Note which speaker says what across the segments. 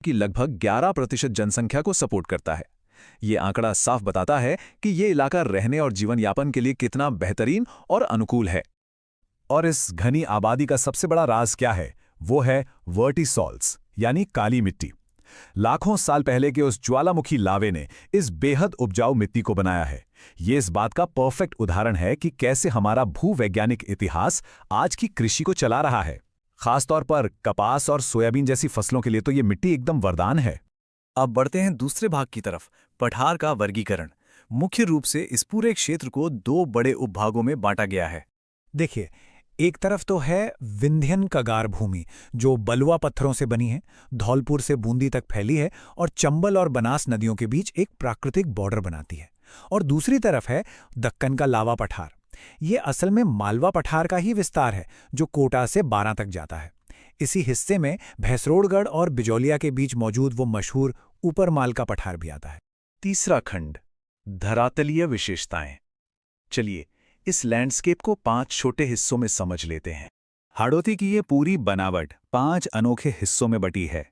Speaker 1: कि लगभग 11% जनसंख्या को सपोर्ट करता है। ये आंकड़ा साफ बताता है कि ये इलाका रहने और जीवन यापन के लिए कितना बेहतरीन और अनुकूल है।
Speaker 2: और इस घनी आबादी का सबसे बड़ा राज क्या है? वो है वर्टिसॉल्स, यानी काली मिट्टी। लाखों साल पहले के उस ज्वालामुखी लावे ने इस बेहद उपजाऊ मिट्टी को बनाया है। ये इस बात का परफेक्ट उदाहरण है कि कैसे हमारा भूवैज्ञानिक इतिहास आज की कृषि को चला रहा है। खासतौर पर कपास और सोयाबीन जैसी फसलों के लिए तो ये मिट्टी एकदम वरदान है।
Speaker 3: अब बढ़ते हैं दूसरे भाग की तरफ, पठार का वर्गीकरण। मुख्य रूप से इस पूरे क्षेत्र को दो बड़े उपभागों में बांटा गया है।
Speaker 4: देखिए, एक तरफ तो है विंध्यन कगार भूमि, जो बलुआ पत्थरों से बनी है, धौलपुर से बूंदी तक फैली है और चंबल और बनास नदियों के बीच एक प्राकृतिक बॉर्डर बनाती है। और दूसरी तरफ है दक्कन का लावा पठार। ये असल में मालवा पठार का ही विस्तार है, जो कोटा से बारां तक जाता है। इसी हिस्से में भैंसरोडगढ़ और बिजौलिया के बीच मौजूद वो मशहूर ऊपर माल का पठार भी आता है।
Speaker 1: तीसरा खंड, धरातलीय विशेषताएं। चलिए इस लैंडस्केप को 5 छोटे हिस्सों में समझ लेते हैं।
Speaker 2: हाड़ौती की ये पूरी बनावट 5 अनोखे हिस्सों में बटी है।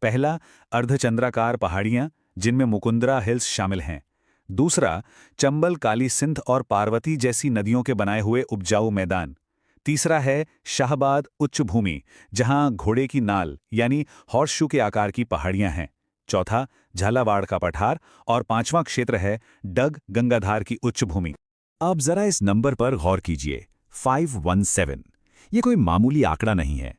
Speaker 2: पहला, अर्धचंद्राकार पहाड़ियां, जिनमें मुकुंदरा हिल्स शामिल हैं। दूसरा, चंबल, काली सिंध और पार्वती जैसी नदियों के बनाए हुए उपजाऊ मैदान। तीसरा है शाहबाद उच्च भूमि, जहां घोड़े की नाल यानी हॉर्सशू के आकार की पहाड़ियां हैं। चौथा, झालावाड़ का पठार। और पांचवां क्षेत्र है डग गंगाधार की उच्च भूमि। अब जरा इस नंबर पर गौर कीजिए, 517। ये कोई मामूली आंकड़ा नहीं है।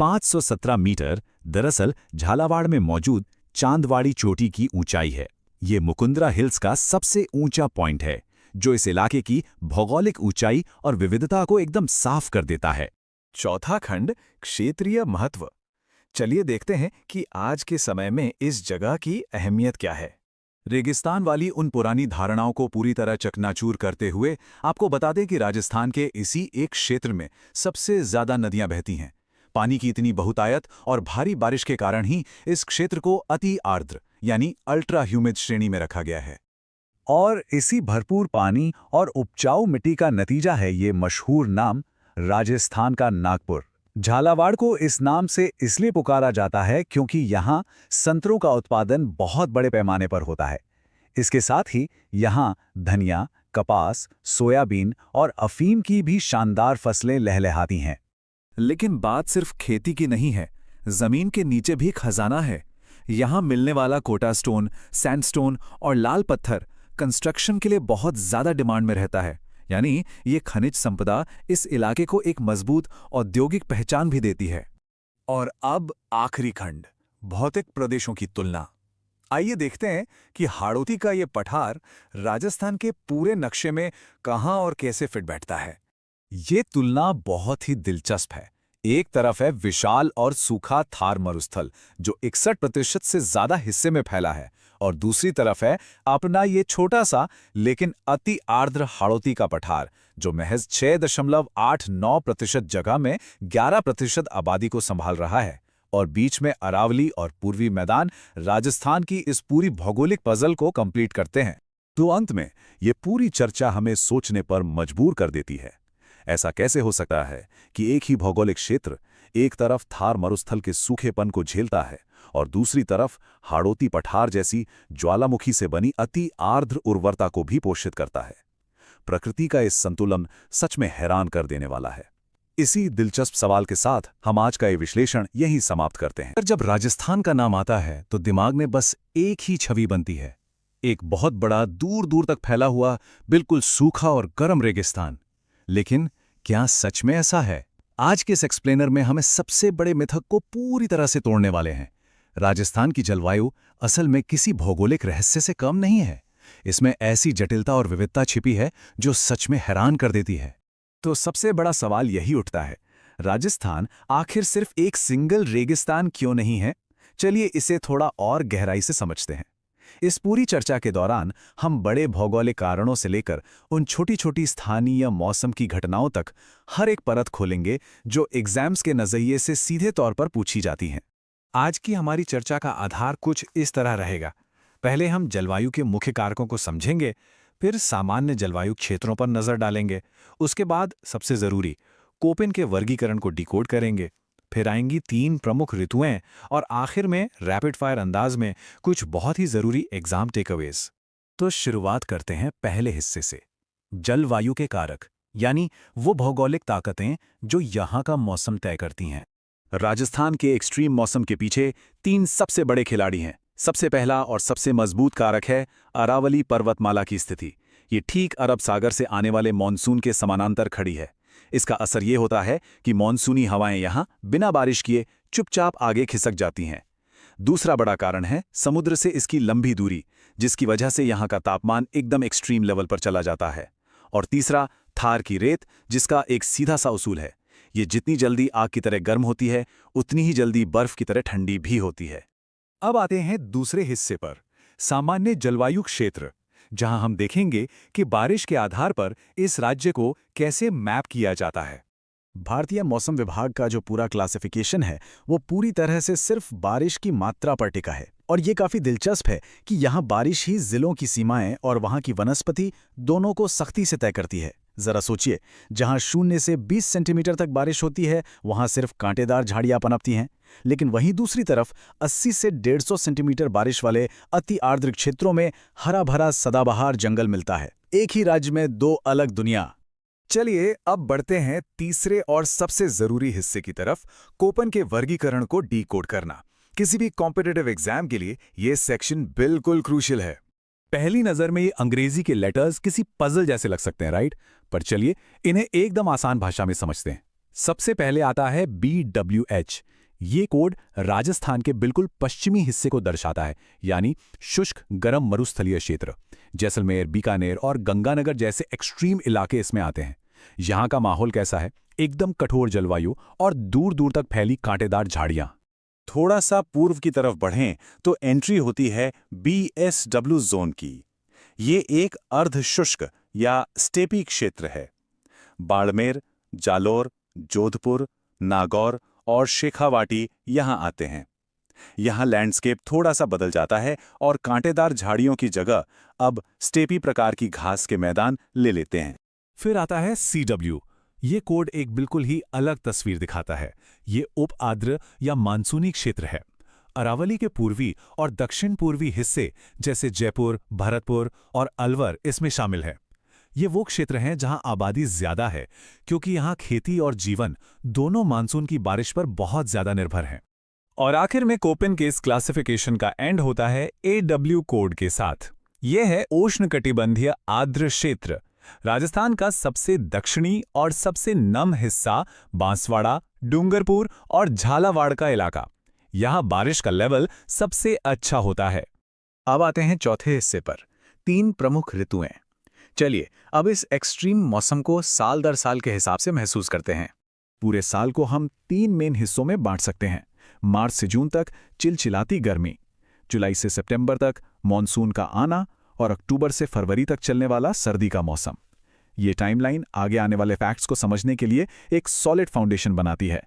Speaker 2: 517 मीटर दरअसल झालावाड़ में मौजूद चांदवाड़ी चोटी की ऊंचाई है। ये मुकुंदरा हिल्स का सबसे ऊंचा पॉइंट है, जो इस इलाके की भौगोलिक ऊंचाई और विविधता को एकदम साफ कर देता है।
Speaker 3: चौथा खंड, क्षेत्रीय महत्व। चलिए देखते हैं कि आज के समय में इस जगह की अहमियत क्या है।
Speaker 1: रेगिस्तान वाली उन पुरानी धारणाओं को पूरी तरह चकनाचूर करते हुए आपको बता दें कि राजस्थान के इसी एक क्षेत्र में सबसे ज्यादा नदियां बहती हैं। पानी की इतनी बहुतायत और भारी बारिश के कारण ही इस क्षेत्र को अति आर्द्र यानी अल्ट्रा ह्यूमिड श्रेणी में रखा गया है।
Speaker 2: और इसी भरपूर पानी और उपजाऊ मिट्टी का नतीजा है ये मशहूर नाम, राजस्थान का नागपुर। झालावाड़ को इस नाम से इसलिए पुकारा जाता है क्योंकि यहाँ संतरों का उत्पादन बहुत बड़े पैमाने पर होता है। इसके साथ ही यहाँ धनिया, कपास, सोयाबीन और अफीम की भी शानदार फसलें लहलहाती हैं।
Speaker 1: लेकिन बात सिर्फ खेती की नहीं है, जमीन के नीचे भी खजाना है। यहाँ मिलने वाला कोटा स्टोन, सैंडस्टोन और लाल पत्थर कंस्ट्रक्शन के लिए बहुत ज्यादा डिमांड में रहता है। यानी ये खनिज संपदा इस इलाके को एक मजबूत औद्योगिक पहचान भी देती है।
Speaker 3: और अब आखिरी खंड, भौतिक प्रदेशों की तुलना। आइए देखते हैं कि हाड़ौती का ये पठार राजस्थान के पूरे नक्शे में कहां और कैसे फिट बैठता है।
Speaker 2: ये तुलना बहुत ही दिलचस्प है। एक तरफ है विशाल और सूखा थार मरुस्थल, जो 61% से ज्यादा हिस्से में फैला है, और दूसरी तरफ है अपना ये छोटा सा लेकिन अति आर्द्र हाड़ौती का पठार, जो महज 6.89% जगह में 11% आबादी को संभाल रहा है। और बीच में अरावली और पूर्वी मैदान राजस्थान की इस पूरी भौगोलिक पजल को कंप्लीट करते हैं। तो अंत में ये पूरी चर्चा हमें सोचने पर मजबूर कर देती है। ऐसा कैसे हो सकता है कि एक ही भौगोलिक क्षेत्र एक तरफ थार मरुस्थल के सूखेपन को झेलता है और दूसरी तरफ हाड़ौती पठार जैसी ज्वालामुखी से बनी अति आर्द्र उर्वरता को भी पोषित करता है। प्रकृति का इस संतुलन सच में हैरान कर देने वाला है। इसी दिलचस्प सवाल के साथ हम आज का ये विश्लेषण यहीं समाप्त करते हैं। जब राजस्थान का नाम आता है तो दिमाग में बस एक ही छवि बनती है, एक बहुत बड़ा दूर दूर तक फैला हुआ बिल्कुल सूखा और गर्म रेगिस्तान। लेकिन क्या सच में ऐसा है? आज के इस एक्सप्लेनर में हमें सबसे बड़े मिथक को पूरी तरह से तोड़ने वाले हैं। राजस्थान की जलवायु असल में किसी भौगोलिक रहस्य से कम नहीं है। इसमें ऐसी जटिलता और विविधता छिपी है जो सच में हैरान कर देती है। तो सबसे बड़ा सवाल यही उठता है, राजस्थान आखिर सिर्फ एक सिंगल रेगिस्तान क्यों नहीं है? चलिए इसे थोड़ा और गहराई से समझते हैं। इस पूरी चर्चा के दौरान हम बड़े भौगोलिक कारणों से लेकर उन छोटी छोटी स्थानीय मौसम की घटनाओं तक हर एक परत खोलेंगे जो एग्जाम्स के नजरिए से सीधे तौर पर पूछी जाती हैं।
Speaker 3: आज की हमारी चर्चा का आधार कुछ इस तरह रहेगा। पहले हम जलवायु के मुख्य कारकों को समझेंगे, फिर सामान्य जलवायु क्षेत्रों पर नजर डालेंगे, उसके बाद सबसे जरूरी कोपेन के वर्गीकरण को डिकोड करेंगे,
Speaker 2: फिर आएंगी 3 प्रमुख ऋतुएं और आखिर में रैपिड फायर अंदाज में कुछ बहुत ही जरूरी एग्जाम टेकअवेज। तो शुरुआत करते हैं पहले हिस्से से, जलवायु के कारक, यानी वो भौगोलिक ताकतें जो यहाँ का मौसम तय करती हैं। राजस्थान के एक्सट्रीम मौसम के पीछे 3 सबसे बड़े खिलाड़ी हैं। सबसे पहला और सबसे मजबूत कारक है अरावली पर्वतमाला की स्थिति। ये ठीक अरब सागर से आने वाले मॉनसून के समानांतर खड़ी है। इसका असर ये होता है कि मॉनसूनी हवाएं यहाँ बिना बारिश किए चुपचाप आगे खिसक जाती हैं। दूसरा बड़ा कारण है समुद्र से इसकी लंबी दूरी, जिसकी वजह से यहाँ का तापमान एकदम एक्सट्रीम लेवल पर चला जाता है। और तीसरा थार की रेत, जिसका एक सीधा सा उसूल है, ये जितनी जल्दी आग की तरह गर्म होती है उतनी ही जल्दी बर्फ की तरह ठंडी भी होती है। अब आते हैं दूसरे हिस्से पर, सामान्य जलवायु क्षेत्र, जहां हम देखेंगे कि बारिश के आधार पर इस राज्य को कैसे मैप किया जाता है।
Speaker 3: भारतीय मौसम विभाग का जो पूरा क्लासिफिकेशन है वो पूरी तरह से सिर्फ बारिश की मात्रा पर टिका है। और ये काफी दिलचस्प है कि यहाँ बारिश ही जिलों की सीमाएं और वहाँ की वनस्पति दोनों को सख्ती से तय करती है। जरा सोचिए, जहाँ 0 से 20 सेंटीमीटर तक बारिश होती है वहाँ सिर्फ कांटेदार झाड़ियाँ पनपती हैं, लेकिन वहीं दूसरी तरफ 80 से 150 सेंटीमीटर बारिश वाले अति आर्द्र क्षेत्रों में हरा भरा सदाबहार जंगल मिलता है। एक ही राज्य में 2 अलग दुनिया।
Speaker 2: चलिए अब बढ़ते हैं तीसरे और सबसे जरूरी हिस्से की तरफ, कोपन के वर्गीकरण को डीकोड करना। किसी भी कॉम्पिटिटिव एग्जाम के लिए ये सेक्शन बिल्कुल क्रूशियल है। पहली नजर में ये अंग्रेजी के लेटर्स किसी पजल जैसे लग सकते हैं, राइट? पर चलिए इन्हें एकदम आसान भाषा में समझते हैं। सबसे पहले आता है BWH। ये कोड राजस्थान के बिल्कुल पश्चिमी हिस्से को दर्शाता है, यानी शुष्क गर्म मरुस्थलीय क्षेत्र। जैसलमेर, बीकानेर और गंगानगर जैसे एक्सट्रीम इलाके इसमें आते हैं। यहाँ का माहौल कैसा है? एकदम कठोर जलवायु और दूर दूर तक फैली कांटेदार झाड़ियां।
Speaker 3: थोड़ा सा पूर्व की तरफ बढ़ें तो एंट्री होती है BSW जोन की। ये एक अर्धशुष्क या स्टेपी क्षेत्र है। बाड़मेर, जालोर, जोधपुर, नागौर और शेखावाटी यहाँ आते हैं। यहाँ लैंडस्केप थोड़ा सा बदल जाता है और कांटेदार झाड़ियों की जगह अब स्टेपी प्रकार की घास के मैदान ले लेते हैं।
Speaker 2: फिर आता है CW। ये कोड एक बिल्कुल ही अलग तस्वीर दिखाता है। ये उप आर्द्र या मानसूनी क्षेत्र है। अरावली के पूर्वी और दक्षिण पूर्वी हिस्से जैसे जयपुर, भरतपुर और अलवर इसमें शामिल है। ये वो क्षेत्र हैं जहां आबादी ज्यादा है, क्योंकि यहां खेती और जीवन दोनों मानसून की बारिश पर बहुत ज्यादा निर्भर हैं। और आखिर में कोपेन के इस क्लासिफिकेशन का एंड होता है AW कोड के साथ। यह है उष्णकटिबंधीय आर्द्र क्षेत्र। राजस्थान का सबसे दक्षिणी और सबसे नम हिस्सा बांसवाड़ा, डूंगरपुर और झालावाड़ का इलाका। यहां बारिश का लेवल सबसे अच्छा होता है।
Speaker 3: अब आते हैं चौथे हिस्से पर, 3 प्रमुख ऋतुएं। चलिए अब इस एक्सट्रीम मौसम को साल दर साल के हिसाब से महसूस करते हैं।
Speaker 2: पूरे साल को हम 3 मेन हिस्सों में बांट सकते हैं। मार्च से जून तक चिलचिलाती गर्मी, जुलाई से सितंबर तक मॉनसून का आना और अक्टूबर से फरवरी तक चलने वाला सर्दी का मौसम। ये टाइमलाइन आगे आने वाले फैक्ट्स को समझने के लिए एक सॉलिड फाउंडेशन बनाती है।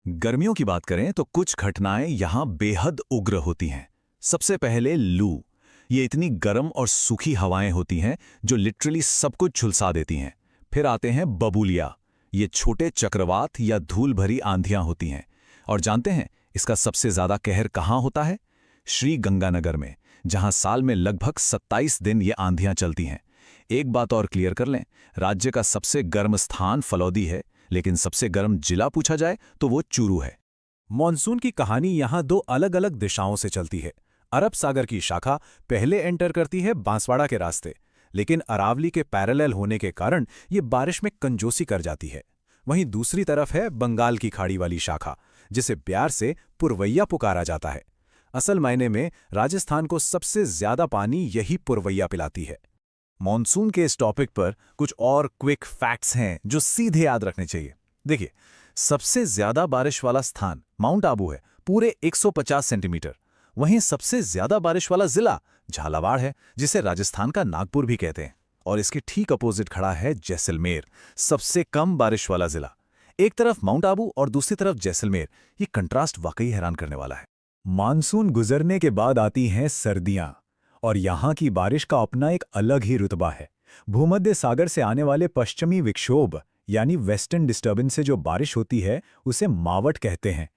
Speaker 1: गर्मियों की बात करें तो कुछ घटनाएं यहां बेहद उग्र होती हैं। सबसे पहले लू। ये इतनी गर्म और सूखी हवाएं होती हैं जो लिटरली सब कुछ झुलसा देती हैं। फिर आते हैं बबूलिया। ये छोटे चक्रवात या धूल भरी आंधियां होती हैं। और जानते हैं इसका सबसे ज्यादा कहर कहाँ होता है? श्री गंगानगर में, जहां साल में लगभग 27 दिन ये आंधियां चलती हैं। एक बात और क्लियर कर लें, राज्य का सबसे गर्म स्थान फलौदी है, लेकिन सबसे गर्म जिला पूछा जाए तो वो चूरू है।
Speaker 2: मॉनसून की कहानी यहाँ 2 अलग अलग दिशाओं से चलती है। अरब सागर की शाखा पहले एंटर करती है बांसवाड़ा के रास्ते, लेकिन अरावली के पैरेलल होने के कारण ये बारिश में कंजूसी कर जाती है। वहीं दूसरी तरफ है बंगाल की खाड़ी वाली शाखा, जिसे प्यार से पुरवैया पुकारा जाता है। असल मायने में राजस्थान को सबसे ज्यादा पानी यही पुरवैया पिलाती है।
Speaker 3: मॉनसून के इस टॉपिक पर कुछ और क्विक फैक्ट्स हैं जो सीधे याद रखने चाहिए। देखिए, सबसे ज्यादा बारिश वाला स्थान माउंट आबू है, पूरे 150 सेंटीमीटर। वहीं सबसे ज्यादा बारिश वाला जिला झालावाड़ है, जिसे राजस्थान का नागपुर भी कहते हैं। और इसके ठीक अपोजिट खड़ा है जैसलमेर, सबसे कम बारिश वाला जिला। एक तरफ माउंट आबू और दूसरी तरफ जैसलमेर। ये कंट्रास्ट वाकई हैरान करने वाला है।
Speaker 2: मानसून गुजरने के बाद आती हैं सर्दियां, और यहाँ की बारिश का अपना एक अलग ही रुतबा है। भूमध्य सागर से आने वाले पश्चिमी विक्षोभ यानी वेस्टर्न डिस्टर्बेंस से जो बारिश होती है उसे मावट कहते हैं।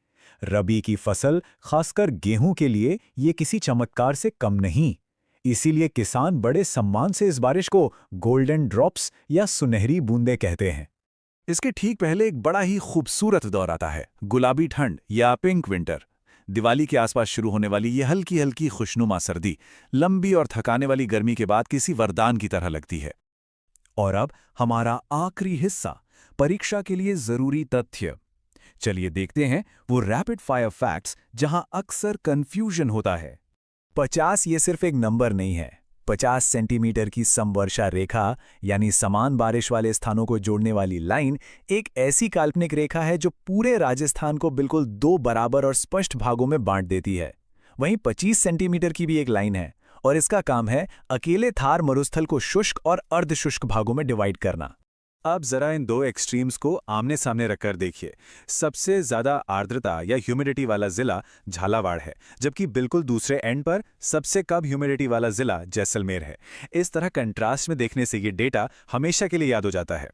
Speaker 2: रबी की फसल, खासकर गेहूं के लिए ये किसी चमत्कार से कम नहीं। इसीलिए किसान बड़े सम्मान से इस बारिश को गोल्डन ड्रॉप्स या सुनहरी बूंदें कहते हैं।
Speaker 3: इसके ठीक पहले एक बड़ा ही खूबसूरत दौर आता है, गुलाबी ठंड या पिंक विंटर। दिवाली के आसपास शुरू होने वाली ये हल्की हल्की खुशनुमा सर्दी लंबी और थकाने वाली गर्मी के बाद किसी वरदान की तरह लगती है। और अब हमारा आखिरी हिस्सा, परीक्षा के लिए जरूरी तथ्य। चलिए देखते हैं वो रैपिड फायर फैक्ट्स जहां अक्सर कंफ्यूजन होता है।
Speaker 2: 50 ये सिर्फ एक नंबर नहीं है। 50 सेंटीमीटर की समवर्षा रेखा यानी समान बारिश वाले स्थानों को जोड़ने वाली लाइन एक ऐसी काल्पनिक रेखा है जो पूरे राजस्थान को बिल्कुल 2 बराबर और स्पष्ट भागों में बांट देती है। वहीं 25 सेंटीमीटर की भी एक लाइन है और इसका काम है अकेले थार मरुस्थल को शुष्क और अर्धशुष्क भागों में डिवाइड करना।
Speaker 3: अब जरा इन दो एक्सट्रीम्स को आमने सामने रखकर देखिए। सबसे ज्यादा आर्द्रता या ह्यूमिडिटी वाला जिला झालावाड़ है, जबकि बिल्कुल दूसरे एंड पर सबसे कम ह्यूमिडिटी वाला जिला जैसलमेर है। इस तरह कंट्रास्ट में देखने से ये डेटा हमेशा के लिए याद हो जाता है।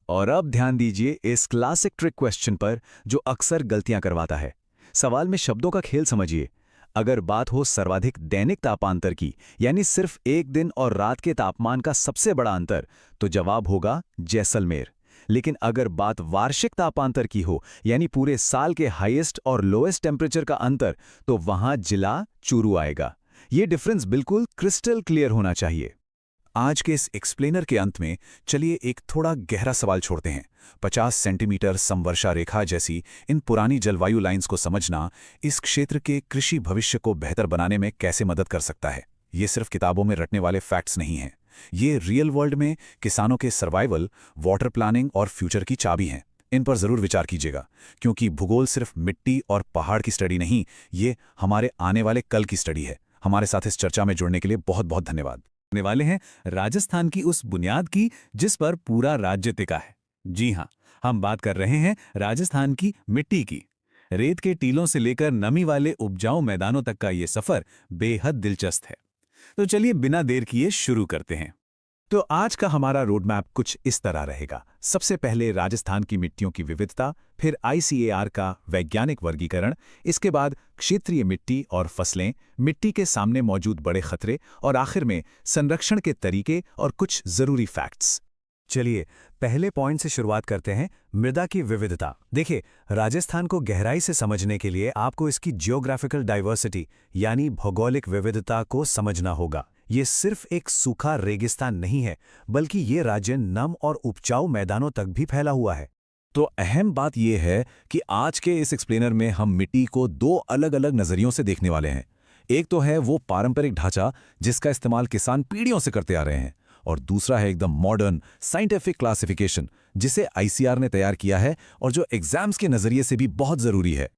Speaker 2: और अब ध्यान दीजिए इस क्लासिक ट्रिक क्वेश्चन पर जो अक्सर गलतियां करवाता है। सवाल में शब्दों का खेल समझिए। अगर बात हो सर्वाधिक दैनिक तापांतर की, यानी सिर्फ एक दिन और रात के तापमान का सबसे बड़ा अंतर, तो जवाब होगा जैसलमेर। लेकिन अगर बात वार्षिक तापांतर की हो, यानी पूरे साल के हाईएस्ट और लोएस्ट टेम्परेचर का अंतर, तो वहां जिला चूरू आएगा। ये डिफरेंस बिल्कुल क्रिस्टल क्लियर होना चाहिए।
Speaker 3: आज के इस एक्सप्लेनर के अंत में चलिए एक थोड़ा गहरा सवाल छोड़ते हैं। 50 सेंटीमीटर समवर्षा रेखा जैसी इन पुरानी जलवायु लाइंस को समझना इस क्षेत्र के कृषि भविष्य को बेहतर बनाने में कैसे मदद कर सकता है? ये सिर्फ किताबों में रटने वाले फैक्ट्स नहीं हैं। ये रियल वर्ल्ड में किसानों के सर्वाइवल, वाटर प्लानिंग और फ्यूचर की चाबी हैं। इन पर जरूर विचार कीजिएगा, क्योंकि भूगोल सिर्फ मिट्टी और पहाड़ की स्टडी नहीं, ये हमारे आने वाले कल की स्टडी है। हमारे साथ इस चर्चा में जुड़ने के लिए बहुत बहुत धन्यवाद।
Speaker 2: होने वाले हैं राजस्थान की उस बुनियाद की जिस पर पूरा राज्य टिका है। जी हां, हम बात कर रहे हैं राजस्थान की मिट्टी की। रेत के टीलों से लेकर नमी वाले उपजाऊ मैदानों तक का ये सफर बेहद दिलचस्प है। तो चलिए बिना देर किए शुरू करते हैं। तो आज का हमारा रोड मैप कुछ इस तरह रहेगा। सबसे पहले राजस्थान की मिट्टियों की विविधता, फिर ICAR का वैज्ञानिक वर्गीकरण, इसके बाद क्षेत्रीय मिट्टी और फसलें, मिट्टी के सामने मौजूद बड़े खतरे, और आखिर में संरक्षण के तरीके और कुछ जरूरी फैक्ट्स। चलिए पहले पॉइंट से शुरुआत करते हैं, मृदा की विविधता। देखिए, राजस्थान को गहराई से समझने के लिए आपको इसकी जियोग्राफिकल डाइवर्सिटी यानी भौगोलिक विविधता को समझना होगा। ये सिर्फ एक सूखा रेगिस्तान नहीं है, बल्कि ये राज्य नम और उपजाऊ मैदानों तक भी फैला हुआ है।
Speaker 3: तो अहम बात यह है कि आज के इस एक्सप्लेनर में हम मिट्टी को 2 अलग अलग नजरियों से देखने वाले हैं। एक तो है वो पारंपरिक ढांचा जिसका इस्तेमाल किसान पीढ़ियों से करते आ रहे हैं, और दूसरा है एकदम मॉडर्न साइंटिफिक क्लासिफिकेशन जिसे ICAR ने तैयार किया है और जो एग्जाम्स के नजरिए से भी बहुत जरूरी है।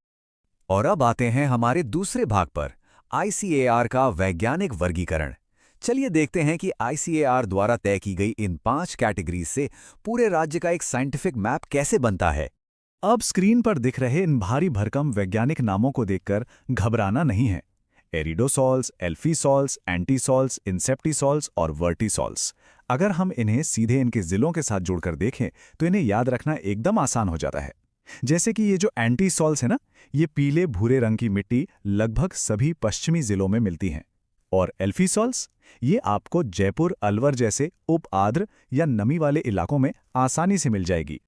Speaker 1: और अब आते हैं हमारे दूसरे भाग पर, ICAR का वैज्ञानिक वर्गीकरण। चलिए देखते हैं कि ICAR द्वारा तय की गई इन 5 कैटेगरीज से पूरे राज्य का एक साइंटिफिक मैप कैसे बनता है।
Speaker 2: अब स्क्रीन पर दिख रहे इन भारी भरकम वैज्ञानिक नामों को देखकर घबराना नहीं है। एरिडोसॉल्स, एल्फीसॉल्स, एंटीसॉल्स, इंसेप्टिसॉल्स और वर्टिसॉल्स। अगर हम इन्हें सीधे इनके जिलों के साथ जोड़कर देखें तो इन्हें याद रखना एकदम आसान हो जाता है। जैसे कि ये जो एंटीसॉल्स है ना, ये पीले भूरे रंग की मिट्टी लगभग सभी पश्चिमी जिलों में मिलती हैं। और एल्फीसॉल्स, ये आपको जयपुर, अलवर जैसे उप आर्द्र या नमी वाले इलाकों में आसानी से मिल जाएगी।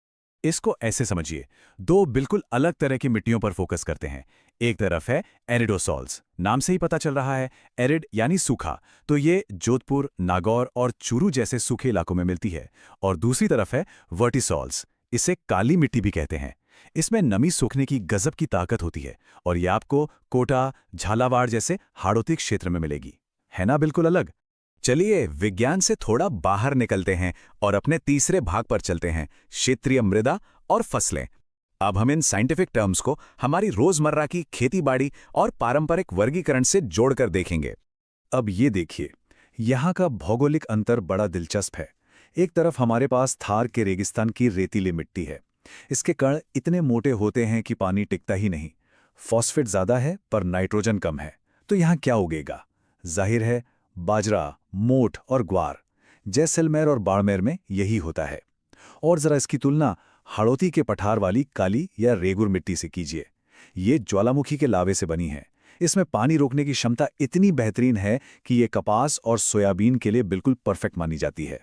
Speaker 3: इसको ऐसे समझिए, 2 बिल्कुल अलग तरह की मिट्टियों पर फोकस करते हैं। एक तरफ है एरिडोसॉल्स, नाम से ही पता चल रहा है, एरिड यानी सूखा, तो ये जोधपुर, नागौर और चूरू जैसे सूखे इलाकों में मिलती है। और दूसरी तरफ है वर्टिसॉल्स, इसे काली मिट्टी भी कहते हैं। इसमें नमी सोखने की गजब की ताकत होती है और ये आपको कोटा, झालावाड़ जैसे हाड़ौती क्षेत्र में मिलेगी। है ना बिल्कुल अलग। चलिए विज्ञान से थोड़ा बाहर निकलते हैं और अपने तीसरे भाग पर चलते हैं, क्षेत्रीय मृदा और फसलें। अब हम इन साइंटिफिक टर्म्स को हमारी रोजमर्रा की खेतीबाड़ी और पारंपरिक वर्गीकरण से जोड़कर देखेंगे।
Speaker 2: अब ये देखिए, यहाँ का भौगोलिक अंतर बड़ा दिलचस्प है। एक तरफ हमारे पास थार के रेगिस्तान की रेतीली मिट्टी है। इसके कण इतने मोटे होते हैं कि पानी टिकता ही नहीं। फॉस्फेट ज्यादा है पर नाइट्रोजन कम है, तो यहाँ क्या उगेगा? जाहिर है बाजरा, मोठ और ग्वार। जैसलमेर और बाड़मेर में यही होता है। और जरा इसकी तुलना हाड़ौती के पठार वाली काली या रेगुर मिट्टी से कीजिए। ये ज्वालामुखी के लावे से बनी है। इसमें पानी रोकने की क्षमता इतनी बेहतरीन है कि ये कपास और सोयाबीन के लिए बिल्कुल परफेक्ट मानी जाती है।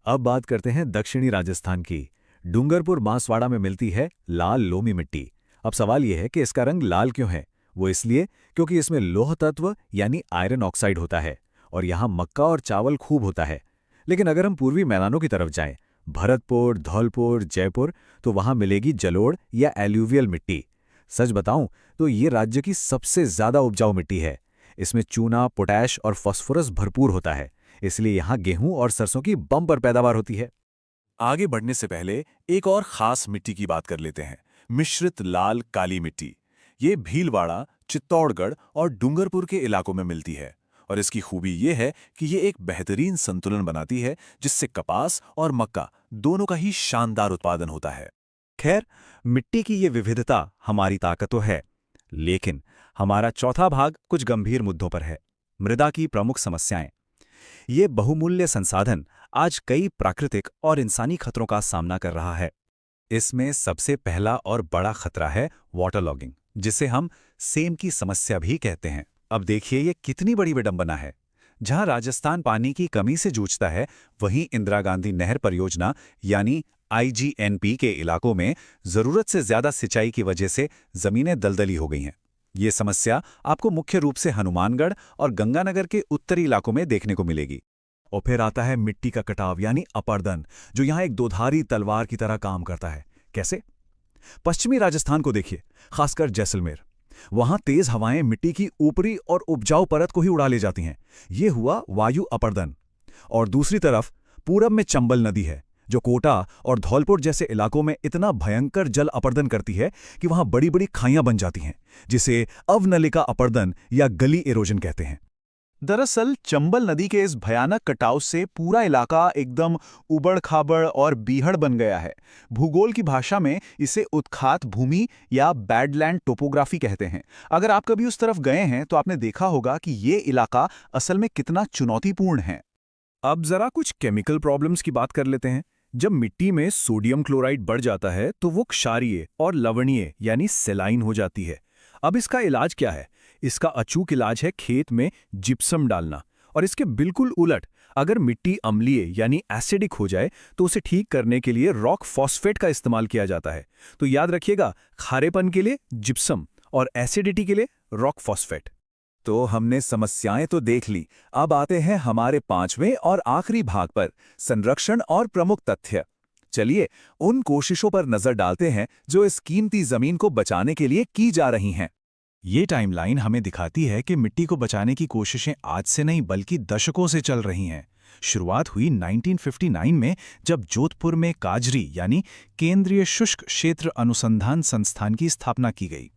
Speaker 2: अब बात करते हैं दक्षिणी राजस्थान की। डूंगरपुर बांसवाड़ा में मिलती है लाल लोमी मिट्टी। अब सवाल यह है कि इसका रंग लाल क्यों है? वो इसलिए क्योंकि इसमें लौह तत्व यानी आयरन ऑक्साइड होता है और यहाँ मक्का और चावल खूब होता है। लेकिन अगर हम पूर्वी मैदानों की तरफ जाएं, भरतपुर, धौलपुर, जयपुर, तो वहां मिलेगी जलोढ़ या एल्यूवियल मिट्टी। सच बताऊं तो ये राज्य की सबसे ज्यादा उपजाऊ मिट्टी है। इसमें चूना, पोटैश और फास्फोरस भरपूर होता है, इसलिए यहाँ गेहूं और सरसों की बम्पर पैदावार होती है।
Speaker 3: आगे बढ़ने से पहले एक और खास मिट्टी की बात कर लेते हैं, मिश्रित लाल काली मिट्टी। ये भीलवाड़ा, चित्तौड़गढ़ और डूंगरपुर के इलाकों में मिलती है और इसकी खूबी ये है कि ये एक बेहतरीन संतुलन बनाती है, जिससे कपास और मक्का दोनों का ही शानदार उत्पादन होता है।
Speaker 2: खैर, मिट्टी की ये विविधता हमारी ताकत तो है, लेकिन हमारा चौथा भाग कुछ गंभीर मुद्दों पर है। मृदा की प्रमुख समस्याएं। ये बहुमूल्य संसाधन आज कई प्राकृतिक और इंसानी खतरों का सामना कर रहा है। इसमें सबसे पहला और बड़ा खतरा है वाटर लॉगिंग, जिसे हम सेम की समस्या भी कहते हैं। अब देखिए ये कितनी बड़ी विडंबना है। जहां राजस्थान पानी की कमी से जूझता है, वहीं इंदिरा गांधी नहर परियोजना यानी IGNP के इलाकों में जरूरत से ज्यादा सिंचाई की वजह से जमीनें दलदली हो गई हैं। ये समस्या आपको मुख्य रूप से हनुमानगढ़ और गंगानगर के उत्तरी इलाकों में देखने को मिलेगी। और फिर आता है मिट्टी का कटाव यानी अपर्दन, जो यहाँ एक दोधारी तलवार की तरह काम करता है। कैसे? पश्चिमी राजस्थान को देखिए, खासकर जैसलमेर। वहां तेज हवाएं मिट्टी की ऊपरी और उपजाऊ परत को ही उड़ा ले जाती हैं। ये हुआ वायु अपर्दन। और दूसरी तरफ पूरब में चंबल नदी है, जो कोटा और धौलपुर जैसे इलाकों में इतना भयंकर जल अपर्दन करती है कि वहां बड़ी बड़ी खाइयां बन जाती हैं, जिसे अवनलिका अपर्दन या गली इरोजन कहते हैं।
Speaker 3: दरअसल चंबल नदी के इस भयानक कटाव से पूरा इलाका एकदम उबड़-खाबड़ और बीहड़ बन गया है। भूगोल की भाषा में इसे उत्खात भूमि या बैडलैंड टोपोग्राफी कहते हैं। अगर आप कभी उस तरफ गए हैं तो आपने देखा होगा कि ये इलाका असल में कितना चुनौतीपूर्ण है।
Speaker 2: अब जरा कुछ केमिकल प्रॉब्लम्स की बात कर लेते हैं। जब मिट्टी में सोडियम क्लोराइड बढ़ जाता है तो वो क्षारीय और लवणीय यानी सेलाइन हो जाती है। अब इसका इलाज क्या है? इसका अचूक इलाज है खेत में जिप्सम डालना। और इसके बिल्कुल उलट, अगर मिट्टी अम्लीय यानी एसिडिक हो जाए तो उसे ठीक करने के लिए रॉक फॉस्फेट का इस्तेमाल किया जाता है। तो याद रखिएगा, खारेपन के लिए जिप्सम और एसिडिटी के लिए रॉक फॉस्फेट। तो हमने समस्याएं तो देख ली। अब आते हैं हमारे पांचवें और आखिरी भाग पर, संरक्षण और प्रमुख तथ्य। चलिए उन कोशिशों पर नजर डालते हैं जो इस कीमती जमीन को बचाने के लिए की जा रही हैं। ये टाइमलाइन हमें दिखाती है कि मिट्टी को बचाने की कोशिशें आज से नहीं बल्कि दशकों से चल रही हैं। शुरुआत हुई 1959 में, जब जोधपुर में काजरी यानी केंद्रीय शुष्क क्षेत्र अनुसंधान संस्थान की स्थापना की गई।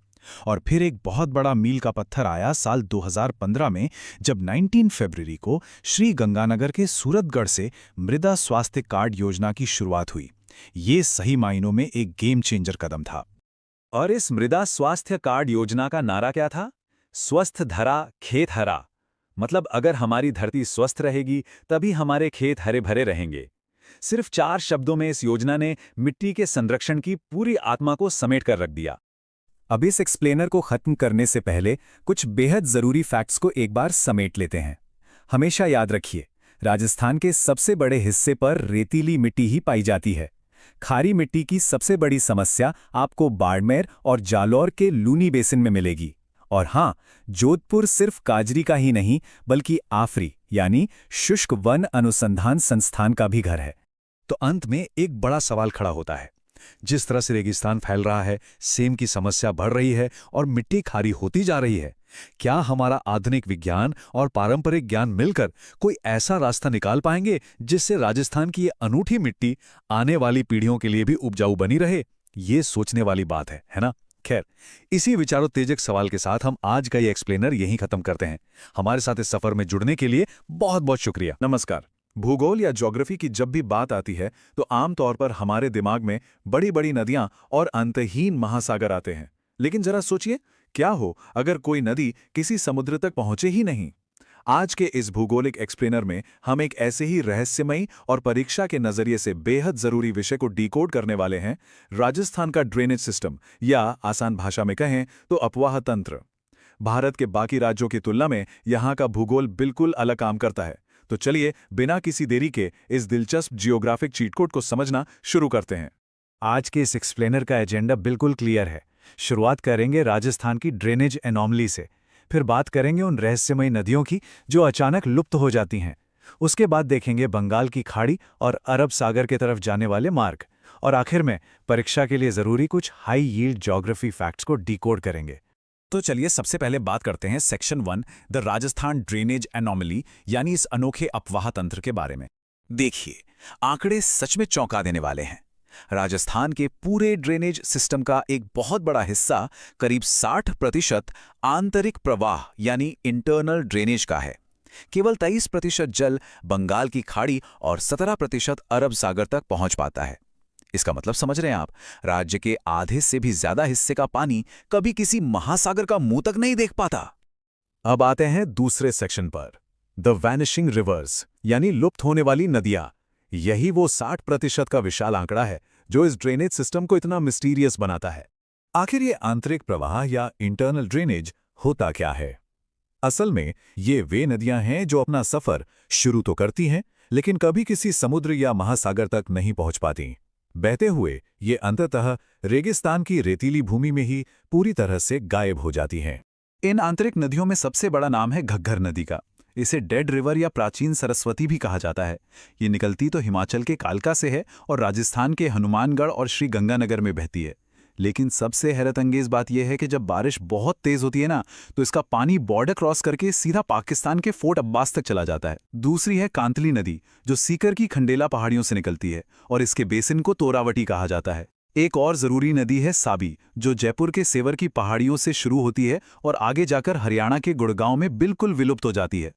Speaker 2: और फिर एक बहुत बड़ा मील का पत्थर आया साल 2015 में, जब 19 फरवरी को श्री गंगानगर के सूरतगढ़ से मृदा स्वास्थ्य कार्ड योजना की शुरुआत हुई। ये सही मायनों में एक गेम चेंजर कदम था। और इस मृदा स्वास्थ्य कार्ड योजना का नारा क्या था? स्वस्थ धरा खेत हरा। मतलब अगर हमारी धरती स्वस्थ रहेगी तभी हमारे खेत हरे भरे रहेंगे। सिर्फ 4 शब्दों में इस योजना ने मिट्टी के संरक्षण की पूरी आत्मा को समेट कर रख दिया। अब इस एक्सप्लेनर को खत्म करने से पहले कुछ बेहद जरूरी फैक्ट्स को एक बार समेट लेते हैं। हमेशा याद रखिए, राजस्थान के सबसे बड़े हिस्से पर रेतीली मिट्टी ही पाई जाती है। खारी मिट्टी की सबसे बड़ी समस्या आपको बाड़मेर और जालौर के लूनी बेसिन में मिलेगी। और हाँ, जोधपुर सिर्फ काजरी का ही नहीं बल्कि आफरी यानी शुष्क वन अनुसंधान संस्थान का भी घर है। तो अंत में एक बड़ा सवाल खड़ा होता है, जिस तरह से रेगिस्तान फैल रहा है, सेम की समस्या बढ़ रही है और मिट्टी खारी होती जा रही है, क्या हमारा आधुनिक विज्ञान और पारंपरिक ज्ञान मिलकर कोई ऐसा रास्ता निकाल पाएंगे जिससे राजस्थान की ये अनूठी मिट्टी आने वाली पीढ़ियों के लिए भी उपजाऊ बनी रहे? ये सोचने वाली बात है ना? खैर, इसी विचारोत्तेजक सवाल के साथ हम आज का ये एक्सप्लेनर यहीं खत्म करते हैं। हमारे साथ इस सफर में जुड़ने के लिए बहुत बहुत शुक्रिया। नमस्कार। भूगोल या ज्योग्राफी की जब भी बात आती है तो आमतौर पर हमारे दिमाग में बड़ी बड़ी नदियां और अंतहीन महासागर आते हैं। लेकिन जरा सोचिए, क्या हो अगर कोई नदी किसी समुद्र तक पहुंचे ही नहीं?
Speaker 3: आज के इस भूगोलिक एक्सप्लेनर में हम एक ऐसे ही रहस्यमयी और परीक्षा के नजरिए से बेहद जरूरी विषय को डिकोड करने वाले हैं, राजस्थान का ड्रेनेज सिस्टम, या आसान भाषा में कहें तो अपवाह तंत्र। भारत के बाकी राज्यों की तुलना में यहाँ का भूगोल बिल्कुल अलग काम करता है। तो चलिए बिना किसी देरी के इस दिलचस्प जियोग्राफिक चीट कोड को समझना शुरू करते हैं।
Speaker 4: आज के इस एक्सप्लेनर का एजेंडा बिल्कुल क्लियर है। शुरुआत करेंगे राजस्थान की ड्रेनेज एनॉमली से, फिर बात करेंगे उन रहस्यमयी नदियों की जो अचानक लुप्त हो जाती हैं। उसके बाद देखेंगे बंगाल की खाड़ी और अरब सागर की तरफ जाने वाले मार्ग, और आखिर में परीक्षा के लिए जरूरी कुछ हाई यील्ड ज्योग्राफी फैक्ट्स को डिकोड करेंगे।
Speaker 2: तो चलिए सबसे पहले बात करते हैं section 1, the Rajasthan drainage anomaly, यानी इस अनोखे अपवाह तंत्र के बारे में। देखिए, आंकड़े सच में चौंका देने वाले हैं। राजस्थान के पूरे ड्रेनेज सिस्टम का एक बहुत बड़ा हिस्सा, करीब 60% आंतरिक प्रवाह यानी इंटरनल ड्रेनेज का है। केवल 23% जल बंगाल की खाड़ी और 17% अरब सागर तक पहुंच पाता है। इसका मतलब समझ रहे हैं आप, राज्य के आधे से भी ज्यादा हिस्से का पानी कभी किसी महासागर का मुंह तक नहीं देख पाता।
Speaker 3: अब आते हैं दूसरे सेक्शन पर, द वैनिशिंग रिवर्स, यानी लुप्त होने वाली नदियां। यही वो 60% का विशाल आंकड़ा है जो इस ड्रेनेज सिस्टम को इतना मिस्टीरियस बनाता है। आखिर ये आंतरिक प्रवाह या इंटरनल ड्रेनेज होता क्या है? असल में ये वे नदियां हैं जो अपना सफर शुरू तो करती हैं, लेकिन कभी किसी समुद्र या महासागर तक नहीं पहुंच पाती। बहते हुए ये अंततः रेगिस्तान की रेतीली भूमि में ही पूरी तरह से गायब हो जाती हैं।
Speaker 2: इन आंतरिक नदियों में सबसे बड़ा नाम है घग्गर नदी का। इसे डेड रिवर या प्राचीन सरस्वती भी कहा जाता है। ये निकलती तो हिमाचल के कालका से है और राजस्थान के हनुमानगढ़ और श्री गंगानगर में बहती है। लेकिन सबसे हैरतअंगेज बात यह है कि जब बारिश बहुत तेज होती है ना, तो इसका पानी बॉर्डर क्रॉस करके सीधा पाकिस्तान के फोर्ट अब्बास तक चला जाता है। दूसरी है कांतली नदी, जो सीकर की खंडेला पहाड़ियों से निकलती है और इसके बेसिन को तोरावटी कहा जाता है। एक और जरूरी नदी है साबी, जो जयपुर के सेवर की पहाड़ियों से शुरू होती है और आगे जाकर हरियाणा के गुड़गांव में बिल्कुल विलुप्त हो जाती है।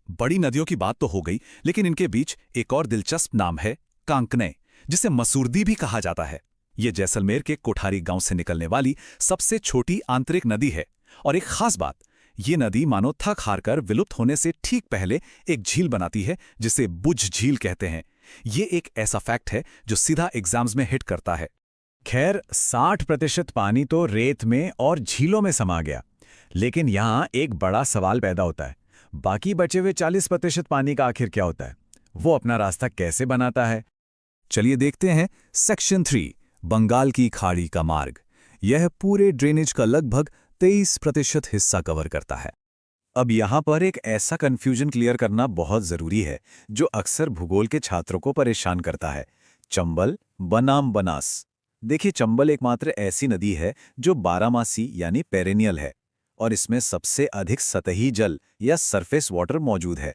Speaker 2: बड़ी नदियों की बात तो हो गई, लेकिन इनके बीच एक और दिलचस्प नाम है कांकने, जिसे मसूरदी भी कहा जाता है। ये जैसलमेर के कोठारी गांव से निकलने वाली सबसे छोटी आंतरिक नदी है। और एक खास बात, ये नदी मानो थक हारकर विलुप्त होने से ठीक पहले एक झील बनाती है, जिसे बुझ झील कहते हैं। ये एक ऐसा फैक्ट है जो सीधा एग्जाम्स में हिट करता है।
Speaker 4: खैर, 60% पानी तो रेत में और झीलों में समा गया, लेकिन यहाँ एक बड़ा सवाल पैदा होता है, बाकी बचे हुए 40% पानी का आखिर क्या होता है? वो अपना रास्ता कैसे बनाता है?
Speaker 2: चलिए देखते हैं सेक्शन 3, बंगाल की खाड़ी का मार्ग। यह पूरे ड्रेनेज का लगभग 23% हिस्सा कवर करता है।
Speaker 3: अब यहाँ पर एक ऐसा कन्फ्यूजन क्लियर करना बहुत जरूरी है जो अक्सर भूगोल के छात्रों को परेशान करता है। चंबल बनाम बनास। देखिए, चंबल एकमात्र ऐसी नदी है जो बारहमासी यानी पेरेनियल है और इसमें सबसे अधिक सतही जल या सरफेस वाटर मौजूद है।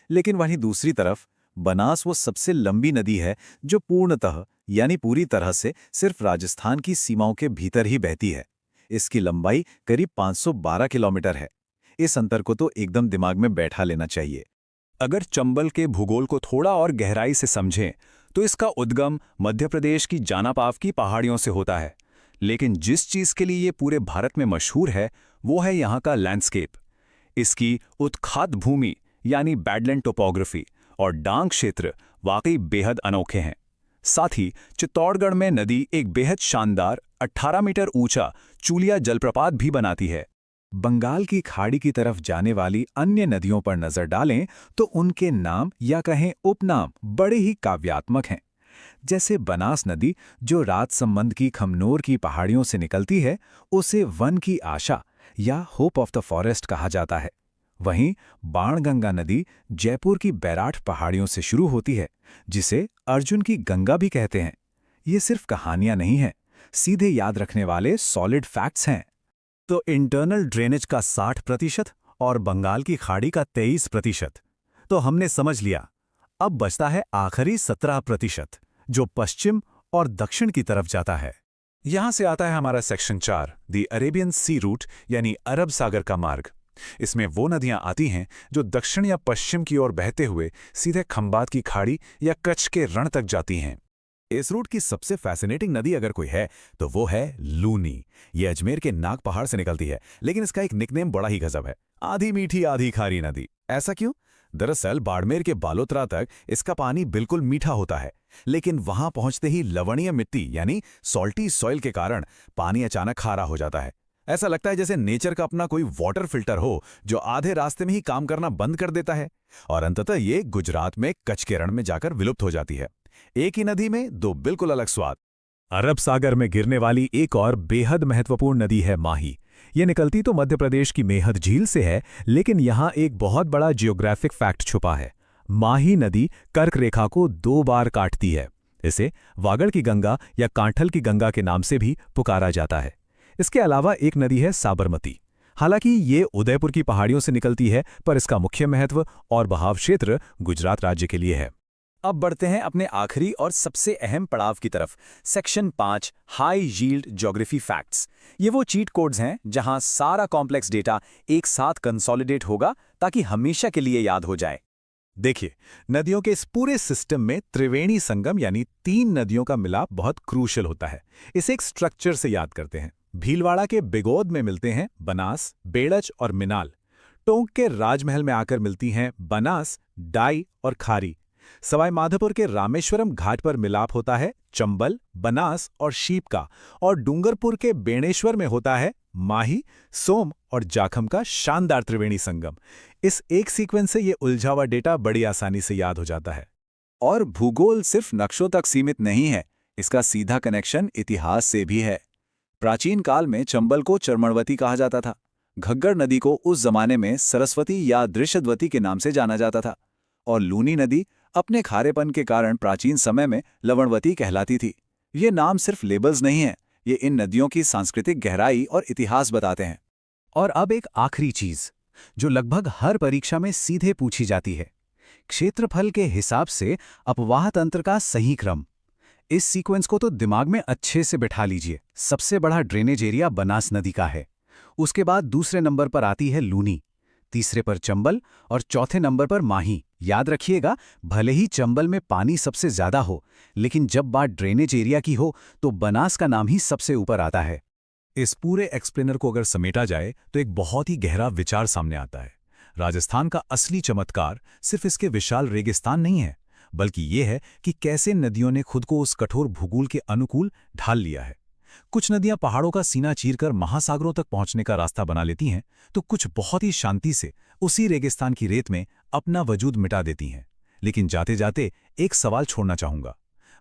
Speaker 3: लेकिन वहीं दूसरी तरफ बनास वो सबसे लंबी नदी है जो पूर्णतः यानी पूरी तरह से सिर्फ राजस्थान की सीमाओं के भीतर ही बहती है। इसकी लंबाई करीब 512 किलोमीटर है। इस अंतर को तो एकदम दिमाग में बैठा लेना चाहिए।
Speaker 2: अगर चंबल के भूगोल को थोड़ा और गहराई से समझें तो इसका उद्गम मध्य प्रदेश की जानापाव की पहाड़ियों से होता है। लेकिन जिस चीज के लिए ये पूरे भारत में मशहूर है वो है यहाँ का लैंडस्केप। इसकी उत्खात भूमि यानी बैडलैंड टोपोग्राफी और डांग क्षेत्र वाकई बेहद अनोखे हैं। साथ ही चित्तौड़गढ़ में नदी एक बेहद शानदार 18 मीटर ऊंचा चूलिया जलप्रपात भी बनाती है।
Speaker 4: बंगाल की खाड़ी की तरफ जाने वाली अन्य नदियों पर नजर डालें तो उनके नाम या कहें उपनाम बड़े ही काव्यात्मक हैं। जैसे बनास नदी, जो राजसंबंध की खमनोर की पहाड़ियों से निकलती है, उसे वन की आशा या होप ऑफ द फॉरेस्ट कहा जाता है। वहीं बाणगंगा नदी जयपुर की बैराठ पहाड़ियों से शुरू होती है, जिसे अर्जुन की गंगा भी कहते हैं। ये सिर्फ कहानियां नहीं हैं, सीधे याद रखने वाले सॉलिड फैक्ट्स हैं।
Speaker 3: तो इंटरनल ड्रेनेज का 60% और बंगाल की खाड़ी का 23% तो हमने समझ लिया। अब बचता है आखिरी 17%, जो पश्चिम और दक्षिण की तरफ जाता है। यहां से आता है हमारा section 4, the Arabian sea route, यानी अरब सागर का मार्ग। इसमें वो नदियां आती हैं जो दक्षिण या पश्चिम की ओर बहते हुए सीधे खंबात की खाड़ी या कच्छ के रण तक जाती हैं। इस रूट की सबसे फैसिनेटिंग नदी अगर कोई है तो वो है लूनी। ये अजमेर के नाग पहाड़ से निकलती है, लेकिन इसका एक निकनेम बड़ा ही गजब है, आधी मीठी आधी खारी नदी।
Speaker 2: ऐसा क्यों? दरअसल बाड़मेर के बालोतरा तक इसका पानी बिल्कुल मीठा होता है, लेकिन वहां पहुंचते ही लवणीय मिट्टी यानी सॉल्टी सॉइल के कारण पानी अचानक खारा हो जाता है। ऐसा लगता है जैसे नेचर का अपना कोई वाटर फिल्टर हो जो आधे रास्ते में ही काम करना बंद कर देता है, और अंततः ये गुजरात में कच्छ के रण में जाकर विलुप्त हो जाती है। एक ही नदी में दो बिल्कुल अलग स्वाद।
Speaker 4: अरब सागर में गिरने वाली एक और बेहद महत्वपूर्ण नदी है माही। ये निकलती तो मध्य प्रदेश की मेहद झील से है, लेकिन यहाँ एक बहुत बड़ा जियोग्राफिक फैक्ट छुपा है। माही नदी कर्क रेखा को 2 बार काटती है। इसे वागड़ की गंगा या कांठल की गंगा के नाम से भी पुकारा जाता है। इसके अलावा एक नदी है साबरमती। हालांकि ये उदयपुर की पहाड़ियों से निकलती है, पर इसका मुख्य महत्व और बहाव क्षेत्र गुजरात राज्य के लिए है।
Speaker 2: अब बढ़ते हैं अपने आखिरी और सबसे अहम पड़ाव की तरफ, section 5 high yield geography facts. ये वो चीट कोड्स हैं जहां सारा कॉम्प्लेक्स डेटा एक साथ कंसोलिडेट होगा ताकि हमेशा के लिए याद हो जाए।
Speaker 4: देखिए, नदियों के इस पूरे सिस्टम में त्रिवेणी संगम यानी 3 नदियों का मिलाप बहुत क्रूशल होता है। इसे एक स्ट्रक्चर से याद करते हैं। भीलवाड़ा के बिगोद में मिलते हैं बनास, बेड़च और मिनाल। टोंक के राजमहल में आकर मिलती हैं बनास, डाई और खारी। सवाई माधोपुर के रामेश्वरम घाट पर मिलाप होता है चंबल, बनास और शीप का, और डूंगरपुर के बेणेश्वर में होता है माही, सोम और जाखम का शानदार त्रिवेणी संगम। इस एक सीक्वेंस से ये उलझा हुआ डेटा बड़ी आसानी से याद हो जाता है।
Speaker 2: और भूगोल सिर्फ नक्शों तक सीमित नहीं है, इसका सीधा कनेक्शन इतिहास से भी है। प्राचीन काल में चंबल को चर्मणवती कहा जाता था। घग्गर नदी को उस जमाने में सरस्वती या दृश्यद्वती के नाम से जाना जाता था, और लूनी नदी अपने खारेपन के कारण प्राचीन समय में लवणवती कहलाती थी। ये नाम सिर्फ लेबल्स नहीं हैं, ये इन नदियों की सांस्कृतिक गहराई और इतिहास बताते हैं।
Speaker 1: और अब एक आखिरी चीज जो लगभग हर परीक्षा में सीधे पूछी जाती है, क्षेत्रफल के हिसाब से अपवाह तंत्र का सही क्रम। इस सीक्वेंस को तो दिमाग में अच्छे से बिठा लीजिए। सबसे बड़ा ड्रेनेज एरिया बनास नदी का है, उसके बाद दूसरे नंबर पर आती है लूनी, तीसरे पर चंबल और चौथे नंबर पर माही। याद रखिएगा, भले ही चंबल में पानी सबसे ज्यादा हो, लेकिन जब बात ड्रेनेज एरिया की हो तो बनास का नाम ही सबसे ऊपर आता है।
Speaker 4: इस पूरे एक्सप्लेनर को अगर समेटा जाए तो एक बहुत ही गहरा विचार सामने आता है। राजस्थान का असली चमत्कार सिर्फ इसके विशाल रेगिस्तान नहीं है, बल्कि ये है कि कैसे नदियों ने खुद को उस कठोर भूगोल के अनुकूल ढाल लिया है। कुछ नदियां पहाड़ों का सीना चीरकर महासागरों तक पहुंचने का रास्ता बना लेती हैं, तो कुछ बहुत ही शांति से उसी रेगिस्तान की रेत में अपना वजूद मिटा देती हैं। लेकिन जाते जाते एक सवाल छोड़ना चाहूंगा।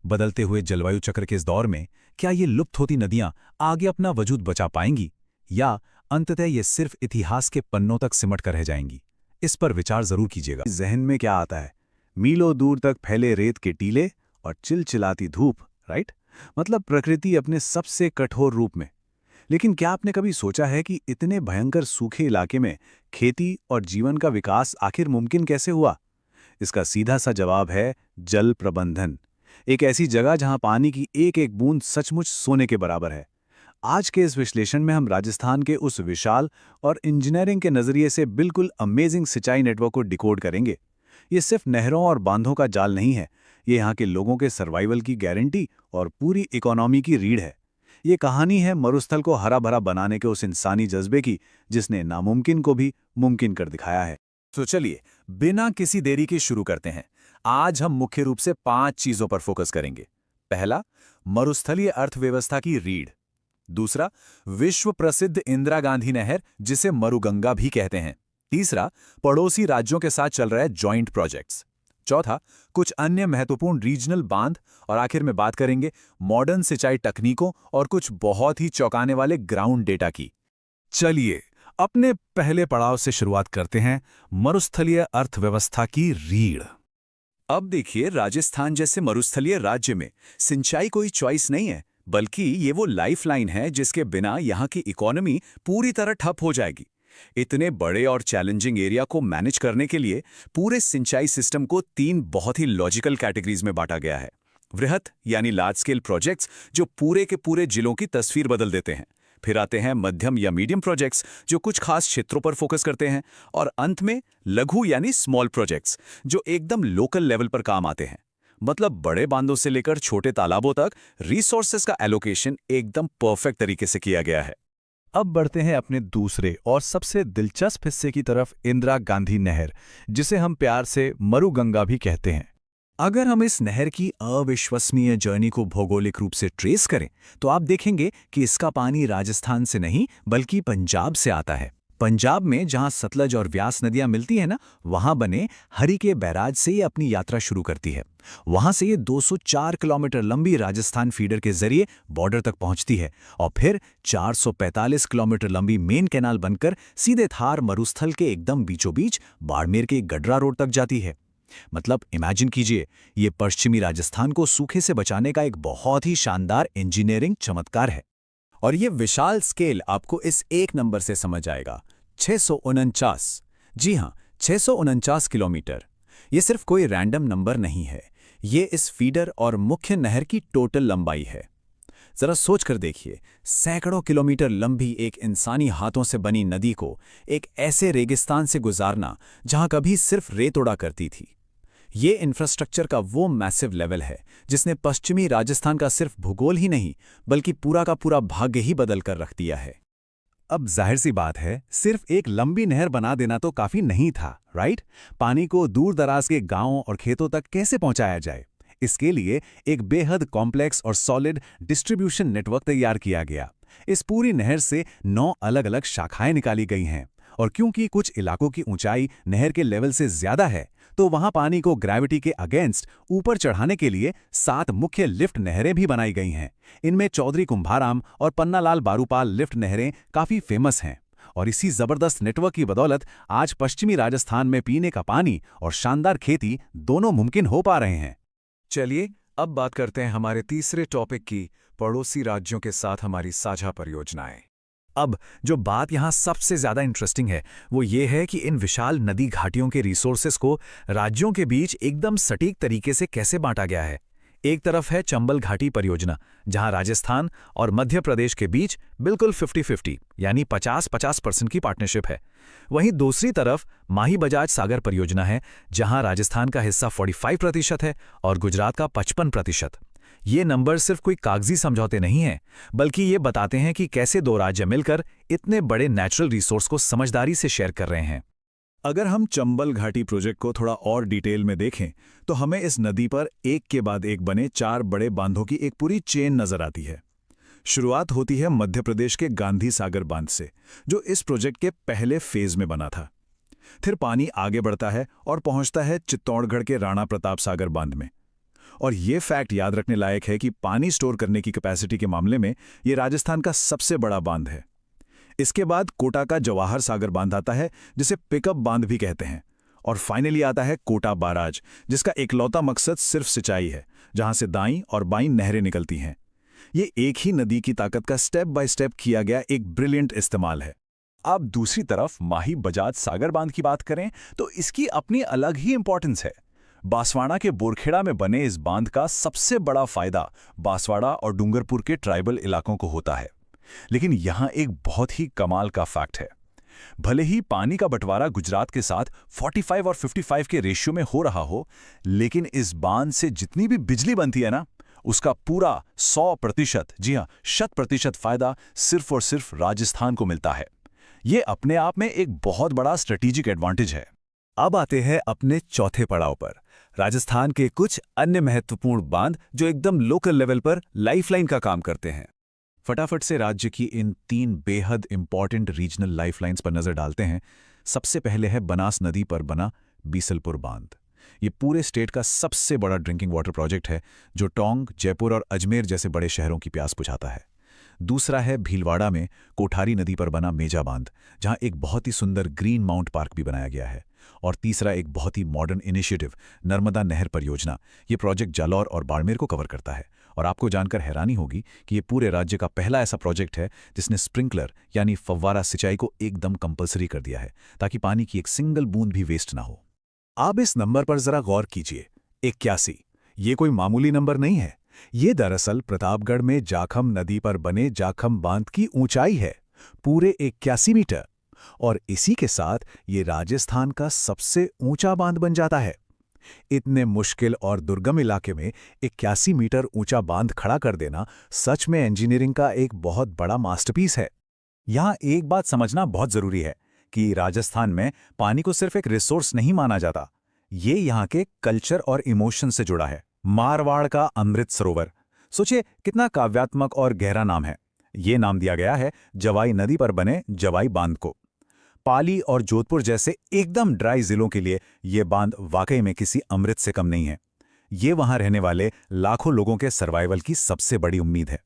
Speaker 4: बदलते हुए जलवायु चक्र के इस दौर में क्या ये लुप्त होती नदियां आगे अपना वजूद बचा पाएंगी, या अंततः ये सिर्फ इतिहास के पन्नों तक सिमट कर रह जाएंगी? इस पर विचार जरूर कीजिएगा।
Speaker 2: जहन में क्या आता है? मीलों दूर तक फैले रेत के टीले और चिलचिलाती धूप, राइट? मतलब प्रकृति अपने सबसे कठोर रूप में। लेकिन क्या आपने कभी सोचा है कि इतने भयंकर सूखे इलाके में खेती और जीवन का विकास आखिर मुमकिन कैसे हुआ? इसका सीधा सा जवाब है जल प्रबंधन। एक ऐसी जगह जहां पानी की एक एक बूंद सचमुच सोने के बराबर है। आज के इस विश्लेषण में हम राजस्थान के उस विशाल और इंजीनियरिंग के नजरिए से बिल्कुल अमेजिंग सिंचाई नेटवर्क को डिकोड करेंगे। ये सिर्फ नहरों और बांधों का जाल नहीं है, ये यहाँ के लोगों के सर्वाइवल की गारंटी और पूरी इकोनॉमी की रीढ़ है। ये कहानी है मरुस्थल को हरा भरा बनाने के उस इंसानी जज्बे की, जिसने नामुमकिन को भी मुमकिन कर दिखाया है।
Speaker 3: तो चलिए बिना किसी देरी के शुरू करते हैं। आज हम मुख्य रूप से 5 चीजों पर फोकस करेंगे। पहला, मरुस्थलीय अर्थव्यवस्था की रीढ़। दूसरा, विश्व प्रसिद्ध इंदिरा गांधी नहर जिसे मरुगंगा भी कहते हैं। तीसरा, पड़ोसी राज्यों के साथ चल रहे जॉइंट प्रोजेक्ट्स। चौथा, कुछ अन्य महत्वपूर्ण रीजनल बांध, और आखिर में बात करेंगे मॉडर्न सिंचाई तकनीकों और कुछ बहुत ही चौंकाने वाले ग्राउंड डेटा की।
Speaker 4: चलिए अपने पहले पड़ाव से शुरुआत करते हैं, मरुस्थलीय अर्थव्यवस्था की रीढ़।
Speaker 2: अब देखिए, राजस्थान जैसे मरुस्थलीय राज्य में सिंचाई कोई चॉइस नहीं है, बल्कि ये वो लाइफलाइन है जिसके बिना यहाँ की इकोनॉमी पूरी तरह ठप हो जाएगी। इतने बड़े और चैलेंजिंग एरिया को मैनेज करने के लिए पूरे सिंचाई सिस्टम को 3 बहुत ही लॉजिकल कैटेगरीज में बांटा गया है। वृहत यानी लार्ज स्केल प्रोजेक्ट्स जो पूरे के पूरे जिलों की तस्वीर बदल देते हैं। फिर आते हैं मध्यम या मीडियम प्रोजेक्ट्स जो कुछ खास क्षेत्रों पर फोकस करते हैं। और अंत में लघु यानी स्मॉल प्रोजेक्ट्स जो एकदम लोकल लेवल पर काम आते हैं। मतलब बड़े बांधों से लेकर छोटे तालाबों तक रिसोर्सेज का एलोकेशन एकदम परफेक्ट तरीके से किया गया है। अब बढ़ते हैं अपने दूसरे और सबसे दिलचस्प हिस्से की तरफ, इंदिरा गांधी नहर, जिसे हम प्यार से मरुगंगा भी कहते हैं। अगर हम इस नहर की अविश्वसनीय जर्नी को भौगोलिक रूप से ट्रेस करें तो आप देखेंगे कि इसका पानी राजस्थान से नहीं बल्कि पंजाब से आता है। पंजाब में जहां सतलज और व्यास नदियां मिलती हैं ना, वहां बने हरिके बैराज से ये अपनी यात्रा शुरू करती है। वहां से ये 204 किलोमीटर लंबी राजस्थान फीडर के जरिए बॉर्डर तक पहुंचती है और फिर 445 किलोमीटर लंबी मेन कैनाल बनकर सीधे थार मरुस्थल के एकदम बीचों बीच बाड़मेर के गडरा रोड तक जाती है। मतलब इमेजिन कीजिए, ये पश्चिमी राजस्थान को सूखे से बचाने का एक बहुत ही शानदार इंजीनियरिंग चमत्कार है। और ये विशाल स्केल आपको इस एक नंबर से समझ आएगा, 649। जी हां, 649 किलोमीटर। ये सिर्फ कोई रैंडम नंबर नहीं है, ये इस फीडर और मुख्य नहर की टोटल लंबाई है। जरा सोच कर देखिए, सैकड़ों किलोमीटर लंबी एक इंसानी हाथों से बनी नदी को एक ऐसे रेगिस्तान से गुजारना जहां कभी सिर्फ रेत उड़ा करती थी। ये इंफ्रास्ट्रक्चर का वो मैसिव लेवल है जिसने पश्चिमी राजस्थान का सिर्फ भूगोल ही नहीं बल्कि पूरा का पूरा भाग्य ही बदल कर रख दिया है।
Speaker 1: अब जाहिर सी बात है, सिर्फ एक लंबी नहर बना देना तो काफी नहीं था, राइट? पानी को दूर दराज के गांवों और खेतों तक कैसे पहुंचाया जाए, इसके लिए एक बेहद कॉम्प्लेक्स और सॉलिड डिस्ट्रीब्यूशन नेटवर्क तैयार किया गया। इस पूरी नहर से 9 अलग-अलग शाखाएं निकाली गई हैं और क्योंकि कुछ इलाकों की ऊंचाई नहर के लेवल से ज्यादा है, तो वहां पानी को ग्रेविटी के अगेंस्ट ऊपर चढ़ाने के लिए 7 मुख्य लिफ्ट नहरें भी बनाई गई हैं। इनमें चौधरी कुंभाराम और पन्नालाल बारूपाल लिफ्ट नहरें काफी फेमस हैं। और इसी जबरदस्त नेटवर्क की बदौलत आज पश्चिमी राजस्थान में पीने का पानी और शानदार खेती दोनों मुमकिन हो पा रहे हैं।
Speaker 3: चलिए अब बात करते हैं हमारे तीसरे टॉपिक की, पड़ोसी राज्यों के साथ हमारी साझा परियोजनाएं।
Speaker 1: अब जो बात यहाँ सबसे ज्यादा इंटरेस्टिंग है वो ये है कि इन विशाल नदी घाटियों के रिसोर्सेस को राज्यों के बीच एकदम सटीक तरीके से कैसे बांटा गया है। एक तरफ है चंबल घाटी परियोजना, जहां राजस्थान और मध्य प्रदेश के बीच बिल्कुल 50-50 यानी 50-50% की पार्टनरशिप है। वहीं दूसरी तरफ माही बजाज सागर परियोजना है, जहां राजस्थान का हिस्सा 45% है और गुजरात का 55%। ये नंबर सिर्फ कोई कागजी समझौते नहीं हैं, बल्कि ये बताते हैं कि कैसे दो राज्य मिलकर इतने बड़े नेचुरल रिसोर्स को समझदारी से शेयर कर रहे हैं।
Speaker 2: अगर हम चंबल घाटी प्रोजेक्ट को थोड़ा और डिटेल में देखें तो हमें इस नदी पर एक के बाद एक बने 4 बड़े बांधों की एक पूरी चेन नजर आती है। शुरुआत होती है मध्य प्रदेश के गांधी सागर बांध से, जो इस प्रोजेक्ट के पहले फेज में बना था। फिर पानी आगे बढ़ता है और पहुंचता है चित्तौड़गढ़ के राणा प्रताप सागर बांध में। और ये फैक्ट याद रखने लायक है कि पानी स्टोर करने की कैपेसिटी के मामले में ये राजस्थान का सबसे बड़ा बांध है। इसके बाद कोटा का जवाहर सागर बांध आता है, जिसे पिकअप बांध भी कहते हैं। और फाइनली आता है कोटा बाराज, जिसका इकलौता मकसद सिर्फ सिंचाई है, जहां से दाईं और बाईं नहरें निकलती हैं। ये एक ही नदी की ताकत का स्टेप बाय स्टेप किया गया एक ब्रिलियंट इस्तेमाल है। अब दूसरी तरफ माही बजाज सागर बांध की बात करें तो इसकी अपनी अलग ही इंपॉर्टेंस है। बांसवाड़ा के बोरखेड़ा में बने इस बांध का सबसे बड़ा फायदा बांसवाड़ा और डूंगरपुर के ट्राइबल इलाकों को होता है। लेकिन यहां एक बहुत ही कमाल का फैक्ट है। भले ही पानी का बंटवारा गुजरात के साथ 45 और 55 के रेशियो में हो रहा हो, लेकिन इस बांध से जितनी भी बिजली बनती है ना, उसका पूरा 100%, जी हां 100% फायदा सिर्फ और सिर्फ राजस्थान को मिलता है। यह अपने आप में एक बहुत बड़ा स्ट्रेटेजिक एडवांटेज है।
Speaker 1: अब आते हैं अपने चौथे पड़ाव पर, राजस्थान के कुछ अन्य महत्वपूर्ण बांध जो एकदम लोकल लेवल पर लाइफलाइन का काम करते हैं। फटाफट से राज्य की इन 3 बेहद इंपॉर्टेंट रीजनल लाइफलाइंस पर नजर डालते हैं। सबसे पहले है बनास नदी पर बना बीसलपुर बांध। ये पूरे स्टेट का सबसे बड़ा ड्रिंकिंग वाटर प्रोजेक्ट है, जो टोंक, जयपुर और अजमेर जैसे बड़े शहरों की प्यास बुझाता है। दूसरा है भीलवाड़ा में कोठारी नदी पर बना मेजा बांध, जहां एक बहुत ही सुंदर ग्रीन माउंट पार्क भी बनाया गया है। और तीसरा एक बहुत ही मॉडर्न इनिशिएटिव नर्मदा नहर परियोजना। ये प्रोजेक्ट जालौर और बाड़मेर को कवर करता है। और आपको जानकर हैरानी होगी कि ये पूरे राज्य का पहला ऐसा प्रोजेक्ट है जिसने स्प्रिंकलर यानी फव्वारा सिंचाई को एकदम कंपलसरी कर दिया है, ताकि पानी की एक सिंगल बूंद भी वेस्ट ना हो। आप इस नंबर पर जरा गौर कीजिए, 81। ये कोई मामूली नंबर नहीं है। ये दरअसल प्रतापगढ़ में जाखम नदी पर बने जाखम बांध की ऊंचाई है, पूरे 81 मीटर। और इसी के साथ ये राजस्थान का सबसे ऊंचा बांध बन जाता है। इतने मुश्किल और दुर्गम इलाके में 81 मीटर ऊंचा बांध खड़ा कर देना सच में इंजीनियरिंग का एक बहुत बड़ा मास्टरपीस है।
Speaker 2: यहाँ एक बात समझना बहुत जरूरी है कि राजस्थान में पानी को सिर्फ एक रिसोर्स नहीं माना जाता। ये यहाँ के कल्चर और इमोशन से जुड़ा है। मारवाड़ का अमृत सरोवर, सोचिए कितना काव्यात्मक और गहरा नाम है। ये नाम दिया गया है जवाई नदी पर बने जवाई बांध को। पाली और जोधपुर जैसे एकदम ड्राई जिलों के लिए ये बांध वाकई में किसी अमृत से कम नहीं है। ये वहां रहने वाले लाखों लोगों के सर्वाइवल की सबसे बड़ी उम्मीद है।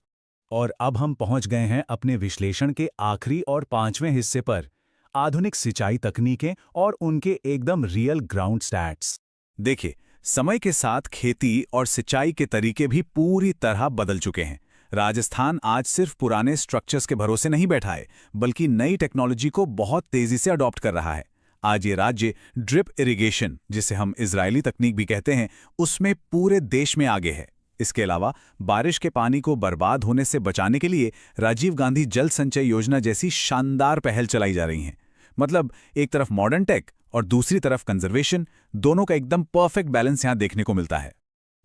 Speaker 4: और अब हम पहुंच गए हैं अपने विश्लेषण के आखिरी और 5वें हिस्से पर, आधुनिक सिंचाई तकनीकें और उनके एकदम रियल ग्राउंड स्टैट्स।
Speaker 1: देखिए, समय के साथ खेती और सिंचाई के तरीके भी पूरी तरह बदल चुके हैं। राजस्थान आज सिर्फ पुराने स्ट्रक्चर्स के भरोसे नहीं बैठा है, बल्कि नई टेक्नोलॉजी को बहुत तेजी से अडॉप्ट कर रहा है। आज ये राज्य ड्रिप इरिगेशन, जिसे हम इजरायली तकनीक भी कहते हैं, उसमें पूरे देश में आगे है। इसके अलावा बारिश के पानी को बर्बाद होने से बचाने के लिए राजीव गांधी जल संचय योजना जैसी शानदार पहल चलाई जा रही हैं। मतलब एक तरफ मॉडर्न टेक और दूसरी तरफ कंजर्वेशन, दोनों का एकदम परफेक्ट बैलेंस यहां देखने को मिलता है।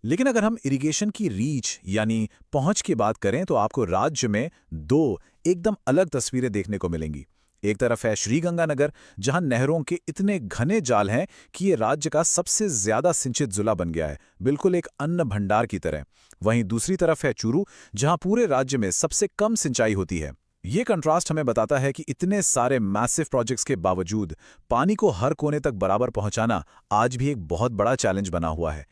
Speaker 3: लेकिन अगर हम इरिगेशन की रीच यानी पहुंच की बात करें तो आपको राज्य में दो एकदम अलग तस्वीरें देखने को मिलेंगी। एक तरफ है श्रीगंगानगर, जहां नहरों के इतने घने जाल हैं कि ये राज्य का सबसे ज्यादा सिंचित जिला बन गया है, बिल्कुल एक अन्न भंडार की तरह। वहीं दूसरी तरफ है चूरू, जहां पूरे राज्य में सबसे कम सिंचाई होती है। ये कंट्रास्ट हमें बताता है कि इतने सारे मैसिव प्रोजेक्ट्स के बावजूद पानी को हर कोने तक बराबर पहुंचाना आज भी एक बहुत बड़ा चैलेंज बना हुआ है।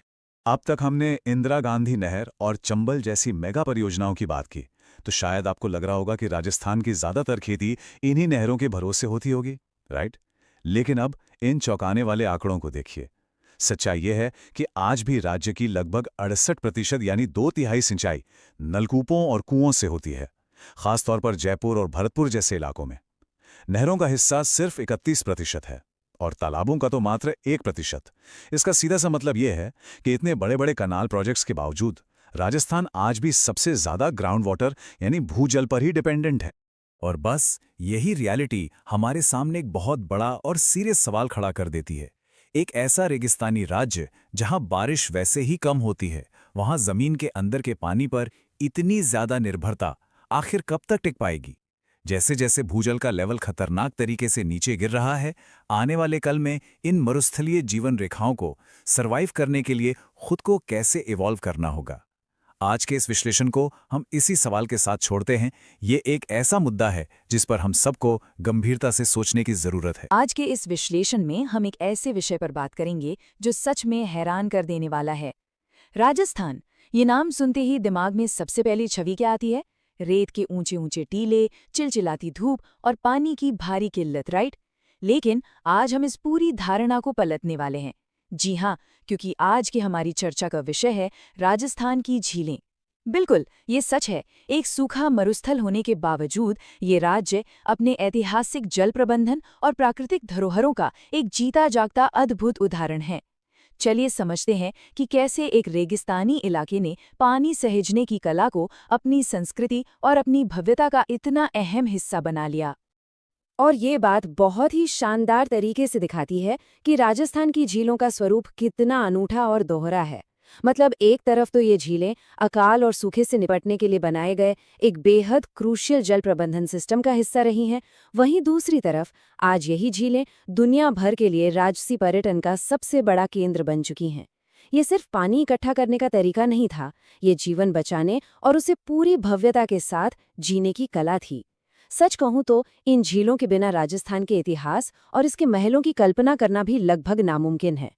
Speaker 2: अब तक हमने इंदिरा गांधी नहर और चंबल जैसी मेगा परियोजनाओं की बात की, तो शायद आपको लग रहा होगा कि राजस्थान की ज्यादातर खेती इन्हीं नहरों के भरोसे होती होगी, राइट? लेकिन अब इन चौंकाने वाले आंकड़ों को देखिए। सच्चाई यह है कि आज भी राज्य की लगभग 68% यानी 2/3 सिंचाई नलकूपों और कुओं से होती है, खासतौर पर जयपुर और भरतपुर जैसे इलाकों में। नहरों का हिस्सा सिर्फ 31% है और तालाबों का तो मात्र 1%। इसका सीधा सा मतलब यह है कि इतने बड़े बड़े कनाल प्रोजेक्ट्स के बावजूद राजस्थान आज भी सबसे ज्यादा ग्राउंड वाटर यानी भूजल पर ही डिपेंडेंट है।
Speaker 4: और बस यही रियलिटी हमारे सामने एक बहुत बड़ा और सीरियस सवाल खड़ा कर देती है। एक ऐसा रेगिस्तानी राज्य जहां बारिश वैसे ही कम होती है, वहां जमीन के अंदर के पानी पर इतनी ज्यादा निर्भरता आखिर कब तक टिक पाएगी? जैसे जैसे भूजल का लेवल खतरनाक तरीके से नीचे गिर रहा है, आने वाले कल में इन मरुस्थलीय जीवन रेखाओं को सर्वाइव करने के लिए खुद को कैसे इवॉल्व करना होगा? आज के इस विश्लेषण को हम इसी सवाल के साथ छोड़ते हैं। ये एक ऐसा मुद्दा है जिस पर हम सबको गंभीरता से सोचने की जरूरत है।
Speaker 5: आज के इस विश्लेषण में हम एक ऐसे विषय पर बात करेंगे जो सच में हैरान कर देने वाला है। राजस्थान, ये नाम सुनते ही दिमाग में सबसे पहली छवि क्या आती है? रेत के ऊंचे ऊंचे टीले, चिलचिलाती धूप और पानी की भारी किल्लत, राइट? लेकिन आज हम इस पूरी धारणा को पलटने वाले हैं। जी हाँ, क्योंकि आज की हमारी चर्चा का विषय है राजस्थान की झीलें। बिल्कुल, ये सच है। एक सूखा मरुस्थल होने के बावजूद ये राज्य अपने ऐतिहासिक जल प्रबंधन और प्राकृतिक धरोहरों का एक जीता जागता अद्भुत उदाहरण है। चलिए समझते हैं कि कैसे एक रेगिस्तानी इलाके ने पानी सहेजने की कला को अपनी संस्कृति और अपनी भव्यता का इतना अहम हिस्सा बना लिया।
Speaker 6: और ये बात बहुत ही शानदार तरीके से दिखाती है कि राजस्थान की झीलों का स्वरूप कितना अनूठा और दोहरा है। मतलब एक तरफ तो ये झीलें अकाल और सूखे से निपटने के लिए बनाए गए एक बेहद क्रूशियल जल प्रबंधन सिस्टम का हिस्सा रही हैं, वहीं दूसरी तरफ आज यही झीलें दुनिया भर के लिए राजसी पर्यटन का सबसे बड़ा केंद्र बन चुकी हैं। ये सिर्फ पानी इकट्ठा करने का तरीका नहीं था, ये जीवन बचाने और उसे पूरी भव्यता के साथ जीने की कला थी। सच कहूं तो इन झीलों के बिना राजस्थान के इतिहास और इसके महलों की कल्पना करना भी लगभग नामुमकिन है।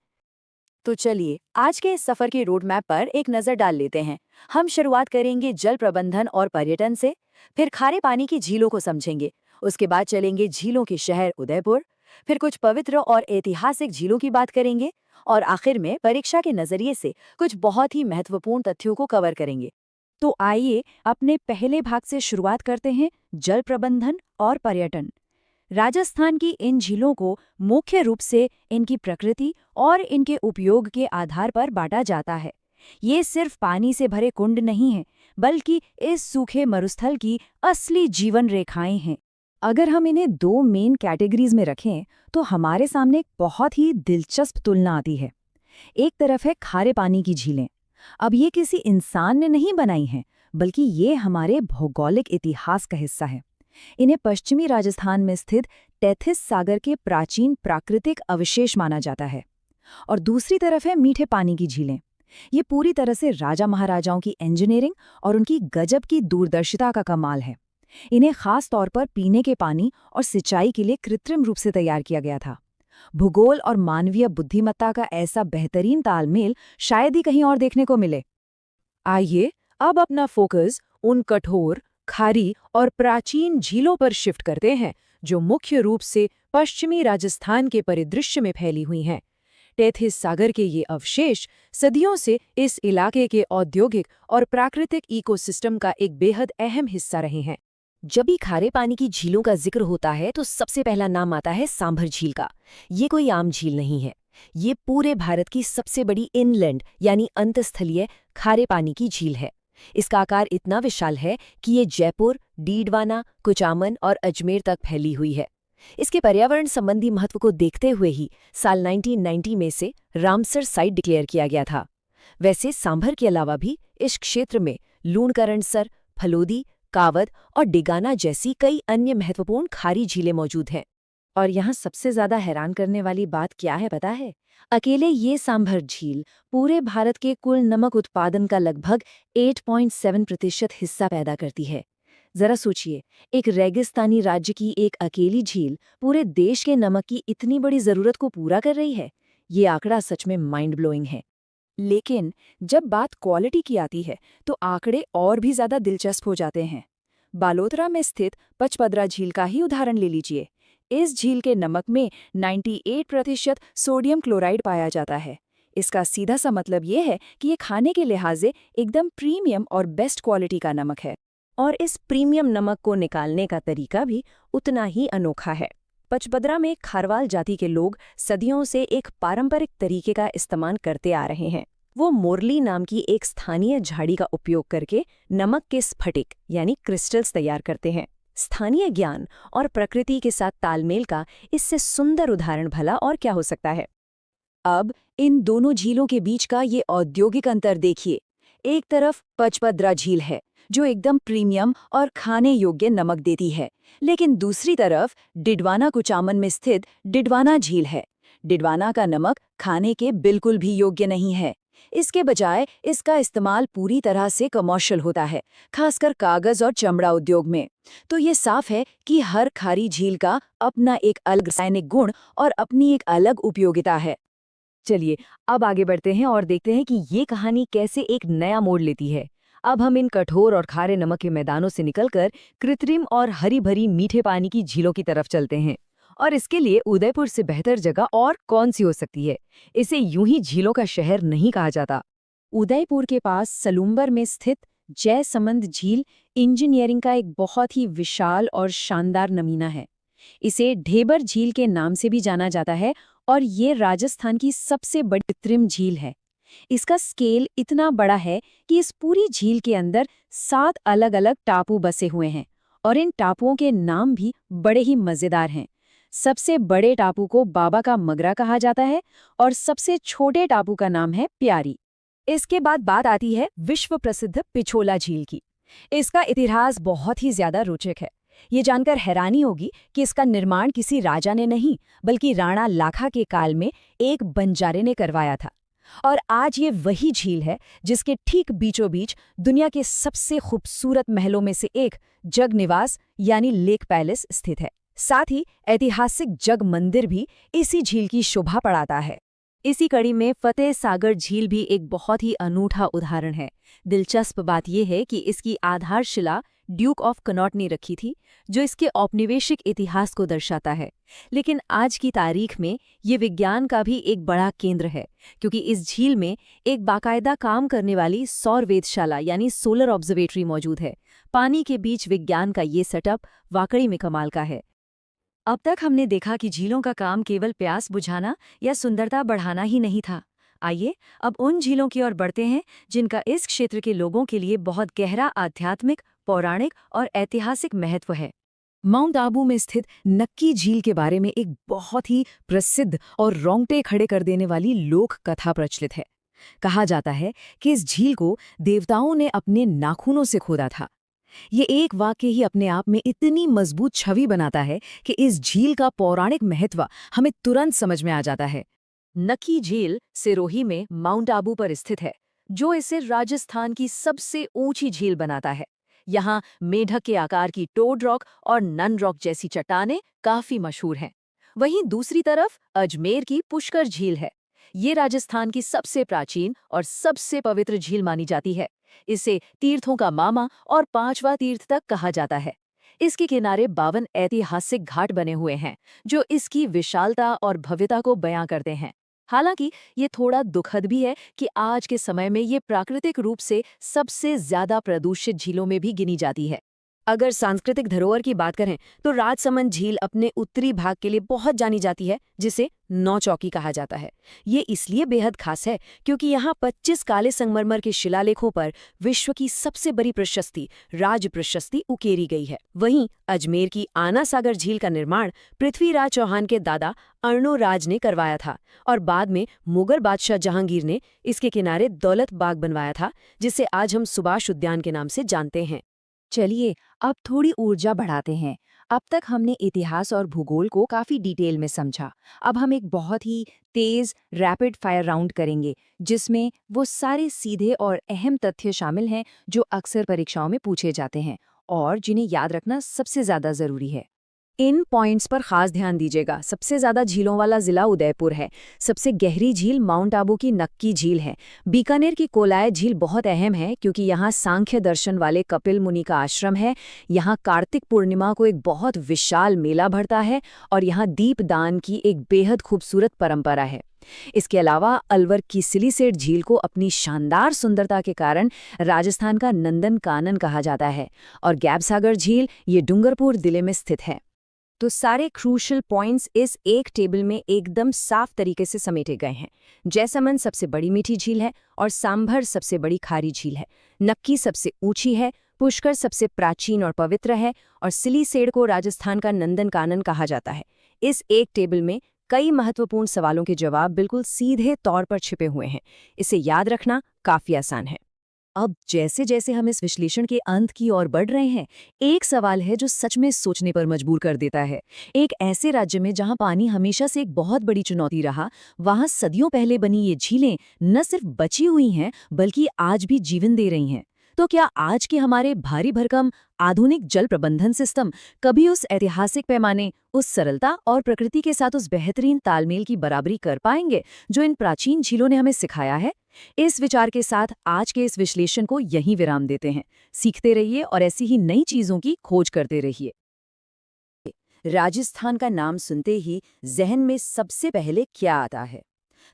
Speaker 5: तो चलिए आज के इस सफर के रोड मैप पर एक नजर डाल लेते हैं। हम शुरुआत करेंगे जल प्रबंधन और पर्यटन से, फिर खारे पानी की झीलों को समझेंगे, उसके बाद चलेंगे झीलों के शहर उदयपुर, फिर कुछ पवित्र और ऐतिहासिक झीलों की बात करेंगे और आखिर में परीक्षा के नजरिए से कुछ बहुत ही महत्वपूर्ण तथ्यों को कवर करेंगे। तो आइए अपने पहले भाग से शुरुआत करते हैं, जल प्रबंधन और पर्यटन। राजस्थान की इन झीलों को मुख्य रूप से इनकी प्रकृति और इनके उपयोग के आधार पर बांटा जाता है। ये सिर्फ पानी से भरे कुंड नहीं हैं, बल्कि इस सूखे मरुस्थल की असली जीवन रेखाएं हैं। अगर हम इन्हें दो मेन कैटेगरीज में रखें तो हमारे सामने एक बहुत ही दिलचस्प तुलना आती है। एक तरफ है खारे पानी की झीलें। अब ये किसी इंसान ने नहीं बनाई हैं, बल्कि ये हमारे भौगोलिक इतिहास का हिस्सा है। इन्हें पश्चिमी राजस्थान में स्थित टेथिस सागर के प्राचीन प्राकृतिक अवशेष माना जाता है। और दूसरी तरफ है मीठे पानी की झीलें। ये पूरी तरह से राजा महाराजाओं की इंजीनियरिंग और उनकी गजब की दूरदर्शिता का कमाल है। इन्हें खास तौर पर पीने के पानी और सिंचाई के लिए कृत्रिम रूप से तैयार किया गया था। भूगोल और मानवीय बुद्धिमत्ता का ऐसा बेहतरीन तालमेल शायद ही कहीं और देखने को मिले। आइए अब अपना फोकस उन कठोर, खारी और प्राचीन झीलों पर शिफ्ट करते हैं जो मुख्य रूप से पश्चिमी राजस्थान के परिदृश्य में फैली हुई हैं। टेथिस सागर के ये अवशेष सदियों से इस इलाके के औद्योगिक और प्राकृतिक इकोसिस्टम का एक बेहद अहम हिस्सा रहे हैं।
Speaker 6: जब भी खारे पानी की झीलों का जिक्र होता है तो सबसे पहला नाम आता है सांभर झील का। ये कोई आम झील नहीं है। ये पूरे भारत की सबसे बड़ी इनलैंड यानी अंतस्थलीय खारे पानी की झील है। इसका आकार इतना विशाल है कि ये जयपुर, डीडवाना, कुचामन और अजमेर तक फैली हुई है। इसके पर्यावरण संबंधी महत्व को देखते हुए ही साल 1990 में से रामसर साइट डिक्लेयर किया गया था। वैसे सांभर के अलावा भी इस क्षेत्र में लूणकरणसर, फलोदी, कावद और डिगाना जैसी कई अन्य महत्वपूर्ण खारी झीलें मौजूद हैं।
Speaker 5: और यहाँ सबसे ज्यादा हैरान करने वाली बात क्या है पता है? अकेले ये सांभर झील पूरे भारत के कुल नमक उत्पादन का लगभग 8.7% हिस्सा पैदा करती है। जरा सोचिए, एक रेगिस्तानी राज्य की एक अकेली झील पूरे देश के नमक की इतनी बड़ी जरूरत को पूरा कर रही है। ये आंकड़ा सच में माइंड ब्लोइंग है। लेकिन जब बात क्वालिटी की आती है तो आंकड़े और भी ज्यादा दिलचस्प हो जाते हैं। बालोतरा में स्थित पचपदरा झील का ही उदाहरण ले लीजिए। इस झील के नमक में 98% सोडियम क्लोराइड पाया जाता है। इसका सीधा सा मतलब ये है कि ये खाने के लिहाज से एकदम प्रीमियम और बेस्ट क्वालिटी का नमक है।
Speaker 6: और इस प्रीमियम नमक को निकालने का तरीका भी उतना ही अनोखा है। पचपदरा में खारवाल जाति के लोग सदियों से एक पारंपरिक तरीके का इस्तेमाल करते आ रहे हैं। वो मोरली नाम की एक स्थानीय झाड़ी का उपयोग करके नमक के स्फटिक यानी क्रिस्टल्स तैयार करते हैं। स्थानीय ज्ञान और प्रकृति के साथ तालमेल का इससे सुंदर उदाहरण भला और क्या हो सकता है।
Speaker 5: अब इन दोनों झीलों के बीच का ये औद्योगिक अंतर देखिए। एक तरफ पचपदरा झील है जो एकदम प्रीमियम और खाने योग्य नमक देती है, लेकिन दूसरी तरफ डिडवाना कुचामन में स्थित डिडवाना झील है। डिडवाना का नमक खाने के बिल्कुल भी योग्य नहीं है। इसके बजाय इसका इस्तेमाल पूरी तरह से कमर्शियल होता है, खासकर कागज और चमड़ा उद्योग में। तो ये साफ है कि हर खारी झील का अपना एक अलग रासायनिक गुण और अपनी एक अलग उपयोगिता है।
Speaker 6: चलिए अब आगे बढ़ते हैं और देखते हैं कि ये कहानी कैसे एक नया मोड़ लेती है। अब हम इन कठोर और खारे नमक के मैदानों से निकलकर कृत्रिम और हरी भरी मीठे पानी की झीलों की तरफ चलते हैं। और इसके लिए उदयपुर से बेहतर जगह और कौन सी हो सकती है। इसे यूं ही झीलों का शहर नहीं कहा जाता।
Speaker 5: उदयपुर के पास सलूम्बर में स्थित जयसमंद झील इंजीनियरिंग का एक बहुत ही विशाल और शानदार नमूना है। इसे ढेबर झील के नाम से भी जाना जाता है और ये राजस्थान की सबसे बड़ी कृत्रिम झील है। इसका स्केल इतना बड़ा है कि इस पूरी झील के अंदर 7 अलग-अलग टापू बसे हुए हैं और इन टापुओं के नाम भी बड़े ही मजेदार हैं। सबसे बड़े टापू को बाबा का मगरा कहा जाता है और सबसे छोटे टापू का नाम है प्यारी।
Speaker 6: इसके बाद बात आती है विश्व प्रसिद्ध पिछोला झील की। इसका इतिहास बहुत ही ज्यादा रोचक है। ये जानकर हैरानी होगी कि इसका निर्माण किसी राजा ने नहीं बल्कि राणा लाखा के काल में एक बंजारे ने करवाया था। और आज ये वही झील है जिसके ठीक बीचों बीच दुनिया के सबसे खूबसूरत महलों में से एक जग निवास यानी लेक पैलेस स्थित है। साथ ही ऐतिहासिक जग मंदिर भी इसी झील की शोभा बढ़ाता है।
Speaker 5: इसी कड़ी में फतेह सागर झील भी एक बहुत ही अनूठा उदाहरण है। दिलचस्प बात यह है कि इसकी आधारशिला ड्यूक ऑफ कनॉट ने रखी थी, जो इसके औपनिवेशिक इतिहास को दर्शाता है। लेकिन आज की तारीख में ये विज्ञान का भी एक बड़ा केंद्र है, क्योंकि इस झील में एक बाकायदा काम करने वाली सौर वेधशाला यानी सोलर ऑब्जर्वेटरी मौजूद है। पानी के बीच विज्ञान का ये सेटअप वाकई में कमाल का है। अब तक हमने देखा कि झीलों का काम केवल प्यास बुझाना या सुंदरता बढ़ाना ही नहीं था। आइए अब उन झीलों की ओर बढ़ते हैं जिनका इस क्षेत्र के लोगों के लिए बहुत गहरा आध्यात्मिक, पौराणिक और ऐतिहासिक महत्व है।
Speaker 6: माउंट आबू में स्थित नक्की झील के बारे में एक बहुत ही प्रसिद्ध और रोंगटे खड़े कर देने वाली लोक कथा प्रचलित है। कहा जाता है कि इस झील को देवताओं ने अपने नाखूनों से खोदा था।
Speaker 5: ये एक वाक्य ही अपने आप में इतनी मजबूत छवि बनाता है कि इस झील का पौराणिक महत्व हमें तुरंत समझ में आ जाता है। नक्की झील सिरोही में माउंट आबू पर स्थित है, जो इसे राजस्थान की सबसे ऊंची झील बनाता है। यहाँ मेढक के आकार की टोड रॉक और नन रॉक जैसी चट्टानें काफी मशहूर हैं। वहीं दूसरी तरफ अजमेर की पुष्कर झील है। ये राजस्थान की सबसे प्राचीन और सबसे पवित्र झील मानी जाती है। इसे तीर्थों का मामा और पांचवा तीर्थ तक कहा जाता है। इसके किनारे 52 ऐतिहासिक घाट बने हुए हैं, जो इसकी विशालता और भव्यता को बयां करते हैं। हालांकि ये थोड़ा दुखद भी है कि आज के समय में ये प्राकृतिक रूप से सबसे ज्यादा प्रदूषित झीलों में भी गिनी जाती है।
Speaker 6: अगर सांस्कृतिक धरोहर की बात करें तो राजसमंद झील अपने उत्तरी भाग के लिए बहुत जानी जाती है, जिसे नौ चौकी कहा जाता है। ये इसलिए बेहद खास है क्योंकि यहाँ 25 काले संगमरमर के शिलालेखों पर विश्व की सबसे बड़ी प्रशस्ति, राज प्रशस्ति, उकेरी गई है। वहीं अजमेर की आना सागर झील का निर्माण पृथ्वीराज चौहान के दादा अर्णोराज ने करवाया था और बाद में मुगल बादशाह जहांगीर ने इसके किनारे दौलत बाग बनवाया था, जिसे आज हम सुभाष उद्यान के नाम से जानते हैं।
Speaker 5: चलिए अब थोड़ी ऊर्जा बढ़ाते हैं। अब तक हमने इतिहास और भूगोल को काफी डिटेल में समझा। अब हम एक बहुत ही तेज रैपिड फायर राउंड करेंगे, जिसमें वो सारे सीधे और अहम तथ्य शामिल हैं जो अक्सर परीक्षाओं में पूछे जाते हैं और जिन्हें याद रखना सबसे ज्यादा जरूरी है। इन पॉइंट्स पर खास ध्यान दीजिएगा। सबसे ज्यादा झीलों वाला जिला उदयपुर है। सबसे गहरी झील माउंट आबू की नक्की झील है। बीकानेर की कोलाय झील बहुत अहम है क्योंकि यहाँ सांख्य दर्शन वाले कपिल मुनि का आश्रम है। यहाँ कार्तिक पूर्णिमा को एक बहुत विशाल मेला भरता है और यहाँ दीपदान की एक बेहद खूबसूरत परंपरा है। इसके अलावा अलवर की सिलीसेट झील को अपनी शानदार सुंदरता के कारण राजस्थान का नंदन कानन कहा जाता है और गैबसागर झील ये डूंगरपुर जिले में स्थित है। तो सारे क्रूशल पॉइंट्स इस एक टेबल में एकदम साफ तरीके से समेटे गए हैं। जैसमंद सबसे बड़ी मीठी झील है और सांभर सबसे बड़ी खारी झील है। नक्की सबसे ऊंची है, पुष्कर सबसे प्राचीन और पवित्र है और सिलीसेड़ को राजस्थान का नंदन कानन कहा जाता है। इस एक टेबल में कई महत्वपूर्ण सवालों के जवाब बिल्कुल सीधे तौर पर छिपे हुए हैं। इसे याद रखना काफी आसान है। अब जैसे जैसे हम इस विश्लेषण के अंत की ओर बढ़ रहे हैं, एक सवाल है जो सच में सोचने पर मजबूर कर देता है। एक ऐसे राज्य में जहां पानी हमेशा से एक बहुत बड़ी चुनौती रहा, वहां सदियों पहले बनी ये झीलें न सिर्फ बची हुई हैं बल्कि आज भी जीवन दे रही हैं। तो क्या आज के हमारे भारी भरकम आधुनिक जल प्रबंधन सिस्टम कभी उस ऐतिहासिक पैमाने, उस सरलता और प्रकृति के साथ उस बेहतरीन तालमेल की बराबरी कर पाएंगे जो इन प्राचीन झीलों ने हमें सिखाया है? इस विचार के साथ आज के इस विश्लेषण को यहीं विराम देते हैं। सीखते रहिए और ऐसी ही नई चीजों की खोज करते रहिए। राजस्थान का नाम सुनते ही जहन में सबसे पहले क्या आता है?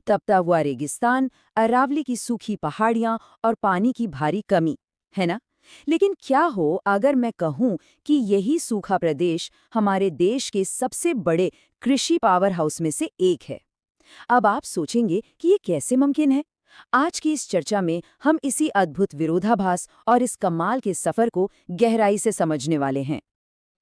Speaker 5: तपता हुआ रेगिस्तान, अरावली की सूखी पहाड़ियां और पानी की भारी कमी, है ना? लेकिन क्या हो अगर मैं कहूं कि यही सूखा प्रदेश हमारे देश के सबसे बड़े कृषि पावर हाउस में से एक है? अब आप सोचेंगे कि ये कैसे मुमकिन है? आज की इस चर्चा में हम इसी अद्भुत विरोधाभास और इस कमाल के सफर को गहराई से समझने वाले हैं।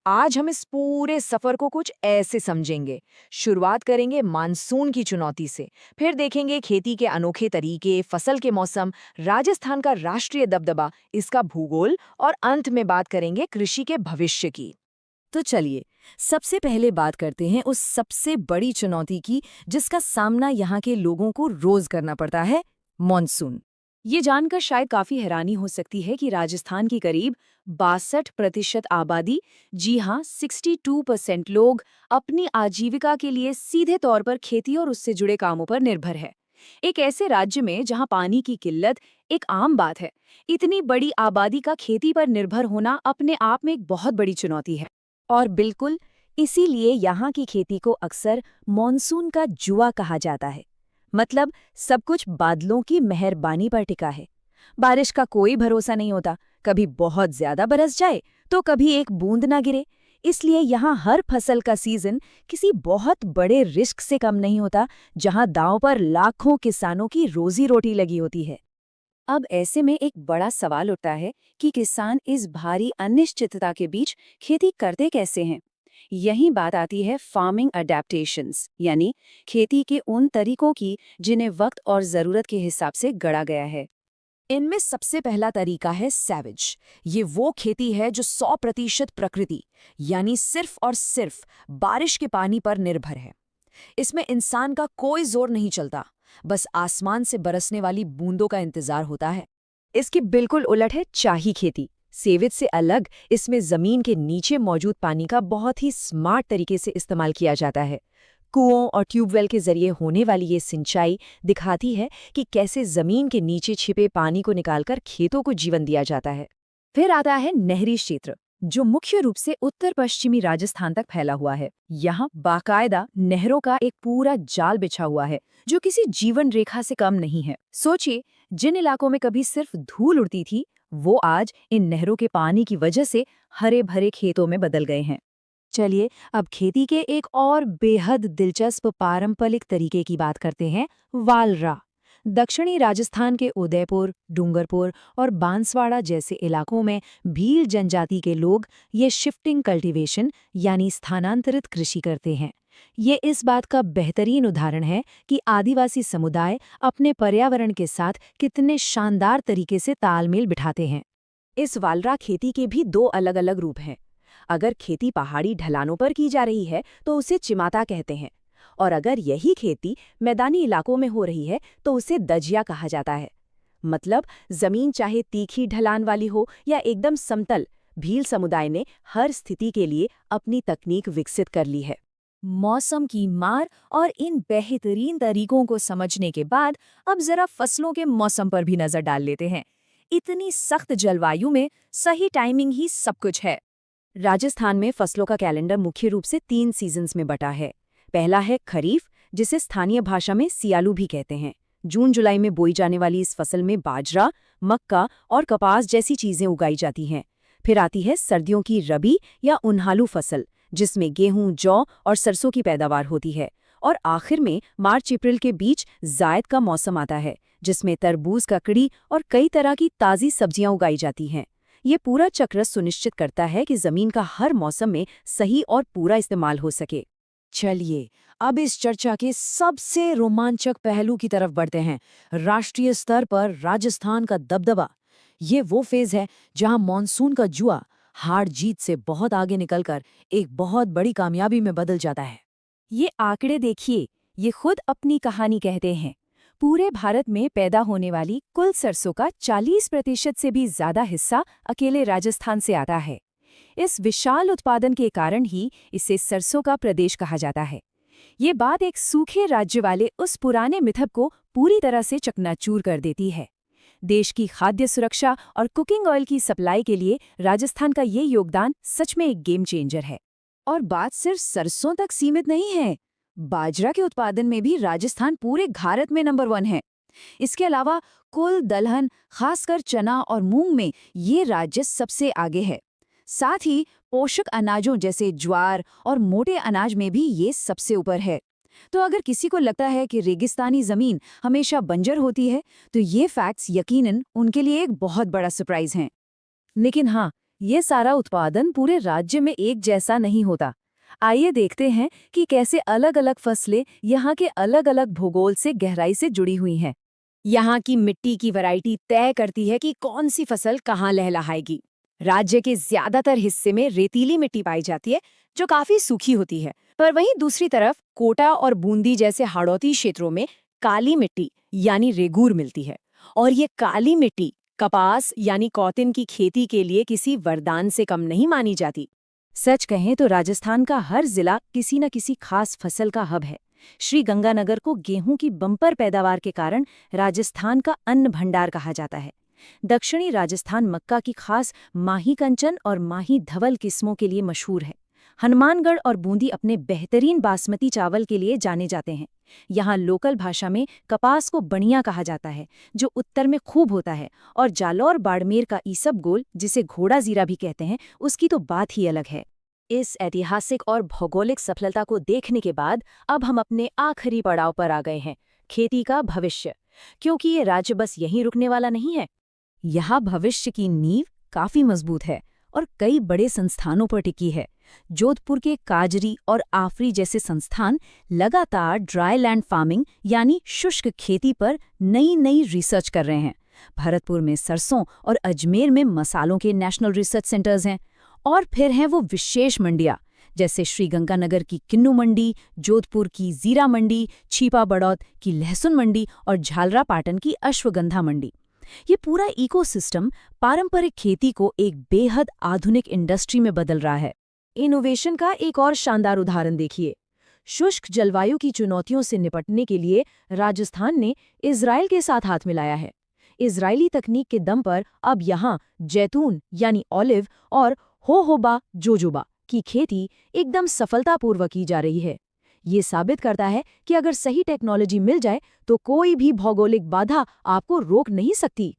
Speaker 5: आज हम इस पूरे सफर को कुछ ऐसे समझेंगे। शुरुआत करेंगे मानसून की चुनौती से, फिर देखेंगे खेती के अनोखे तरीके, फसल के मौसम, राजस्थान का राष्ट्रीय दबदबा, इसका भूगोल और अंत में बात करेंगे कृषि के भविष्य की। तो चलिए सबसे पहले बात करते हैं उस सबसे बड़ी चुनौती की जिसका सामना यहाँ के लोगों को रोज करना पड़ता है, मॉनसून। ये जानकर शायद काफी हैरानी हो सकती है कि राजस्थान की करीब 62% आबादी, जी हाँ 62% लोग अपनी आजीविका के लिए सीधे तौर पर खेती और उससे जुड़े कामों पर निर्भर है। एक ऐसे राज्य में जहाँ पानी की किल्लत एक आम बात है, इतनी बड़ी आबादी का खेती पर निर्भर होना अपने आप में एक बहुत बड़ी चुनौती है। और बिल्कुल इसीलिए यहाँ की खेती को अक्सर मॉनसून का जुआ कहा जाता है। मतलब सब कुछ बादलों की मेहरबानी पर टिका है। बारिश का कोई भरोसा नहीं होता, कभी बहुत ज्यादा बरस जाए तो कभी एक बूंद ना गिरे। इसलिए यहाँ हर फसल का सीजन किसी बहुत बड़े रिस्क से कम नहीं होता, जहाँ दांव पर लाखों किसानों की रोजी रोटी लगी होती है। अब ऐसे में एक बड़ा सवाल उठता है कि किसान इस भारी अनिश्चितता के बीच खेती करते कैसे हैं? यही बात आती है फार्मिंग अडैप्टेशंस, यानी खेती के उन तरीकों की जिन्हें वक्त और ज़रूरत के हिसाब से गढ़ा गया है।
Speaker 6: इनमें सबसे पहला तरीका है सैविज। ये वो खेती है जो 100% प्रकृति यानी सिर्फ और सिर्फ बारिश के पानी पर निर्भर है। इसमें इंसान का कोई जोर नहीं चलता, बस आसमान से बरसने वाली बूंदों का इंतजार होता है। इसकी बिल्कुल उलट है चाही खेती। सेविज से अलग इसमें जमीन के नीचे मौजूद पानी का बहुत ही स्मार्ट तरीके से इस्तेमाल किया जाता है। कुओं और ट्यूबवेल के जरिए होने वाली ये सिंचाई दिखाती है कि कैसे जमीन के नीचे छिपे पानी को निकालकर खेतों को जीवन दिया जाता है। फिर आता है नहरी क्षेत्र, जो मुख्य रूप से उत्तर पश्चिमी राजस्थान तक फैला हुआ है। यहाँ बाकायदा नहरों का एक पूरा जाल बिछा हुआ है, जो किसी जीवन रेखा से कम नहीं है। सोचिए, जिन इलाकों में कभी सिर्फ धूल उड़ती थी, वो आज इन नहरों के पानी की वजह से हरे भरे खेतों में बदल गए हैं। चलिए अब खेती के एक और बेहद दिलचस्प पारंपरिक तरीके की बात करते हैं, वालरा। दक्षिणी राजस्थान के उदयपुर, डूंगरपुर और बांसवाड़ा जैसे इलाकों में भील जनजाति के लोग ये शिफ्टिंग कल्टीवेशन यानी स्थानांतरित कृषि करते हैं। ये इस बात का बेहतरीन उदाहरण है कि आदिवासी समुदाय अपने पर्यावरण के साथ कितने शानदार तरीके से तालमेल बिठाते हैं। इस वालरा खेती के भी दो अलग अलग रूप हैं। अगर खेती पहाड़ी ढलानों पर की जा रही है तो उसे चिमाता कहते हैं, और अगर यही खेती मैदानी इलाकों में हो रही है तो उसे दजिया कहा जाता है। मतलब जमीन चाहे तीखी ढलान वाली हो या एकदम समतल, भील समुदाय ने हर स्थिति के लिए अपनी तकनीक विकसित कर ली है। मौसम की मार और इन बेहतरीन तरीकों को समझने के बाद अब जरा फसलों के मौसम पर भी नजर डाल लेते हैं। इतनी सख्त जलवायु में सही टाइमिंग ही सब कुछ है। राजस्थान में फसलों का कैलेंडर मुख्य रूप से 3 सीजन्स में बटा है। पहला है खरीफ, जिसे स्थानीय भाषा में सियालू भी कहते हैं। जून जुलाई में बोई जाने वाली इस फसल में बाजरा, मक्का और कपास जैसी चीजें उगाई जाती हैं। फिर आती है सर्दियों की रबी या उन्हालू फसल, जिसमें गेहूं, जौ और सरसों की पैदावार होती है। और आखिर में मार्च अप्रैल के बीच जायद का मौसम आता है, जिसमें तरबूज, ककड़ी और कई तरह की ताज़ी सब्जियां उगाई जाती हैं। ये पूरा चक्र सुनिश्चित करता है कि जमीन का हर मौसम में सही और पूरा इस्तेमाल हो सके। चलिए अब इस चर्चा के सबसे रोमांचक पहलू की तरफ बढ़ते हैं, राष्ट्रीय स्तर पर राजस्थान का दबदबा। ये वो फेज है जहां मॉनसून का जुआ हार जीत से बहुत आगे निकलकर एक बहुत बड़ी कामयाबी में बदल जाता है। ये आंकड़े देखिए, ये खुद अपनी कहानी कहते हैं। पूरे भारत में पैदा होने वाली कुल सरसों का 40% से भी ज्यादा हिस्सा अकेले राजस्थान से आता है। इस विशाल उत्पादन के कारण ही इसे सरसों का प्रदेश कहा जाता है। ये बात एक सूखे राज्य वाले उस पुराने मिथक को पूरी तरह से चकनाचूर कर देती है। देश की खाद्य सुरक्षा और कुकिंग ऑयल की सप्लाई के लिए राजस्थान का ये योगदान सच में एक गेम चेंजर है। और बात सिर्फ सरसों तक सीमित नहीं है, बाजरा के उत्पादन में भी राजस्थान पूरे भारत में नंबर 1 है। इसके अलावा कुल दलहन, खासकर चना और मूंग में ये राज्य सबसे आगे है। साथ ही पोषक अनाजों जैसे ज्वार और मोटे अनाज में भी ये सबसे ऊपर है। तो अगर किसी को लगता है कि रेगिस्तानी जमीन हमेशा बंजर होती है, तो ये फैक्ट्स यकीनन उनके लिए एक बहुत बड़ा सरप्राइज हैं। लेकिन हाँ, ये सारा उत्पादन पूरे राज्य में एक जैसा नहीं होता। आइए देखते हैं कि कैसे अलग अलग फसलें यहाँ के अलग अलग भूगोल से गहराई से जुड़ी हुई हैं। यहाँ की मिट्टी की वैरायटी तय करती है कि कौन सी फसल कहाँ लहलहाएगी। राज्य के ज्यादातर हिस्से में रेतीली मिट्टी पाई जाती है, जो काफी सूखी होती है, पर वहीं दूसरी तरफ कोटा और बूंदी जैसे हाड़ौती क्षेत्रों में काली मिट्टी यानी रेगूर मिलती है। और ये काली मिट्टी कपास यानी कॉटन की खेती के लिए किसी वरदान से कम नहीं मानी जाती। सच कहें तो राजस्थान का हर जिला किसी न किसी खास फसल का हब है। श्री गंगानगर को गेहूं की बम्पर पैदावार के कारण राजस्थान का अन्न भंडार कहा जाता है। दक्षिणी राजस्थान मक्का की खास माही कंचन और माही धवल किस्मों के लिए मशहूर है। हनुमानगढ़ और बूंदी अपने बेहतरीन बासमती चावल के लिए जाने जाते हैं। यहाँ लोकल भाषा में कपास को बणिया कहा जाता है, जो उत्तर में खूब होता है। और जालौर बाड़मेर का ईसबगोल, जिसे घोड़ा जीरा भी कहते हैं, उसकी तो बात ही अलग है। इस ऐतिहासिक और भौगोलिक सफलता को देखने के बाद अब हम अपने आखिरी पड़ाव पर आ गए हैं, खेती का भविष्य। क्योंकि ये राज्य बस यहीं रुकने वाला नहीं है। यहाँ भविष्य की नींव काफी मजबूत है और कई बड़े संस्थानों पर टिकी है। जोधपुर के काजरी और आफरी जैसे संस्थान लगातार ड्राई लैंड फार्मिंग यानी शुष्क खेती पर नई नई रिसर्च कर रहे हैं।
Speaker 5: भरतपुर में सरसों और अजमेर में मसालों के नेशनल रिसर्च सेंटर्स हैं। और फिर हैं वो विशेष मंडियाँ, जैसे श्रीगंगानगर की किन्नू मंडी, जोधपुर की जीरा मंडी, छिपा बड़ौद की लहसुन मंडी और झालरापाटन की अश्वगंधा मंडी। ये पूरा इकोसिस्टम पारंपरिक खेती को एक बेहद आधुनिक इंडस्ट्री में बदल रहा है। इनोवेशन का एक और शानदार उदाहरण देखिए। शुष्क जलवायु की चुनौतियों से निपटने के लिए राजस्थान ने इजराइल के साथ हाथ मिलाया है। इजरायली तकनीक के दम पर अब यहाँ जैतून यानी ऑलिव और होहोबा जोजोबा की खेती एकदम सफलतापूर्वक की जा रही है। ये साबित करता है कि अगर सही टेक्नोलॉजी मिल जाए तो कोई भी भौगोलिक बाधा आपको रोक नहीं सकती।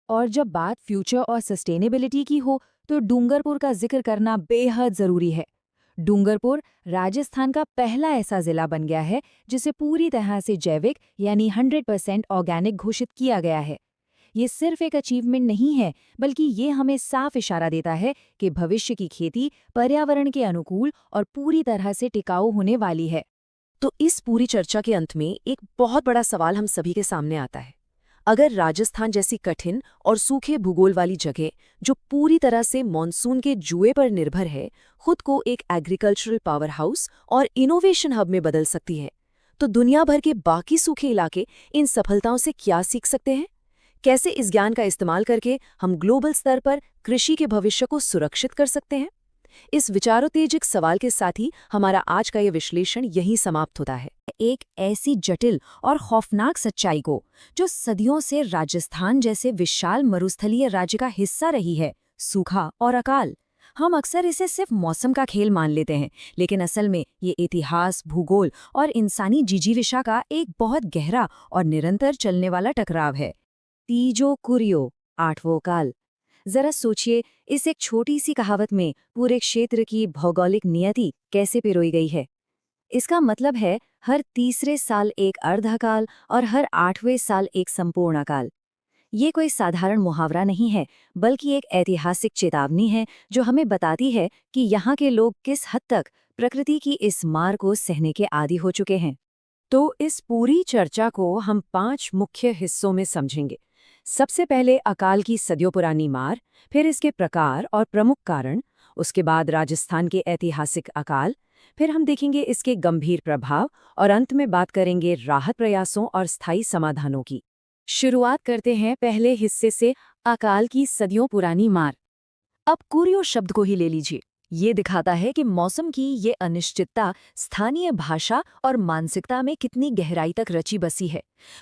Speaker 5: और जब बात फ्यूचर और सस्टेनेबिलिटी की हो तो डूंगरपुर का जिक्र करना बेहद जरूरी है। डूंगरपुर राजस्थान का पहला ऐसा जिला बन गया है जिसे पूरी तरह से जैविक यानी 100% ऑर्गेनिक घोषित किया गया है। ये सिर्फ एक अचीवमेंट नहीं है, बल्कि ये हमें साफ इशारा देता है कि भविष्य की खेती पर्यावरण के अनुकूल और पूरी तरह से टिकाऊ होने वाली है।
Speaker 6: तो इस पूरी चर्चा के अंत में एक बहुत बड़ा सवाल हम सभी के सामने आता है। अगर राजस्थान जैसी कठिन और सूखे भूगोल वाली जगह, जो पूरी तरह से मॉनसून के जुए पर निर्भर है, खुद को एक एग्रीकल्चरल पावर हाउस और इनोवेशन हब में बदल सकती है, तो दुनिया भर के बाकी सूखे इलाके इन सफलताओं से क्या सीख सकते हैं? कैसे इस ज्ञान का इस्तेमाल करके हम ग्लोबल स्तर पर कृषि के भविष्य को सुरक्षित कर सकते हैं? इस विचारोत्तेजक सवाल के साथ ही हमारा आज का ये विश्लेषण यहीं समाप्त होता है।
Speaker 5: एक ऐसी जटिल और खौफनाक सच्चाई को, जो सदियों से राजस्थान जैसे विशाल मरुस्थलीय राज्य का हिस्सा रही है, सूखा और अकाल। हम अक्सर इसे सिर्फ मौसम का खेल मान लेते हैं, लेकिन असल में ये इतिहास, भूगोल और इंसानी जिजीविषा का एक बहुत गहरा और निरंतर चलने वाला टकराव है। तीजो कुरियो, आठवों काल। जरा सोचिए, इस एक छोटी सी कहावत में पूरे क्षेत्र की भौगोलिक नियति कैसे पिरोई गई है। इसका मतलब है हर तीसरे साल एक अर्धकाल और हर 8वें साल एक संपूर्ण काल। ये कोई साधारण मुहावरा नहीं है, बल्कि एक ऐतिहासिक चेतावनी है जो हमें बताती है कि यहाँ के लोग किस हद तक प्रकृति की इस मार को सहने के आदी हो चुके हैं।
Speaker 6: तो इस पूरी चर्चा को हम 5 मुख्य हिस्सों में समझेंगे। सबसे पहले अकाल की सदियों पुरानी मार, फिर इसके प्रकार और प्रमुख कारण, उसके बाद राजस्थान के ऐतिहासिक अकाल, फिर हम देखेंगे इसके गंभीर प्रभाव और अंत में बात करेंगे राहत प्रयासों और स्थायी समाधानों की। शुरुआत करते हैं पहले हिस्से से, अकाल की सदियों पुरानी मार।
Speaker 5: अब कुरियो शब्द को ही ले लीजिए। ये दिखाता है कि मौसम की ये अनिश्चितता स्थानीय भाषा और मानसिकता में कितनी गहराई तक रची बसी है।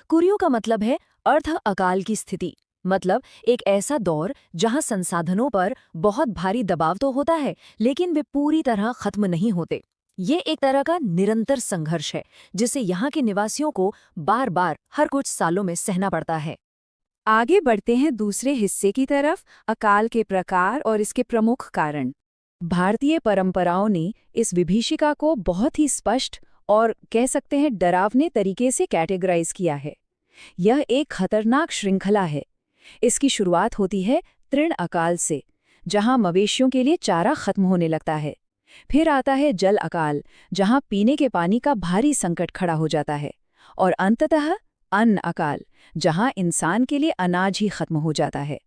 Speaker 5: कुरियो का मतलब है अर्ध अकाल की स्थिति, मतलब एक ऐसा दौर जहां संसाधनों पर बहुत भारी दबाव तो होता है, लेकिन वे पूरी तरह खत्म नहीं होते। ये एक तरह का निरंतर संघर्ष है जिसे यहाँ के निवासियों को बार बार हर कुछ सालों में सहना पड़ता है।
Speaker 6: आगे बढ़ते हैं दूसरे हिस्से की तरफ, अकाल के प्रकार और इसके प्रमुख कारण। भारतीय परंपराओं ने इस विभीषिका को बहुत ही स्पष्ट और कह सकते हैं डरावने तरीके से कैटेगराइज किया है। यह एक खतरनाक श्रृंखला है। इसकी शुरुआत होती है तृण अकाल से, जहां मवेशियों के लिए चारा खत्म होने लगता है। फिर आता है जल अकाल, जहां पीने के पानी का भारी संकट खड़ा हो जाता है। और अंततः अन्न अकाल, जहां इंसान के लिए अनाज ही खत्म हो जाता है।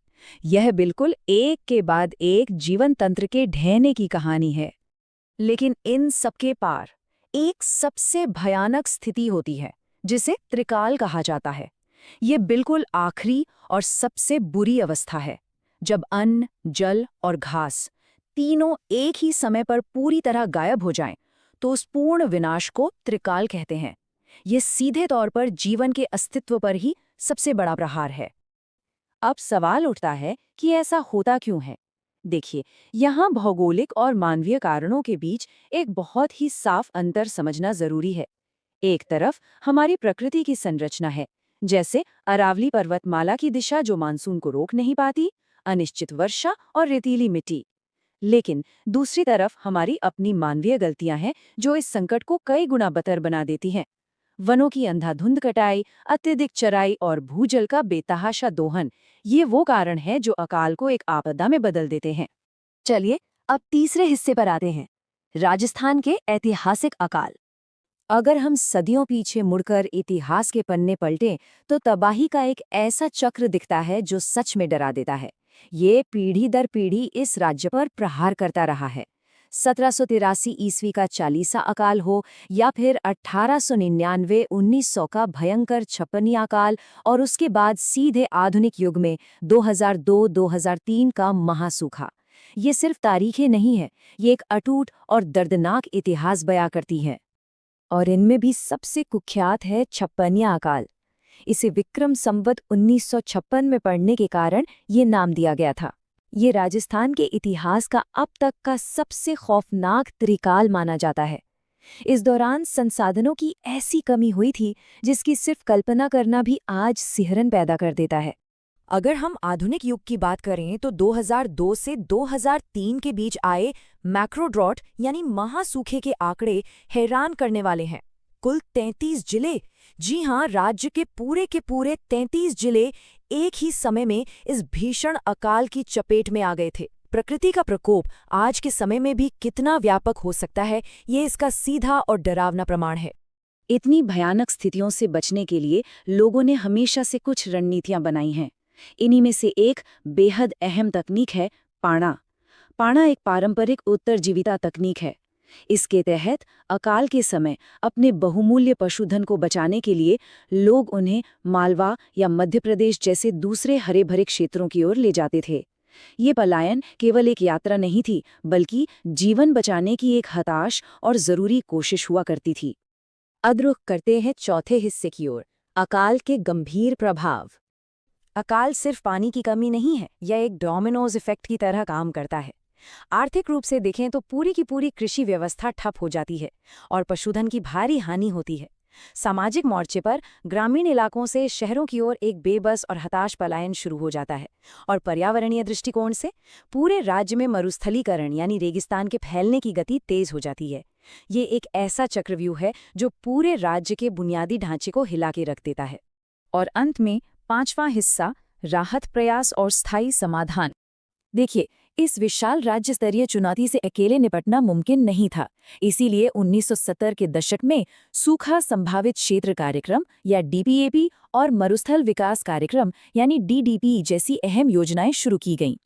Speaker 6: यह बिल्कुल एक के बाद एक जीवन तंत्र के ढहने की कहानी है।
Speaker 5: लेकिन इन सबके पार एक सबसे भयानक स्थिति होती है, जिसे त्रिकाल कहा जाता है। ये बिल्कुल आखिरी और सबसे बुरी अवस्था है, जब अन्न, जल और घास तीनों एक ही समय पर पूरी तरह गायब हो जाएं, तो उस पूर्ण विनाश को त्रिकाल कहते हैं। ये सीधे तौर पर जीवन के अस्तित्व पर ही सबसे बड़ा प्रहार है।
Speaker 6: अब सवाल उठता है कि ऐसा होता क्यों है। देखिए, यहाँ भौगोलिक और मानवीय कारणों के बीच एक बहुत ही साफ अंतर समझना जरूरी है। एक तरफ हमारी प्रकृति की संरचना है, जैसे अरावली पर्वतमाला की दिशा जो मानसून को रोक नहीं पाती, अनिश्चित वर्षा और रेतीली मिट्टी। लेकिन दूसरी तरफ हमारी अपनी मानवीय गलतियां हैं जो इस संकट को कई गुना बदतर बना देती हैं। वनों की अंधाधुंध कटाई, अत्यधिक चराई और भूजल का बेतहाशा दोहन, ये वो कारण है जो अकाल को एक आपदा में बदल देते हैं।
Speaker 5: चलिए अब तीसरे हिस्से पर आते हैं, राजस्थान के ऐतिहासिक अकाल। अगर हम सदियों पीछे मुड़कर इतिहास के पन्ने पलटें तो तबाही का एक ऐसा चक्र दिखता है जो सच में डरा देता है। ये पीढ़ी दर पीढ़ी इस राज्य पर प्रहार करता रहा है। 1783 ईस्वी का चालीसा अकाल हो या फिर 1899-1900 का भयंकर छप्पनी अकाल और उसके बाद सीधे आधुनिक युग में 2002-2003 का महासूखा। ये सिर्फ तारीखें नहीं है, ये एक अटूट और दर्दनाक इतिहास बयां करती है। और इनमें भी सबसे कुख्यात है छप्पनिया अकाल। इसे विक्रम संवत 1956 में पढ़ने के कारण ये नाम दिया गया था। ये राजस्थान के इतिहास का अब तक का सबसे खौफनाक त्रिकाल माना जाता है। इस दौरान संसाधनों की ऐसी कमी हुई थी जिसकी सिर्फ कल्पना करना भी आज सिहरन पैदा कर देता है। अगर हम आधुनिक युग की बात करें तो 2002 से 2003 के बीच आए मैक्रो ड्रॉट यानी महासूखे के आंकड़े हैरान करने वाले हैं। कुल 33 जिले, जी हां, राज्य के पूरे 33 जिले एक ही समय में इस भीषण अकाल की चपेट में आ गए थे। प्रकृति का प्रकोप आज के समय में भी कितना व्यापक हो सकता है, ये इसका सीधा और डरावना प्रमाण है। इतनी भयानक स्थितियों से बचने के लिए लोगों ने हमेशा से कुछ रणनीतियां बनाई हैं। इन्हीं में से एक बेहद अहम तकनीक है पाणा। पाणा एक पारंपरिक उत्तरजीविता तकनीक है। इसके तहत अकाल के समय अपने बहुमूल्य पशुधन को बचाने के लिए लोग उन्हें मालवा या मध्य प्रदेश जैसे दूसरे हरे भरे क्षेत्रों की ओर ले जाते थे। ये पलायन केवल एक यात्रा नहीं थी, बल्कि जीवन बचाने की एक हताश और जरूरी कोशिश हुआ करती थी। अब रुख करते हैं चौथे हिस्से की ओर, अकाल के गंभीर प्रभाव। अकाल सिर्फ पानी की कमी नहीं है, यह एक डोमिनोज इफेक्ट की तरह काम करता है। आर्थिक रूप से देखें तो पूरी की पूरी कृषि व्यवस्था ठप हो जाती है और पशुधन की भारी हानि होती है। सामाजिक मोर्चे पर ग्रामीण इलाकों से शहरों की ओर एक बेबस और हताश पलायन शुरू हो जाता है। और पर्यावरणीय दृष्टिकोण से पूरे राज्य में मरुस्थलीकरण यानी रेगिस्तान के फैलने की गति तेज हो जाती है। ये एक ऐसा चक्रव्यूह है जो पूरे राज्य के बुनियादी ढांचे को हिला के रख देता है। और अंत में पांचवां हिस्सा, राहत प्रयास और स्थायी समाधान। देखिए, इस विशाल राज्य स्तरीय चुनौती से अकेले निपटना मुमकिन नहीं था। इसीलिए 1970 के दशक में सूखा संभावित क्षेत्र कार्यक्रम या डीपीएपी और मरुस्थल विकास कार्यक्रम यानी डीडीपी जैसी अहम योजनाएं शुरू की गईं।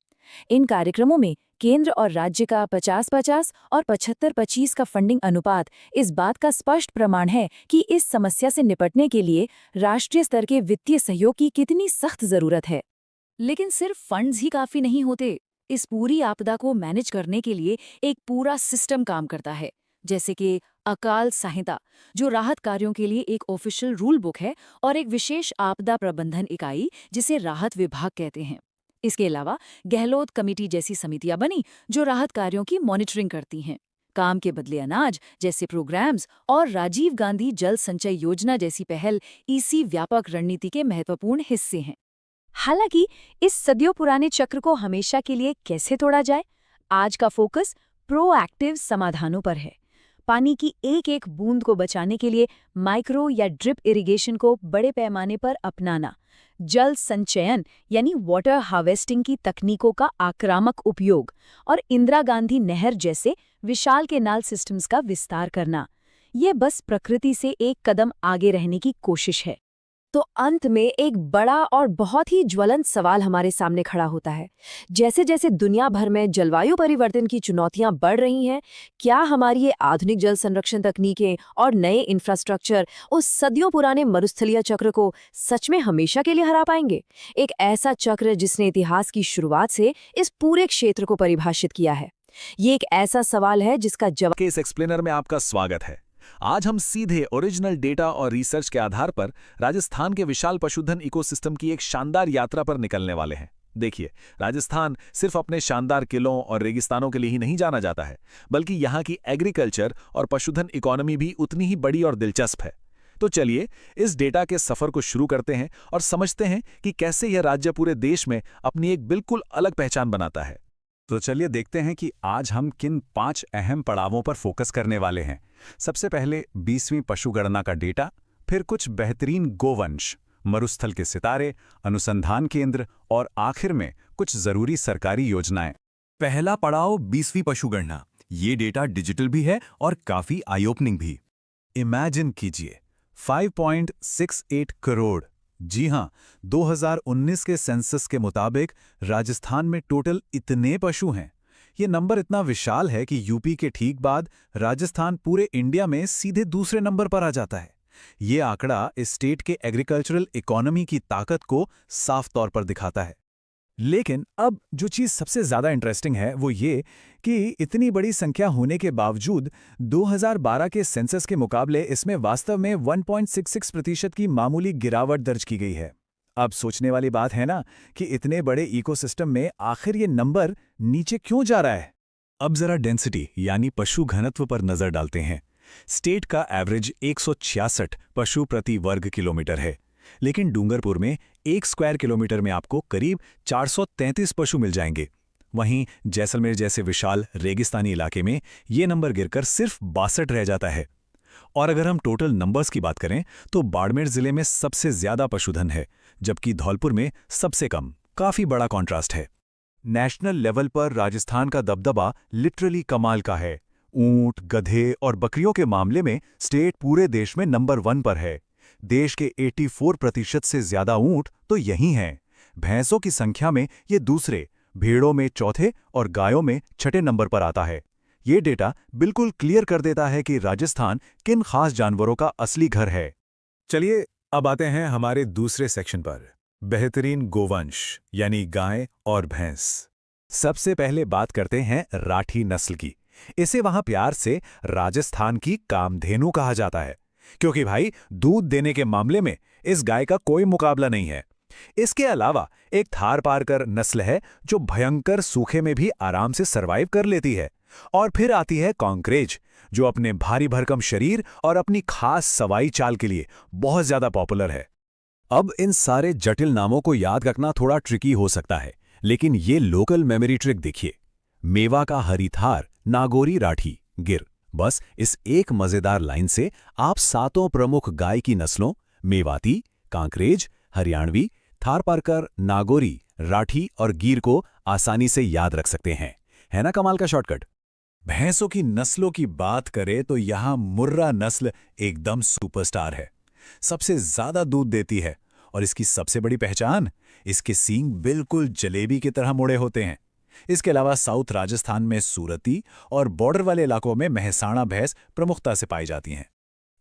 Speaker 5: इन कार्यक्रमों में केंद्र और राज्य का 50-50 और 75-25 का फंडिंग अनुपात इस बात का स्पष्ट प्रमाण है कि इस समस्या से निपटने के लिए राष्ट्रीय स्तर के वित्तीय सहयोग की कितनी सख्त जरूरत है। लेकिन सिर्फ फंड्स ही काफी नहीं होते। इस पूरी आपदा को मैनेज करने के लिए एक पूरा सिस्टम काम करता है, जैसे कि अकाल संहिता, जो राहत कार्यों के लिए एक ऑफिशियल रूल बुक है, और एक विशेष आपदा प्रबंधन इकाई जिसे राहत विभाग कहते हैं। इसके अलावा गहलोत कमेटी जैसी समितियां बनी जो राहत कार्यों की मॉनिटरिंग करती हैं। काम के बदले अनाज जैसे प्रोग्राम्स और राजीव गांधी जल संचय योजना जैसी पहल इसी व्यापक रणनीति के महत्वपूर्ण हिस्से हैं। हालांकि इस सदियों पुराने चक्र को हमेशा के लिए कैसे तोड़ा जाए, आज का फोकस प्रोएक्टिव समाधानों पर है। पानी की एक एक बूंद को बचाने के लिए माइक्रो या ड्रिप इरिगेशन को बड़े पैमाने पर अपनाना, जल संचयन यानी वाटर हार्वेस्टिंग की तकनीकों का आक्रामक उपयोग और इंदिरा गांधी नहर जैसे विशाल केनाल सिस्टम्स का विस्तार करना, ये बस प्रकृति से एक कदम आगे रहने की कोशिश है। तो अंत में एक बड़ा और बहुत ही ज्वलंत सवाल हमारे सामने खड़ा होता है। जैसे जैसे दुनिया भर में जलवायु परिवर्तन की चुनौतियां बढ़ रही हैं, क्या हमारी ये आधुनिक जल संरक्षण तकनीकें और नए इंफ्रास्ट्रक्चर उस सदियों पुराने मरुस्थलीय चक्र को सच में हमेशा के लिए हरा पाएंगे? एक ऐसा चक्र जिसने इतिहास की शुरुआत से इस पूरे क्षेत्र को परिभाषित किया है। ये एक ऐसा सवाल है जिसका जवाब
Speaker 2: के इस एक्सप्लेनर में आपका स्वागत है। आज हम सीधे ओरिजिनल डेटा और रिसर्च के आधार पर राजस्थान के विशाल पशुधन इकोसिस्टम की एक शानदार यात्रा पर निकलने वाले हैं। देखिए, राजस्थान सिर्फ अपने शानदार किलों और रेगिस्तानों के लिए ही नहीं जाना जाता है, बल्कि यहाँ की एग्रीकल्चर और पशुधन इकोनॉमी भी उतनी ही बड़ी और दिलचस्प है। तो चलिए इस डेटा के सफर को शुरू करते हैं और समझते हैं कि कैसे यह राज्य पूरे देश में अपनी एक बिल्कुल अलग पहचान बनाता है।
Speaker 3: तो चलिए देखते हैं कि आज हम किन 5 अहम पड़ावों पर फोकस करने वाले हैं। सबसे पहले 20वीं पशुगणना का डेटा, फिर कुछ बेहतरीन गोवंश, मरुस्थल के सितारे, अनुसंधान केंद्र और आखिर में कुछ जरूरी सरकारी योजनाएं।
Speaker 7: पहला पड़ाव 20वीं पशुगणना। ये डेटा डिजिटल भी है और काफी आई ओपनिंग भी।
Speaker 2: इमेजिन कीजिए 5.68 करोड़। जी हां, 2019 के सेंसस के मुताबिक राजस्थान में टोटल इतने पशु हैं। ये नंबर इतना विशाल है कि यूपी के ठीक बाद राजस्थान पूरे इंडिया में सीधे दूसरे नंबर पर आ जाता है। ये आंकड़ा इस स्टेट के एग्रीकल्चरल इकोनॉमी की ताकत को साफ तौर पर दिखाता है।
Speaker 4: लेकिन अब जो चीज़ सबसे ज़्यादा इंटरेस्टिंग है वो ये कि इतनी बड़ी संख्या होने के बावजूद 2012 के सेंसस के मुकाबले इसमें वास्तव में 1.66% की मामूली गिरावट दर्ज की गई है। अब सोचने वाली बात है ना कि इतने बड़े इकोसिस्टम में आखिर ये नंबर नीचे क्यों जा रहा है।
Speaker 2: अब जरा डेंसिटी यानी पशु घनत्व पर नजर डालते हैं। स्टेट का एवरेज 166 पशु प्रति वर्ग किलोमीटर है, लेकिन डूंगरपुर में 1 स्क्वायर किलोमीटर में आपको करीब 433 पशु मिल जाएंगे। वहीं जैसलमेर जैसे विशाल रेगिस्तानी इलाके में ये नंबर गिरकर सिर्फ 62 रह जाता है। और अगर हम टोटल नंबर्स की बात करें तो बाड़मेर जिले में सबसे ज्यादा पशुधन है, जबकि धौलपुर में सबसे कम। काफी बड़ा कॉन्ट्रास्ट है। नेशनल लेवल पर राजस्थान का दबदबा लिटरली कमाल का है। ऊंट, गधे और बकरियों के मामले में स्टेट पूरे देश में नंबर 1 पर है। देश के 84% से ज्यादा ऊंट तो यहीं हैं। भैंसों की संख्या में ये दूसरे, भेड़ों में चौथे और गायों में छठे नंबर पर आता है। ये डेटा बिल्कुल क्लियर कर देता है कि राजस्थान किन खास जानवरों का असली घर है।
Speaker 3: चलिए अब आते हैं हमारे दूसरे सेक्शन पर, बेहतरीन गोवंश यानी गाय और भैंस।
Speaker 2: सबसे पहले बात करते हैं राठी नस्ल की। इसे वहां प्यार से राजस्थान की कामधेनु कहा जाता है, क्योंकि भाई दूध देने के मामले में इस गाय का कोई मुकाबला नहीं है। इसके अलावा एक थारपारकर नस्ल है जो भयंकर सूखे में भी आराम से सरवाइव कर लेती है। और फिर आती है कांकरेज, जो अपने भारी भरकम शरीर और अपनी खास सवाई चाल के लिए बहुत ज्यादा पॉपुलर है। अब इन सारे जटिल नामों को याद रखना थोड़ा ट्रिकी हो सकता है, लेकिन ये लोकल मेमोरी ट्रिक देखिए। मेवा का हरिथार, नागौरी राठी, गिर। बस इस एक मजेदार लाइन से आप 7 प्रमुख गाय की नस्लों मेवाती, कांकरेज, हरियाणवी, थारपारकर, नागौरी, राठी और गिर को आसानी से याद रख सकते हैं। है ना कमाल का शॉर्टकट। भैंसों की नस्लों की बात करें तो यहां मुर्रा नस्ल एकदम सुपरस्टार है। सबसे ज्यादा दूध देती है और इसकी सबसे बड़ी पहचान, इसके सींग बिल्कुल जलेबी की तरह मुड़े होते हैं। इसके अलावा साउथ राजस्थान में सूरती और बॉर्डर वाले इलाकों में मेहसाणा भैंस प्रमुखता से पाई जाती हैं।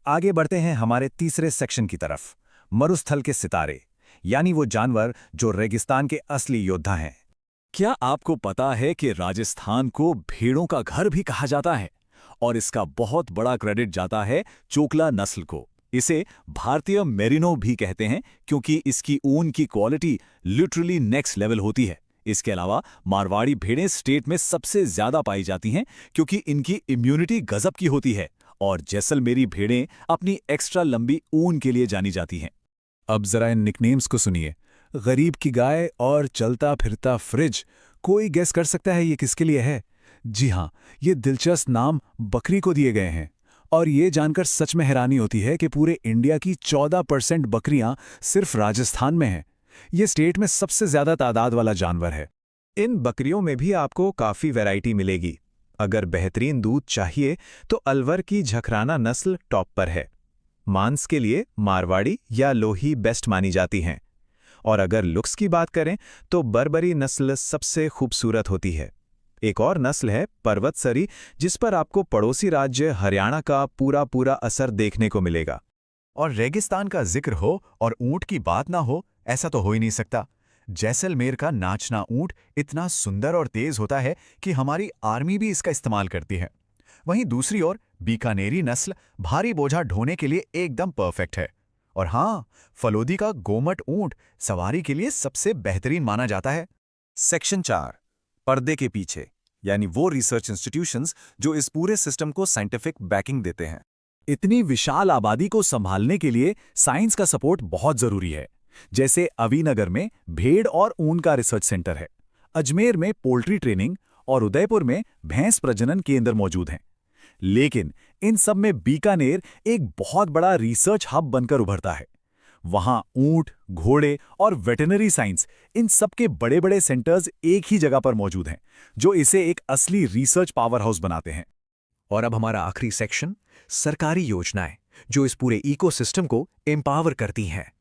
Speaker 2: आगे बढ़ते हैं हमारे तीसरे सेक्शन की तरफ, मरुस्थल के सितारे, यानी वो जानवर जो रेगिस्तान के असली योद्धा हैं। क्या आपको पता है कि राजस्थान को भेड़ों का घर भी कहा जाता है? और इसका बहुत बड़ा क्रेडिट जाता है चोकला नस्ल को। इसे भारतीय मेरिनो भी कहते हैं क्योंकि इसकी ऊन की क्वालिटी लिटरली नेक्स्ट लेवल होती है। इसके अलावा मारवाड़ी भेड़ें स्टेट में सबसे ज्यादा पाई जाती हैं क्योंकि इनकी इम्यूनिटी गजब की होती है, और जैसलमेरी भेड़ें अपनी एक्स्ट्रा लंबी ऊन के लिए जानी जाती हैं। अब जरा इन निकनेम्स को सुनिए। गरीब की गाय और चलता फिरता फ्रिज। कोई गेस कर सकता है ये किसके लिए है? जी हां, ये दिलचस्प नाम बकरी को दिए गए हैं। और ये जानकर सच में हैरानी होती है कि पूरे इंडिया की 14% बकरियां सिर्फ राजस्थान में हैं। ये स्टेट में सबसे ज्यादा तादाद वाला जानवर है। इन बकरियों में भी आपको काफी वैरायटी मिलेगी। अगर बेहतरीन दूध चाहिए तो अलवर की झखराना नस्ल टॉप पर है। मांस के लिए मारवाड़ी या लोही बेस्ट मानी जाती हैं। और अगर लुक्स की बात करें तो बर्बरी नस्ल सबसे खूबसूरत होती है। एक और नस्ल है पर्वतसरी, जिस पर आपको पड़ोसी राज्य हरियाणा का पूरा असर देखने को मिलेगा।
Speaker 3: और रेगिस्तान का जिक्र हो और ऊंट की बात ना हो, ऐसा तो हो ही नहीं सकता। जैसलमेर का नाचना ऊंट इतना सुंदर और तेज होता है कि हमारी आर्मी भी इसका इस्तेमाल करती है। वहीं दूसरी ओर बीकानेरी नस्ल भारी बोझा ढोने के लिए एकदम परफेक्ट है। और हाँ, फलोदी का गोमट ऊंट सवारी के लिए सबसे बेहतरीन माना जाता है।
Speaker 2: सेक्शन 4, पर्दे के पीछे, यानी वो रिसर्च इंस्टीट्यूशंस जो इस पूरे सिस्टम को साइंटिफिक बैकिंग देते हैं। इतनी विशाल आबादी को संभालने के लिए साइंस का सपोर्ट बहुत जरूरी है। जैसे अवीनगर में भेड़ और ऊन का रिसर्च सेंटर है, अजमेर में पोल्ट्री ट्रेनिंग और उदयपुर में भैंस प्रजनन केंद्र मौजूद हैं। लेकिन इन सब में बीकानेर एक बहुत बड़ा रिसर्च हब बनकर उभरता है। वहां ऊंट, घोड़े और वेटरनरी साइंस, इन सब के बड़े बड़े सेंटर्स एक ही जगह पर मौजूद हैं, जो इसे एक असली रिसर्च पावर हाउस बनाते हैं। और अब हमारा आखिरी सेक्शन, सरकारी योजनाएं,
Speaker 4: जो इस पूरे इकोसिस्टम को एम्पावर करती हैं।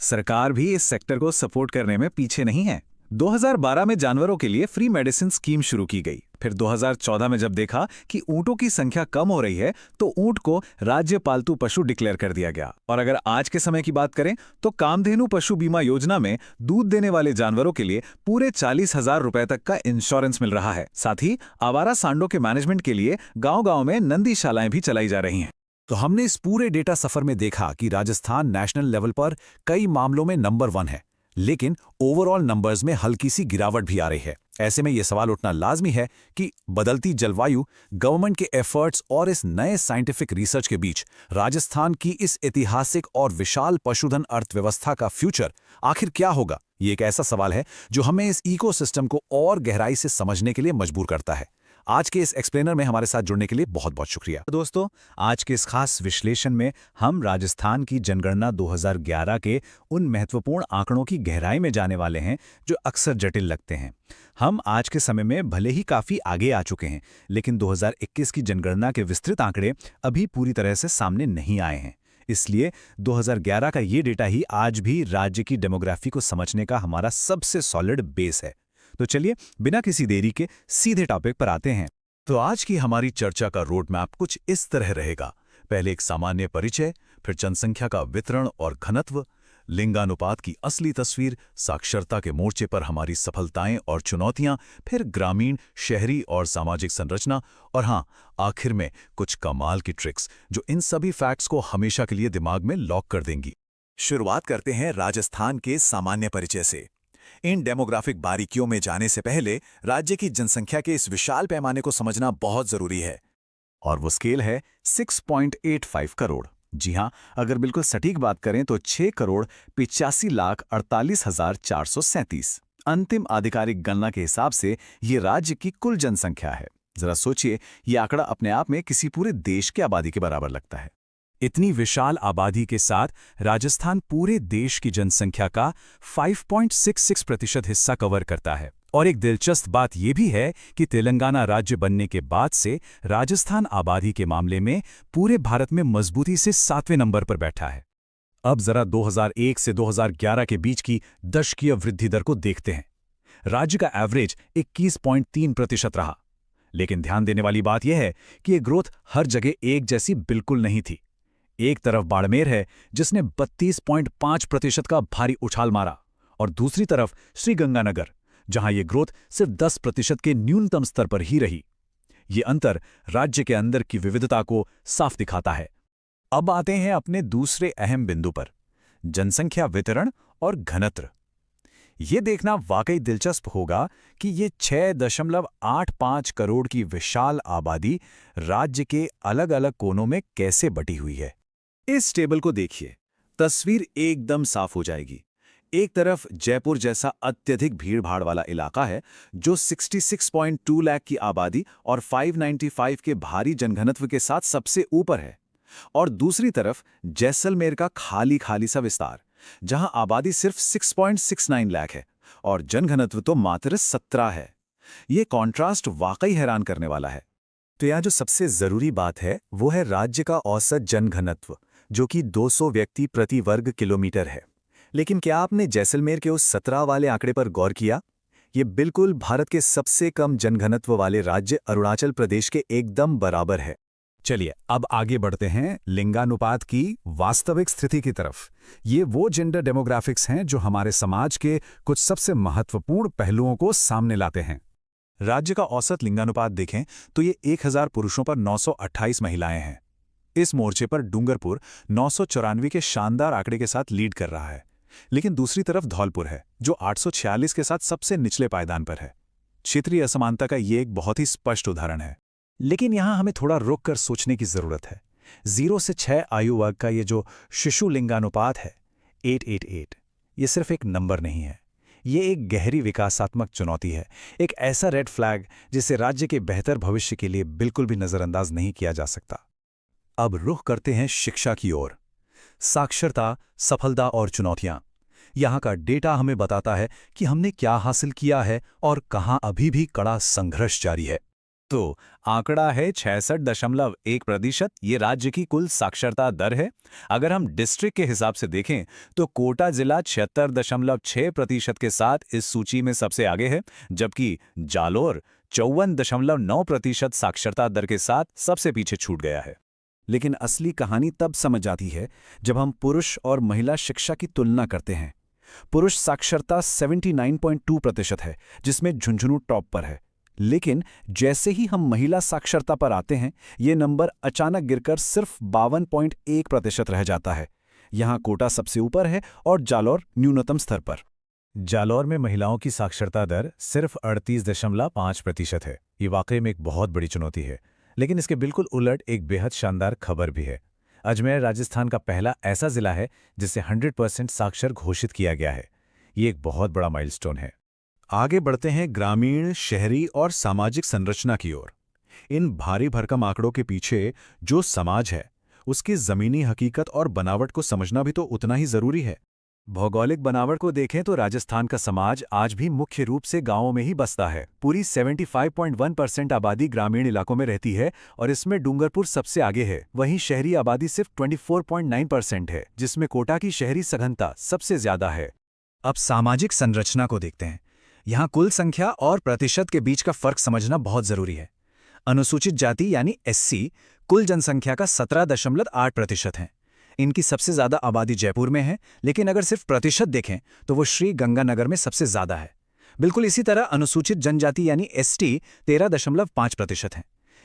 Speaker 1: सरकार भी इस सेक्टर को सपोर्ट करने में पीछे नहीं है। 2012 में जानवरों के लिए फ्री मेडिसिन स्कीम शुरू की गई। फिर 2014 में जब देखा कि ऊंटों की संख्या कम हो रही है तो ऊंट को राज्य पालतू पशु डिक्लेयर कर दिया गया। और अगर आज के समय की बात करें तो कामधेनु पशु बीमा योजना में दूध देने वाले जानवरों के लिए पूरे 40,000 रुपए तक का इंश्योरेंस मिल रहा है। साथ ही आवारा सांडों के मैनेजमेंट के लिए गांव-गांव में नंदीशालाएं भी चलाई जा रही हैं।
Speaker 2: तो हमने इस पूरे डेटा सफर में देखा कि राजस्थान नेशनल लेवल पर कई मामलों में नंबर 1 है, लेकिन ओवरऑल नंबर्स में हल्की सी गिरावट भी आ रही है। ऐसे में यह सवाल उठना लाजमी है कि बदलती जलवायु, गवर्नमेंट के एफर्ट्स और इस नए साइंटिफिक रिसर्च के बीच राजस्थान की इस ऐतिहासिक और विशाल पशुधन अर्थव्यवस्था का फ्यूचर आखिर क्या होगा। ये एक ऐसा सवाल है जो हमें इस इकोसिस्टम को और गहराई से समझने के लिए मजबूर करता है। आज के इस एक्सप्लेनर में हमारे साथ जुड़ने के लिए बहुत बहुत शुक्रिया।
Speaker 1: दोस्तों, आज के इस खास विश्लेषण में हम राजस्थान की जनगणना 2011 के उन महत्वपूर्ण आंकड़ों की गहराई में जाने वाले हैं जो अक्सर जटिल लगते हैं। हम आज के समय में भले ही काफ़ी आगे आ चुके हैं, लेकिन 2021 की जनगणना के विस्तृत आंकड़े अभी पूरी तरह से सामने नहीं आए हैं। इसलिए 2011 का ये डेटा ही आज भी राज्य की डेमोग्राफी को समझने का हमारा सबसे सॉलिड बेस है। तो चलिए बिना किसी देरी के सीधे टॉपिक पर आते हैं।
Speaker 2: तो आज की हमारी चर्चा का रोड मैप कुछ इस तरह रहेगा। पहले एक सामान्य परिचय, फिर जनसंख्या का वितरण और घनत्व, लिंगानुपात की असली तस्वीर, साक्षरता के मोर्चे पर हमारी सफलताएं और चुनौतियां, फिर ग्रामीण, शहरी और सामाजिक संरचना, और हाँ, आखिर में कुछ कमाल की ट्रिक्स जो इन सभी फैक्ट्स को हमेशा के लिए दिमाग में लॉक कर देंगी।
Speaker 3: शुरुआत करते हैं राजस्थान के सामान्य परिचय से। इन डेमोग्राफिक बारीकियों में जाने से पहले राज्य की जनसंख्या के इस विशाल पैमाने को समझना बहुत जरूरी है।
Speaker 2: और वो स्केल है 6.85 करोड़। जी हाँ, अगर बिल्कुल सटीक बात करें तो 6,85,48,437। अंतिम आधिकारिक गणना के हिसाब से ये राज्य की कुल जनसंख्या है। जरा सोचिए, ये आंकड़ा अपने आप में किसी पूरे देश की आबादी के बराबर लगता है।
Speaker 1: इतनी विशाल आबादी के साथ राजस्थान पूरे देश की जनसंख्या का 5.66% हिस्सा कवर करता है। और एक दिलचस्प बात यह भी है कि तेलंगाना राज्य बनने के बाद से राजस्थान आबादी के मामले में पूरे भारत में मजबूती से 7वें नंबर पर बैठा है। अब जरा 2001 से 2011 के बीच की दशकीय वृद्धि दर को देखते हैं। राज्य का एवरेज 21.3% रहा। लेकिन ध्यान देने वाली बात यह है कि ये ग्रोथ हर जगह एक जैसी बिल्कुल नहीं थी। एक तरफ बाड़मेर है जिसने 32.5% का भारी उछाल मारा, और दूसरी तरफ श्रीगंगानगर जहां ये ग्रोथ सिर्फ 10% के न्यूनतम स्तर पर ही रही। ये अंतर राज्य के अंदर की विविधता को साफ दिखाता है। अब आते हैं अपने दूसरे अहम बिंदु पर, जनसंख्या वितरण और घनत्व। ये देखना वाकई दिलचस्प होगा कि ये 6.85 करोड़ की विशाल आबादी राज्य के अलग अलग कोनों में कैसे बटी हुई है। इस टेबल को देखिए, तस्वीर एकदम साफ हो जाएगी। एक तरफ जयपुर जैसा अत्यधिक भीड़भाड़ वाला इलाका है जो 66.2 लाख की आबादी और 595 के भारी जनघनत्व के साथ सबसे ऊपर है, और दूसरी तरफ जैसलमेर का खाली सा विस्तार जहां आबादी सिर्फ 6.69 लाख है और जनघनत्व तो मात्र 17 है। ये कॉन्ट्रास्ट वाकई हैरान करने वाला है।
Speaker 2: तो यहाँ जो सबसे जरूरी बात है वो है राज्य का औसत जनघनत्व, जो कि 200 व्यक्ति प्रति वर्ग किलोमीटर है। लेकिन क्या आपने जैसलमेर के उस 17 वाले आंकड़े पर गौर किया? ये बिल्कुल भारत के सबसे कम जनघनत्व वाले राज्य अरुणाचल प्रदेश के एकदम बराबर है।
Speaker 1: चलिए अब आगे बढ़ते हैं लिंगानुपात की वास्तविक स्थिति की तरफ। ये वो जेंडर डेमोग्राफिक्स हैं जो हमारे समाज के कुछ सबसे महत्वपूर्ण पहलुओं को सामने लाते हैं।
Speaker 2: राज्य का औसत लिंगानुपात देखें तो ये 1000 पुरुषों पर 928 महिलाएं हैं। इस मोर्चे पर डूंगरपुर 994 के शानदार आंकड़े के साथ लीड कर रहा है, लेकिन दूसरी तरफ धौलपुर है जो 846 के साथ सबसे निचले पायदान पर है। क्षेत्रीय असमानता का ये एक बहुत ही स्पष्ट उदाहरण है।
Speaker 1: लेकिन यहां हमें थोड़ा रुक कर सोचने की जरूरत है। 0 से 6 आयु वर्ग का ये जो शिशु लिंगानुपात है 888, ये सिर्फ एक नंबर नहीं है, ये एक गहरी विकासात्मक चुनौती है, एक ऐसा रेड फ्लैग जिसे राज्य के बेहतर भविष्य के लिए बिल्कुल भी नजरअंदाज नहीं किया जा सकता।
Speaker 2: अब रुख करते हैं शिक्षा की ओर। साक्षरता, सफलता और चुनौतियां। यहाँ का डेटा हमें बताता है कि हमने क्या हासिल किया है और कहाँ अभी भी कड़ा संघर्ष जारी है। तो आंकड़ा है 66.1%। ये राज्य की कुल साक्षरता दर है। अगर हम डिस्ट्रिक्ट के हिसाब से देखें तो कोटा जिला 76.6% के साथ इस सूची में सबसे आगे है, जबकि जालोर 54.9% साक्षरता दर के साथ सबसे पीछे छूट गया है।
Speaker 1: लेकिन असली कहानी तब समझ आती है जब हम पुरुष और महिला शिक्षा की तुलना करते हैं। पुरुष साक्षरता 79.2% है, जिसमें झुंझुनू टॉप पर है। लेकिन जैसे ही हम महिला साक्षरता पर आते हैं, ये नंबर अचानक गिरकर सिर्फ 52.1% रह जाता है। यहाँ कोटा सबसे ऊपर है और जालौर न्यूनतम स्तर पर।
Speaker 2: जालौर में महिलाओं की साक्षरता दर सिर्फ 38.5% है। ये वाकई में एक बहुत बड़ी चुनौती है। लेकिन इसके बिल्कुल उलट एक बेहद शानदार खबर भी है। अजमेर राजस्थान का पहला ऐसा जिला है जिसे 100% साक्षर घोषित किया गया है। ये एक बहुत बड़ा माइलस्टोन है।
Speaker 1: आगे बढ़ते हैं ग्रामीण, शहरी और सामाजिक संरचना की ओर। इन भारी भरकम आंकड़ों के पीछे जो समाज है, उसकी जमीनी हकीकत और बनावट को समझना भी तो उतना ही जरूरी है। भौगोलिक बनावट को देखें तो राजस्थान का समाज आज भी मुख्य रूप से गांवों में ही बसता है। पूरी 75.1% आबादी ग्रामीण इलाकों में रहती है और इसमें डूंगरपुर सबसे आगे है। वहीं शहरी आबादी सिर्फ 24.9% है, जिसमें कोटा की शहरी सघनता सबसे ज्यादा है।
Speaker 4: अब सामाजिक संरचना को देखते हैं। यहाँ कुल संख्या और प्रतिशत के बीच का फर्क समझना बहुत जरूरी है। अनुसूचित जाति यानी एससी कुल जनसंख्या का 17.8% है। इनकी सबसे ज्यादा आबादी जयपुर में है, लेकिन अगर सिर्फ प्रतिशत देखें तो वो श्री गंगानगर में सबसे ज्यादा है। बिल्कुल इसी तरह अनुसूचित जनजाति यानी एसटी 13.5% है।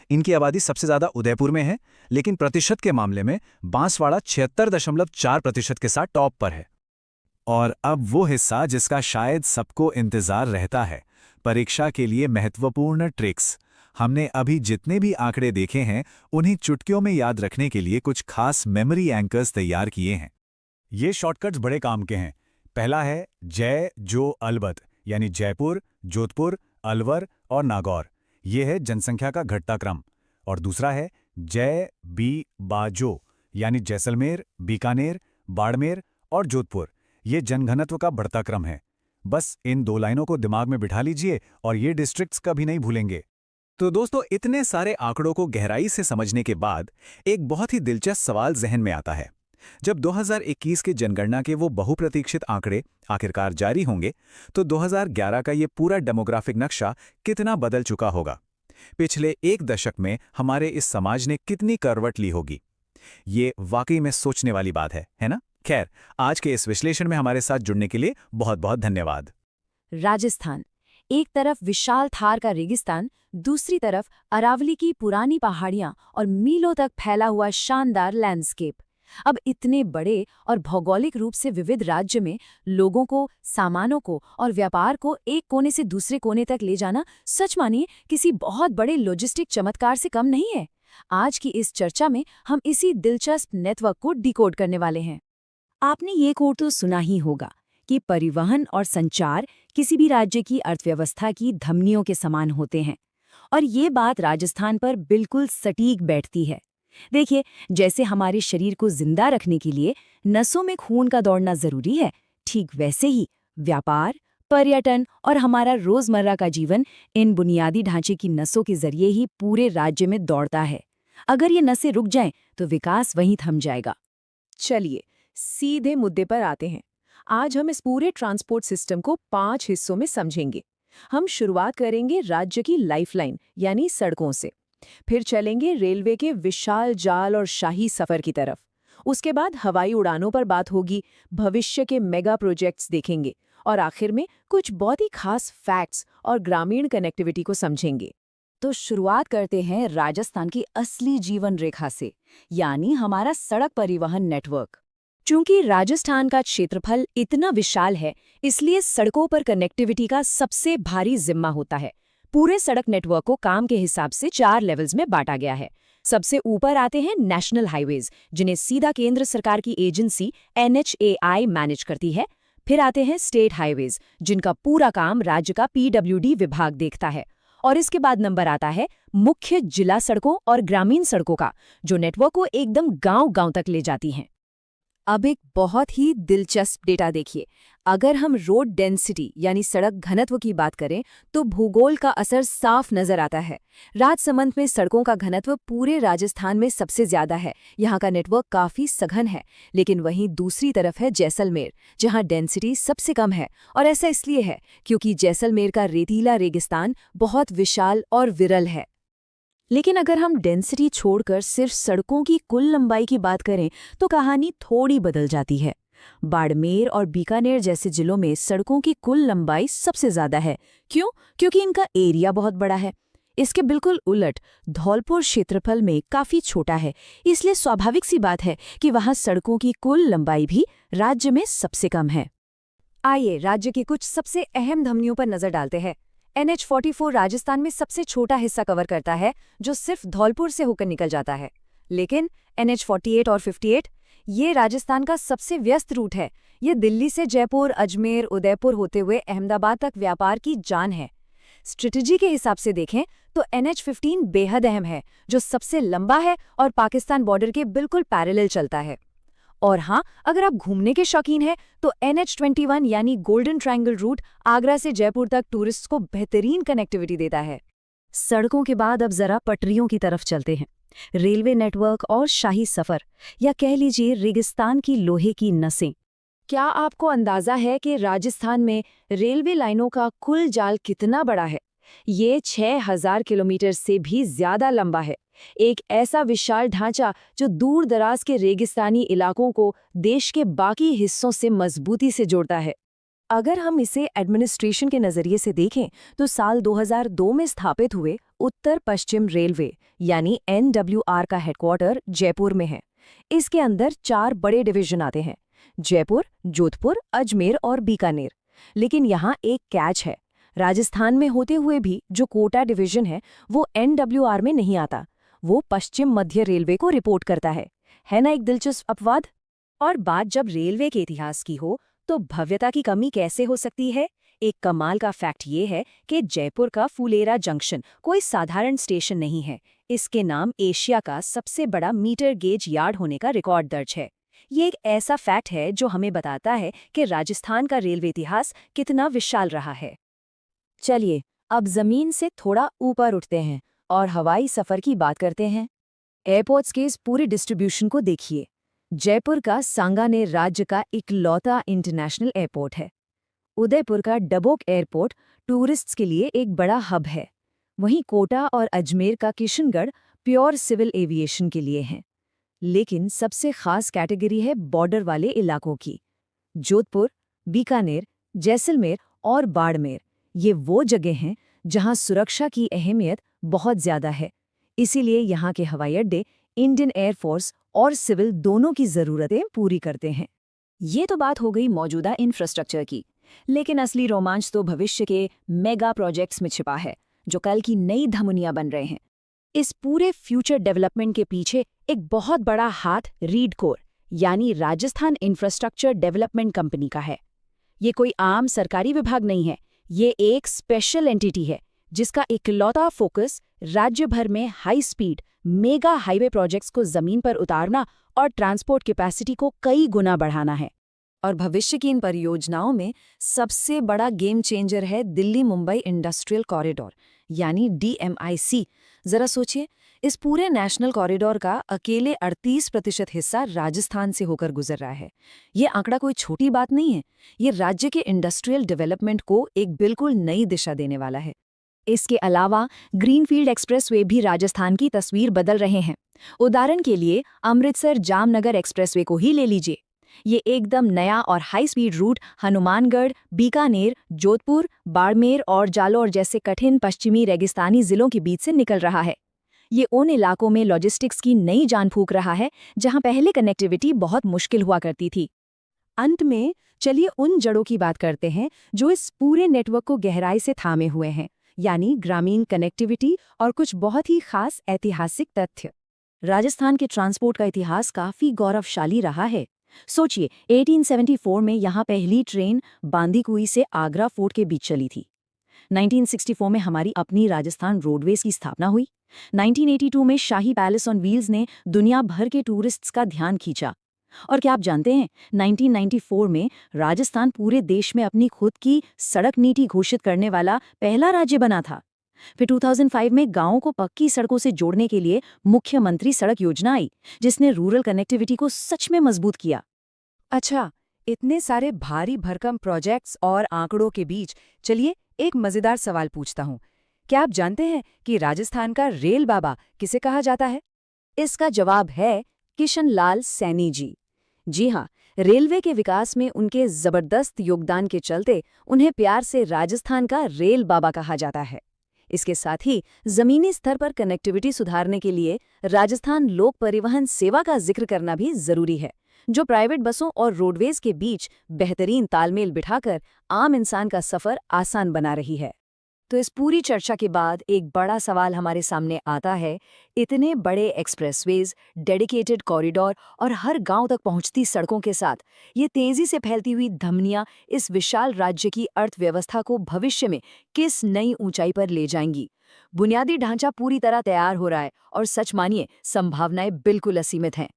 Speaker 4: इनकी आबादी सबसे ज्यादा उदयपुर में है, लेकिन प्रतिशत के मामले में बांसवाड़ा 76.4% के साथ टॉप पर है।
Speaker 1: और अब वो हिस्सा जिसका शायद सबको इंतजार रहता है, परीक्षा के लिए महत्वपूर्ण ट्रिक्स। हमने अभी जितने भी आंकड़े देखे हैं, उन्हें चुटकियों में याद रखने के लिए कुछ खास मेमोरी एंकर्स तैयार किए हैं।
Speaker 2: ये शॉर्टकट्स बड़े काम के हैं। पहला है जय जो अलबत, यानी जयपुर, जोधपुर, अलवर और नागौर। ये है जनसंख्या का घटता क्रम। और दूसरा है जय बी बाजो, यानी जैसलमेर, बीकानेर, बाड़मेर और जोधपुर। ये जनघनत्व का बढ़ता क्रम है। बस इन दो लाइनों को दिमाग में बिठा लीजिए और ये डिस्ट्रिक्ट्स कभी नहीं भूलेंगे।
Speaker 1: तो दोस्तों, इतने सारे आंकड़ों को गहराई से समझने के बाद एक बहुत ही दिलचस्प सवाल जहन में आता है। जब 2021 के जनगणना के वो बहुप्रतीक्षित आंकड़े आखिरकार जारी होंगे, तो 2011 का ये पूरा डेमोग्राफिक नक्शा कितना बदल चुका होगा। पिछले एक दशक में हमारे इस समाज ने कितनी करवट ली होगी। ये वाकई में सोचने वाली बात है ना? खैर, आज के इस विश्लेषण में हमारे साथ जुड़ने के लिए बहुत बहुत धन्यवाद।
Speaker 5: राजस्थान, एक तरफ विशाल थार का रेगिस्तान, दूसरी तरफ अरावली की पुरानी पहाड़ियां और मीलों तक फैला हुआ शानदार लैंडस्केप। अब इतने बड़े और भौगोलिक रूप से विविध राज्य में लोगों को, सामानों को और व्यापार को एक कोने से दूसरे कोने तक ले जाना सच मानिए किसी बहुत बड़े लॉजिस्टिक चमत्कार से कम नहीं है। आज की इस चर्चा में हम इसी दिलचस्प नेटवर्क को डिकोड करने वाले हैं। आपने ये कोड तो सुना ही होगा कि परिवहन और संचार किसी भी राज्य की अर्थव्यवस्था की धमनियों के समान होते हैं, और ये बात राजस्थान पर बिल्कुल सटीक बैठती है। देखिए, जैसे हमारे शरीर को जिंदा रखने के लिए नसों में खून का दौड़ना जरूरी है, ठीक वैसे ही व्यापार, पर्यटन और हमारा रोजमर्रा का जीवन इन बुनियादी ढांचे की नसों के जरिए ही पूरे राज्य में दौड़ता है। अगर ये नसें रुक जाएं तो विकास वहीं थम जाएगा।
Speaker 6: चलिए सीधे मुद्दे पर आते हैं। आज हम इस पूरे ट्रांसपोर्ट सिस्टम को 5 हिस्सों में समझेंगे। हम शुरुआत करेंगे राज्य की लाइफलाइन यानी सड़कों से, फिर चलेंगे रेलवे के विशाल जाल और शाही सफर की तरफ। उसके बाद हवाई उड़ानों पर बात होगी, भविष्य के मेगा प्रोजेक्ट्स देखेंगे और आखिर में कुछ बहुत ही खास फैक्ट्स और ग्रामीण कनेक्टिविटी को समझेंगे।
Speaker 5: तो शुरुआत करते हैं राजस्थान की असली जीवन रेखा से, यानी हमारा सड़क परिवहन नेटवर्क। चूंकि राजस्थान का क्षेत्रफल इतना विशाल है, इसलिए सड़कों पर कनेक्टिविटी का सबसे भारी जिम्मा होता है। पूरे सड़क नेटवर्क को काम के हिसाब से 4 लेवल्स में बांटा गया है। सबसे ऊपर आते हैं नेशनल हाईवेज, जिन्हें सीधा केंद्र सरकार की एजेंसी NHAI मैनेज करती है। फिर आते हैं स्टेट हाईवेज, जिनका पूरा काम राज्य का PWD विभाग देखता है। और इसके बाद नंबर आता है मुख्य जिला सड़कों और ग्रामीण सड़कों का, जो नेटवर्क को एकदम गांव-गांव तक ले जाती हैं। अब एक बहुत ही दिलचस्प डेटा देखिए। अगर हम रोड डेंसिटी यानी सड़क घनत्व की बात करें तो भूगोल का असर साफ नजर आता है। राजसमंद में सड़कों का घनत्व पूरे राजस्थान में सबसे ज्यादा है। यहाँ का नेटवर्क काफी सघन है। लेकिन वहीं दूसरी तरफ है जैसलमेर, जहाँ डेंसिटी सबसे कम है। और ऐसा इसलिए है क्योंकि जैसलमेर का रेतीला रेगिस्तान बहुत विशाल और विरल है। लेकिन अगर हम डेंसिटी छोड़कर सिर्फ सड़कों की कुल लंबाई की बात करें तो कहानी थोड़ी बदल जाती है। बाड़मेर और बीकानेर जैसे जिलों में सड़कों की कुल लंबाई सबसे ज्यादा है। क्यों? क्योंकि इनका एरिया बहुत बड़ा है। इसके बिल्कुल उलट धौलपुर क्षेत्रफल में काफी छोटा है, इसलिए स्वाभाविक सी बात है कि वहां सड़कों की कुल लंबाई भी राज्य में सबसे कम है। आइए राज्य की कुछ सबसे अहम धमनियों पर नजर डालते हैं। NH44 राजस्थान में सबसे छोटा हिस्सा कवर करता है, जो सिर्फ धौलपुर से होकर निकल जाता है। लेकिन NH48 और 58 ये राजस्थान का सबसे व्यस्त रूट है। ये दिल्ली से जयपुर, अजमेर, उदयपुर होते हुए अहमदाबाद तक व्यापार की जान है। स्ट्रेटजी के हिसाब से देखें तो NH15 बेहद अहम है, जो सबसे लंबा है और पाकिस्तान बॉर्डर के बिल्कुल पैरेलल चलता है। और हाँ, अगर आप घूमने के शौकीन हैं तो NH21 यानी गोल्डन ट्रायंगल रूट आगरा से जयपुर तक टूरिस्ट को बेहतरीन कनेक्टिविटी देता है। सड़कों के बाद अब जरा पटरियों की तरफ चलते हैं। रेलवे नेटवर्क और शाही सफर, या कह लीजिए रेगिस्तान की लोहे की नसें। क्या आपको अंदाजा है कि राजस्थान में रेलवे लाइनों का कुल जाल कितना बड़ा है? ये 6000 किलोमीटर से भी ज्यादा लंबा है। एक ऐसा विशाल ढांचा जो दूर दराज के रेगिस्तानी इलाकों को देश के बाकी हिस्सों से मजबूती से जोड़ता है। अगर हम इसे एडमिनिस्ट्रेशन के नजरिए से देखें तो साल 2002 में स्थापित हुए उत्तर पश्चिम रेलवे यानी NWR का हेडक्वार्टर जयपुर में है। इसके अंदर 4 बड़े डिवीजन आते हैं: जयपुर, जोधपुर, अजमेर और बीकानेर। लेकिन यहाँ एक कैच है। राजस्थान में होते हुए भी जो कोटा डिवीजन है वो NWR में नहीं आता, वो पश्चिम मध्य रेलवे को रिपोर्ट करता है ना एक दिलचस्प अपवाद। और बात जब रेलवे के इतिहास की हो तो भव्यता की कमी कैसे हो सकती है? एक कमाल का फैक्ट ये है कि जयपुर का फुलेरा जंक्शन कोई साधारण स्टेशन नहीं है। इसके नाम एशिया का सबसे बड़ा मीटर गेज यार्ड होने का रिकॉर्ड दर्ज है। ये एक ऐसा फैक्ट है जो हमें बताता है कि राजस्थान का रेलवे इतिहास कितना विशाल रहा है। चलिए अब जमीन से थोड़ा ऊपर उठते हैं और हवाई सफर की बात करते हैं। एयरपोर्ट्स के इस पूरे डिस्ट्रीब्यूशन को देखिए। जयपुर का सांगानेर राज्य का इकलौता इंटरनेशनल एयरपोर्ट है। उदयपुर का डबोक एयरपोर्ट टूरिस्ट्स के लिए एक बड़ा हब है। वहीं कोटा और अजमेर का किशनगढ़ प्योर सिविल एविएशन के लिए हैं। लेकिन सबसे खास कैटेगरी है बॉर्डर वाले इलाकों की। जोधपुर, बीकानेर, जैसलमेर और बाड़मेर ये वो जगह हैं जहां सुरक्षा की अहमियत बहुत ज्यादा है। इसीलिए यहाँ के हवाई अड्डे इंडियन एयरफोर्स और सिविल दोनों की ज़रूरतें पूरी करते हैं। ये तो बात हो गई मौजूदा इंफ्रास्ट्रक्चर की, लेकिन असली रोमांच तो भविष्य के मेगा प्रोजेक्ट्स में छिपा है, जो कल की नई धमनियां बन रहे हैं। इस पूरे फ्यूचर डेवलपमेंट के पीछे एक बहुत बड़ा हाथ रीडकोर यानी राजस्थान इंफ्रास्ट्रक्चर डेवलपमेंट कंपनी का है। ये कोई आम सरकारी विभाग नहीं है, ये एक स्पेशल एंटिटी है जिसका इकलौता फोकस राज्य भर में high speed mega highway projects को जमीन पर उतारना और ट्रांसपोर्ट कैपेसिटी को कई गुना बढ़ाना है। और भविष्य की इन परियोजनाओं में सबसे बड़ा गेम चेंजर है दिल्ली मुंबई इंडस्ट्रियल कॉरिडोर यानी DMIC। जरा सोचिए, इस पूरे नेशनल कॉरिडोर का अकेले 38% हिस्सा राजस्थान से होकर गुजर रहा है। ये आंकड़ा कोई छोटी बात नहीं है। ये राज्य के इंडस्ट्रियल डेवलपमेंट को एक बिल्कुल नई दिशा देने वाला है। इसके अलावा ग्रीनफील्ड एक्सप्रेसवे भी राजस्थान की तस्वीर बदल रहे हैं। उदाहरण के लिए अमृतसर जामनगर एक्सप्रेसवे को ही ले लीजिए। ये एकदम नया और high speed route Hanumangarh, Bikaner, Jodhpur, Barmer और जालौर जैसे कठिन पश्चिमी रेगिस्तानी जिलों के बीच से निकल रहा है। ये उन इलाकों में लॉजिस्टिक्स की नई जान फूंक रहा है जहां पहले कनेक्टिविटी बहुत मुश्किल हुआ करती थी। अंत में चलिए उन जड़ों की बात करते हैं जो इस पूरे नेटवर्क को गहराई से थामे हुए हैं, यानी ग्रामीण कनेक्टिविटी और कुछ बहुत ही खास ऐतिहासिक तथ्य। राजस्थान के ट्रांसपोर्ट का इतिहास काफी गौरवशाली रहा है। सोचिए, 1874 में यहाँ पहली ट्रेन बांदीकुई से आगरा फोर्ट के बीच चली थी। 1964 में हमारी अपनी राजस्थान रोडवेज की स्थापना हुई। 1982 में शाही पैलेस ऑन व्हील्स ने दुनिया भर के टूरिस्ट्स का ध्यान खींचा। और क्या आप जानते हैं 1994 में राजस्थान पूरे देश में अपनी खुद की सड़क नीति घोषित करने वाला पहला राज्य बना था। फिर 2005 में गांवों को पक्की सड़कों से जोड़ने के लिए मुख्यमंत्री सड़क योजना आई, जिसने रूरल कनेक्टिविटी को सच में मजबूत किया।
Speaker 6: अच्छा, इतने सारे भारी भरकम प्रोजेक्ट्स और आंकड़ों के बीच चलिए एक मजेदार सवाल पूछता हूँ। क्या आप जानते हैं कि राजस्थान का रेल बाबा किसे कहा जाता है?
Speaker 5: इसका जवाब है किशन लाल सैनी जी। जी हाँ, रेलवे के विकास में उनके जबरदस्त योगदान के चलते उन्हें प्यार से राजस्थान का रेल बाबा कहा जाता है। इसके साथ ही जमीनी स्तर पर कनेक्टिविटी सुधारने के लिए राजस्थान लोक परिवहन सेवा का जिक्र करना भी जरूरी है, जो प्राइवेट बसों और रोडवेज के बीच बेहतरीन तालमेल बिठाकर आम इंसान का सफर आसान बना रही है। तो इस पूरी चर्चा के बाद एक बड़ा सवाल हमारे सामने आता है, इतने बड़े एक्सप्रेसवेज, डेडिकेटेड कॉरिडोर और हर गांव तक पहुंचती सड़कों के साथ ये तेजी से फैलती हुई धमनियां इस विशाल राज्य की अर्थव्यवस्था को भविष्य में किस नई ऊंचाई पर ले जाएंगी? बुनियादी ढांचा पूरी तरह तैयार हो रहा है और सच मानिए संभावनाएं बिल्कुल असीमित हैं।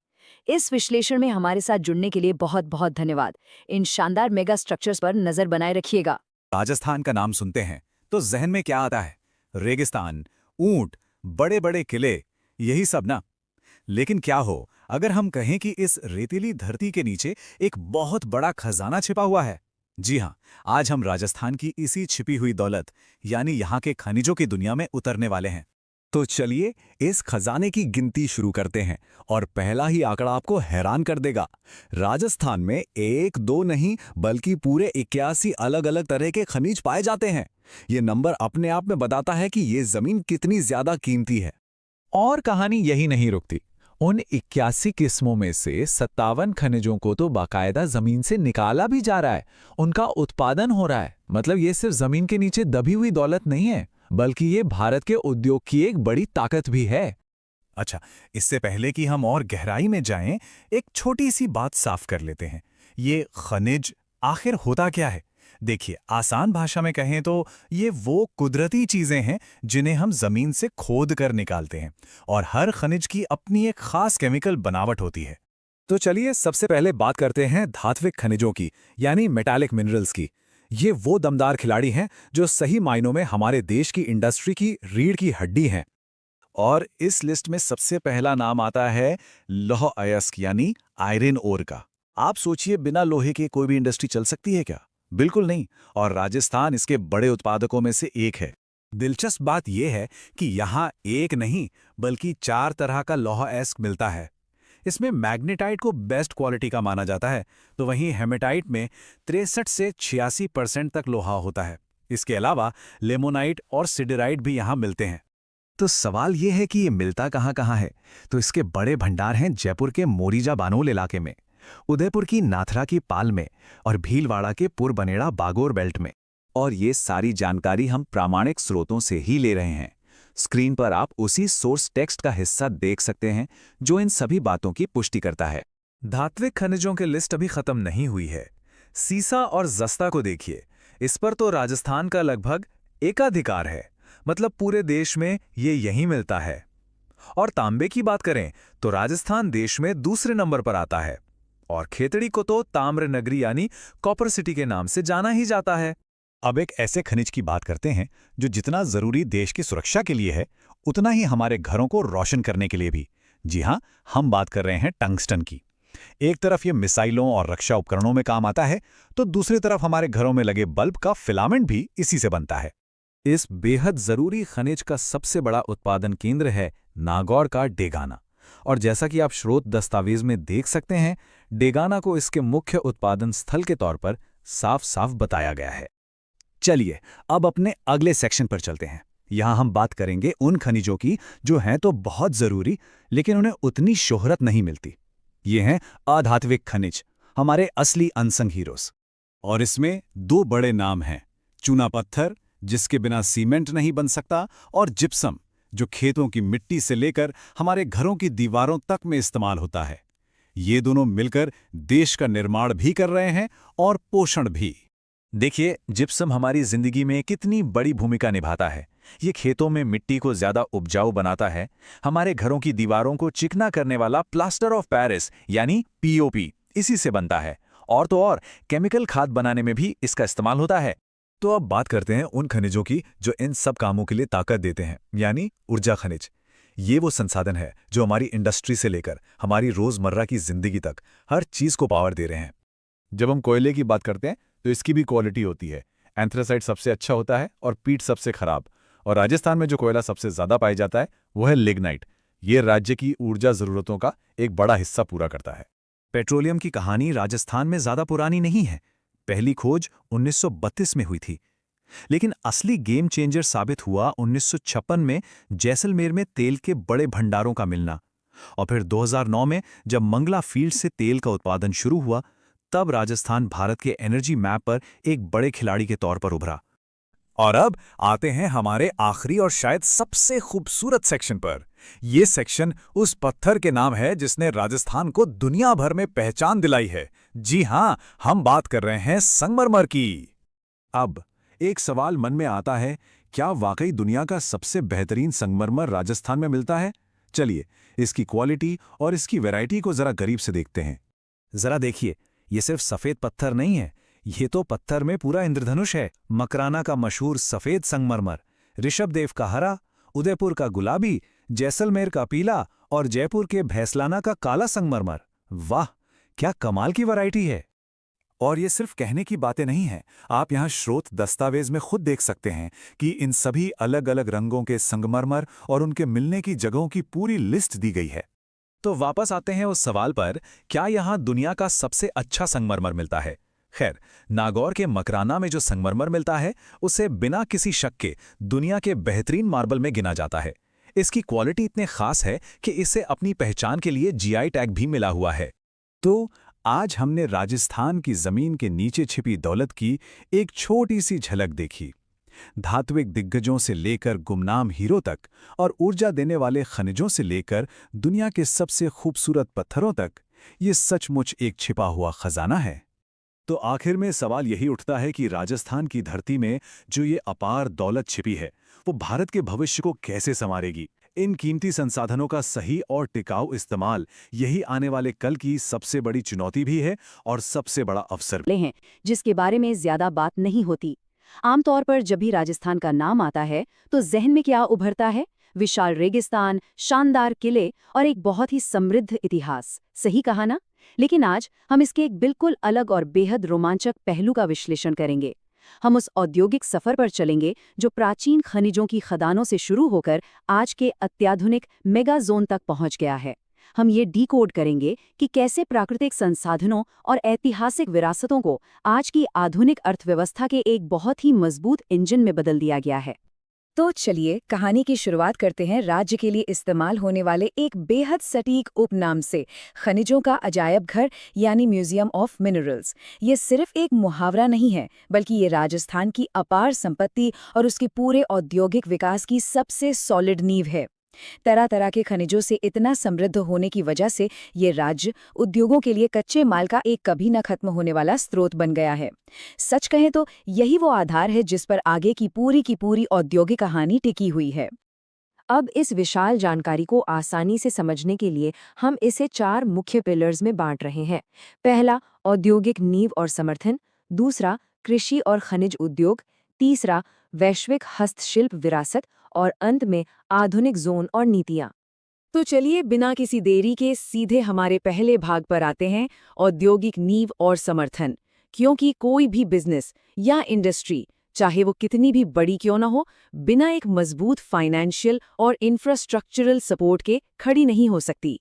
Speaker 5: इस विश्लेषण में हमारे साथ जुड़ने के लिए बहुत बहुत धन्यवाद। इन शानदार मेगा स्ट्रक्चर्स पर नजर बनाए रखिएगा।
Speaker 2: राजस्थान का नाम सुनते हैं तो जहन में क्या आता है? रेगिस्तान, ऊंट, बड़े बड़े किले, यही सब ना। लेकिन क्या हो अगर हम कहें कि इस रेतीली धरती के नीचे एक बहुत बड़ा खजाना छिपा हुआ है? जी हां, आज हम राजस्थान की इसी छिपी हुई दौलत यानी यहाँ के खनिजों की दुनिया में उतरने वाले हैं। तो चलिए इस खजाने की गिनती शुरू करते हैं और पहला ही आंकड़ा आपको हैरान कर देगा। राजस्थान में 1-2 नहीं बल्कि पूरे 81 अलग-अलग तरह के खनिज पाए जाते हैं। ये नंबर अपने आप में बताता है कि ये जमीन कितनी ज्यादा कीमती है।
Speaker 4: और कहानी यही नहीं रुकती। उन 81 किस्मों में से 57 खनिजों को तो बाकायदा जमीन से निकाला भी जा रहा है, उनका उत्पादन हो रहा है। मतलब ये सिर्फ जमीन के नीचे दबी हुई दौलत नहीं है, बल्कि ये भारत के उद्योग की एक बड़ी ताकत भी है।
Speaker 3: अच्छा, इससे पहले कि हम और गहराई में जाएं, एक छोटी सी बात साफ कर लेते हैं। ये खनिज आखिर होता क्या है? देखिए, आसान भाषा में कहें तो ये वो कुदरती चीजें हैं जिन्हें हम जमीन से खोद कर निकालते हैं, और हर खनिज की अपनी एक खास केमिकल बनावट होती है।
Speaker 2: तो चलिए सबसे पहले बात करते हैं धात्विक खनिजों की, यानी मेटालिक मिनरल्स की। ये वो दमदार खिलाड़ी हैं जो सही मायनों में हमारे देश की इंडस्ट्री की रीढ़ की हड्डी हैं। और इस लिस्ट में सबसे पहला नाम आता है लौह अयस्क यानी आयरन ओर का। आप सोचिए, बिना लोहे के कोई भी इंडस्ट्री चल सकती है क्या? बिल्कुल नहीं, और राजस्थान इसके बड़े उत्पादकों में से एक है। दिलचस्प बात यह है कि यहाँ एक नहीं बल्कि 4 तरह का लौह अयस्क मिलता है। इसमें मैग्नेटाइट को बेस्ट क्वालिटी का माना जाता है, तो वहीं हेमेटाइट में 63 से 86% तक लोहा होता है। इसके अलावा लेमोनाइट और सिडेराइट भी यहाँ मिलते हैं। तो सवाल ये है कि ये मिलता कहाँ है? तो इसके बड़े भंडार हैं जयपुर के मोरीजा बानोल इलाके में, उदयपुर की नाथरा की पाल में और भीलवाड़ा के पुरबनेड़ा बागोर बेल्ट में। और ये सारी जानकारी हम प्रामाणिक स्रोतों से ही ले रहे हैं। स्क्रीन पर आप उसी सोर्स टेक्स्ट का हिस्सा देख सकते हैं जो इन सभी बातों की पुष्टि करता है। धात्विक खनिजों की लिस्ट अभी खत्म नहीं हुई है। सीसा और जस्ता को देखिए, इस पर तो राजस्थान का लगभग एकाधिकार है, मतलब पूरे देश में ये यहीं मिलता है। और तांबे की बात करें तो राजस्थान देश में दूसरे नंबर पर आता है, और खेतड़ी को तो ताम्र नगरी यानी कॉपर सिटी के नाम से जाना ही जाता है। अब एक ऐसे खनिज की बात करते हैं जो जितना जरूरी देश की सुरक्षा के लिए है, उतना ही हमारे घरों को रोशन करने के लिए भी। जी हां, हम बात कर रहे हैं टंगस्टन की। एक तरफ ये मिसाइलों और रक्षा उपकरणों में काम आता है, तो दूसरी तरफ हमारे घरों में लगे बल्ब का फिलामेंट भी इसी से बनता है। इस बेहद जरूरी खनिज का सबसे बड़ा उत्पादन केंद्र है नागौर का डेगाना, और जैसा कि आप स्रोत दस्तावेज में देख सकते हैं, डेगाना को इसके मुख्य उत्पादन स्थल के तौर पर साफ साफ बताया गया है। चलिए अब अपने अगले सेक्शन पर चलते हैं। यहां हम बात करेंगे उन खनिजों की जो हैं तो बहुत जरूरी, लेकिन उन्हें उतनी शोहरत नहीं मिलती। ये हैं अधात्विक खनिज, हमारे असली अनसंग हीरोज। और इसमें 2 बड़े नाम हैं, चूना पत्थर जिसके बिना सीमेंट नहीं बन सकता, और जिप्सम जो खेतों की मिट्टी से लेकर हमारे घरों की दीवारों तक में इस्तेमाल होता है। ये दोनों मिलकर देश का निर्माण भी कर रहे हैं और पोषण भी। देखिए, जिप्सम हमारी जिंदगी में कितनी बड़ी भूमिका निभाता है। ये खेतों में मिट्टी को ज्यादा उपजाऊ बनाता है। हमारे घरों की दीवारों को चिकना करने वाला प्लास्टर ऑफ पेरिस यानी पीओपी इसी से बनता है। और तो और केमिकल खाद बनाने में भी इसका इस्तेमाल होता है।
Speaker 1: तो अब बात करते हैं उन खनिजों की जो इन सब कामों के लिए ताकत देते हैं, यानी ऊर्जा खनिज। ये वो संसाधन है जो हमारी इंडस्ट्री से लेकर हमारी रोजमर्रा की जिंदगी तक हर चीज को पावर दे रहे हैं।
Speaker 3: जब हम कोयले की बात करते हैं तो इसकी भी क्वालिटी होती है। एंथ्रासाइट सबसे अच्छा होता है और पीट सबसे खराब। और राजस्थान में जो कोयला सबसे ज्यादा पाया जाता है वो है लिग्नाइट। ये राज्य की ऊर्जा जरूरतों का एक बड़ा हिस्सा पूरा करता है।
Speaker 2: पेट्रोलियम की कहानी राजस्थान में ज्यादा पुरानी नहीं है। पहली खोज 1932 में हुई थी, लेकिन असली गेम चेंजर साबित हुआ 1956 में जैसलमेर में तेल के बड़े भंडारों का मिलना। और फिर 2009 में जब मंगला फील्ड से तेल का उत्पादन शुरू हुआ, तब राजस्थान भारत के एनर्जी मैप पर एक बड़े खिलाड़ी के तौर पर उभरा।
Speaker 1: और अब आते हैं हमारे आखिरी और शायद सबसे खूबसूरत सेक्शन पर। ये सेक्शन उस पत्थर के नाम है जिसने राजस्थान को दुनिया भर में पहचान दिलाई है। जी हां, हम बात कर रहे हैं संगमरमर की।
Speaker 3: अब एक सवाल मन में आता है, क्या वाकई दुनिया का सबसे बेहतरीन संगमरमर राजस्थान में मिलता है? चलिए इसकी क्वालिटी और इसकी वैरायटी को जरा करीब से देखते हैं।
Speaker 2: जरा देखिए, ये सिर्फ सफेद पत्थर नहीं है, ये तो पत्थर में पूरा इंद्रधनुष है। मकराना का मशहूर सफेद संगमरमर, ऋषभदेव का हरा, उदयपुर का गुलाबी, जैसलमेर का पीला और जयपुर के भैसलाना का काला संगमरमर। वाह, क्या कमाल की वैरायटी है।
Speaker 3: और ये सिर्फ कहने की बातें नहीं हैं। आप यहाँ स्रोत दस्तावेज में खुद देख सकते हैं कि इन सभी अलग अलग रंगों के संगमरमर और उनके मिलने की जगहों की पूरी लिस्ट दी गई है।
Speaker 2: तो वापस आते हैं उस सवाल पर, क्या यहाँ दुनिया का सबसे अच्छा संगमरमर मिलता है? खैर, नागौर के मकराना में जो संगमरमर मिलता है उसे बिना किसी शक के दुनिया के बेहतरीन मार्बल में गिना जाता है। इसकी क्वालिटी इतने खास है कि इसे अपनी पहचान के लिए जीआई टैग भी मिला हुआ है।
Speaker 3: तो आज हमने राजस्थान की जमीन के नीचे छिपी दौलत की एक छोटी सी झलक देखी। धात्विक दिग्गजों से लेकर गुमनाम हीरो तक और ऊर्जा देने वाले खनिजों से लेकर दुनिया के सबसे खूबसूरत पत्थरों तक, ये सचमुच एक छिपा हुआ खजाना है। तो आखिर में सवाल यही उठता है कि राजस्थान की धरती में जो ये अपार दौलत छिपी है, वो भारत के भविष्य को कैसे संवारेगी? इन कीमती संसाधनों का सही और टिकाऊ इस्तेमाल यही आने वाले कल की सबसे बड़ी चुनौती भी है और सबसे बड़ा अवसर भी
Speaker 5: हैं जिसके बारे में ज्यादा बात नहीं होती। आमतौर पर जब भी राजस्थान का नाम आता है तो जहन में क्या उभरता है? विशाल रेगिस्तान, शानदार किले और एक बहुत ही समृद्ध इतिहास। सही कहा ना? लेकिन आज हम इसके एक बिल्कुल अलग और बेहद रोमांचक पहलू का विश्लेषण करेंगे। हम उस औद्योगिक सफर पर चलेंगे जो प्राचीन खनिजों की खदानों से शुरू होकर आज के अत्याधुनिक मेगा जोन तक पहुंच गया है। हम ये डिकोड करेंगे कि कैसे प्राकृतिक संसाधनों और ऐतिहासिक विरासतों को आज की आधुनिक अर्थव्यवस्था के एक बहुत ही मजबूत इंजन में बदल दिया गया है।
Speaker 6: तो चलिए कहानी की शुरुआत करते हैं राज्य के लिए इस्तेमाल होने वाले एक बेहद सटीक उपनाम से, खनिजों का अजायब घर यानी म्यूजियम ऑफ मिनरल्स। ये सिर्फ एक मुहावरा नहीं है, बल्कि ये राजस्थान की अपार संपत्ति और उसके पूरे औद्योगिक विकास की सबसे सॉलिड नींव है। तरह तरह के खनिजों से इतना समृद्ध होने की वजह से ये राज्य उद्योगों के लिए कच्चे माल का एक कभी न खत्म होने वाला स्रोत बन गया है। सच कहें तो यही वो आधार है जिस पर आगे की पूरी औद्योगिक कहानी टिकी हुई है।
Speaker 5: अब इस विशाल जानकारी को आसानी से समझने के लिए हम इसे 4 मुख्य पिलर्स में बांट रहे हैं। पहला, औद्योगिक नींव और समर्थन। दूसरा, कृषि और खनिज उद्योग। तीसरा, वैश्विक हस्तशिल्प विरासत। और अंत में आधुनिक जोन और नीतियां।
Speaker 6: तो चलिए बिना किसी देरी के सीधे हमारे पहले भाग पर आते हैं, औद्योगिक नींव और समर्थन। क्योंकि कोई भी बिजनेस या इंडस्ट्री, चाहे वो कितनी भी बड़ी क्यों ना हो, बिना एक मजबूत फाइनेंशियल और इंफ्रास्ट्रक्चरल सपोर्ट के खड़ी नहीं हो सकती।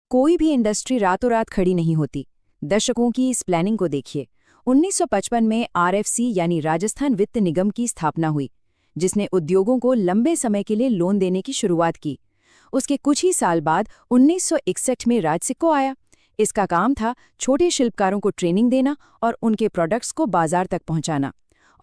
Speaker 6: कोई भी इंडस्ट्री रातों रात खड़ी नहीं होती। दशकों की इस प्लानिंग को देखिए। 1955 में आरएफसी यानी राजस्थान वित्त निगम की स्थापना हुई, जिसने उद्योगों को लंबे समय के लिए लोन देने की शुरुआत की। उसके कुछ ही साल बाद 1961 में राजसिक्को आया। इसका काम था छोटे शिल्पकारों को ट्रेनिंग देना और उनके प्रोडक्ट्स को बाजार तक पहुंचाना।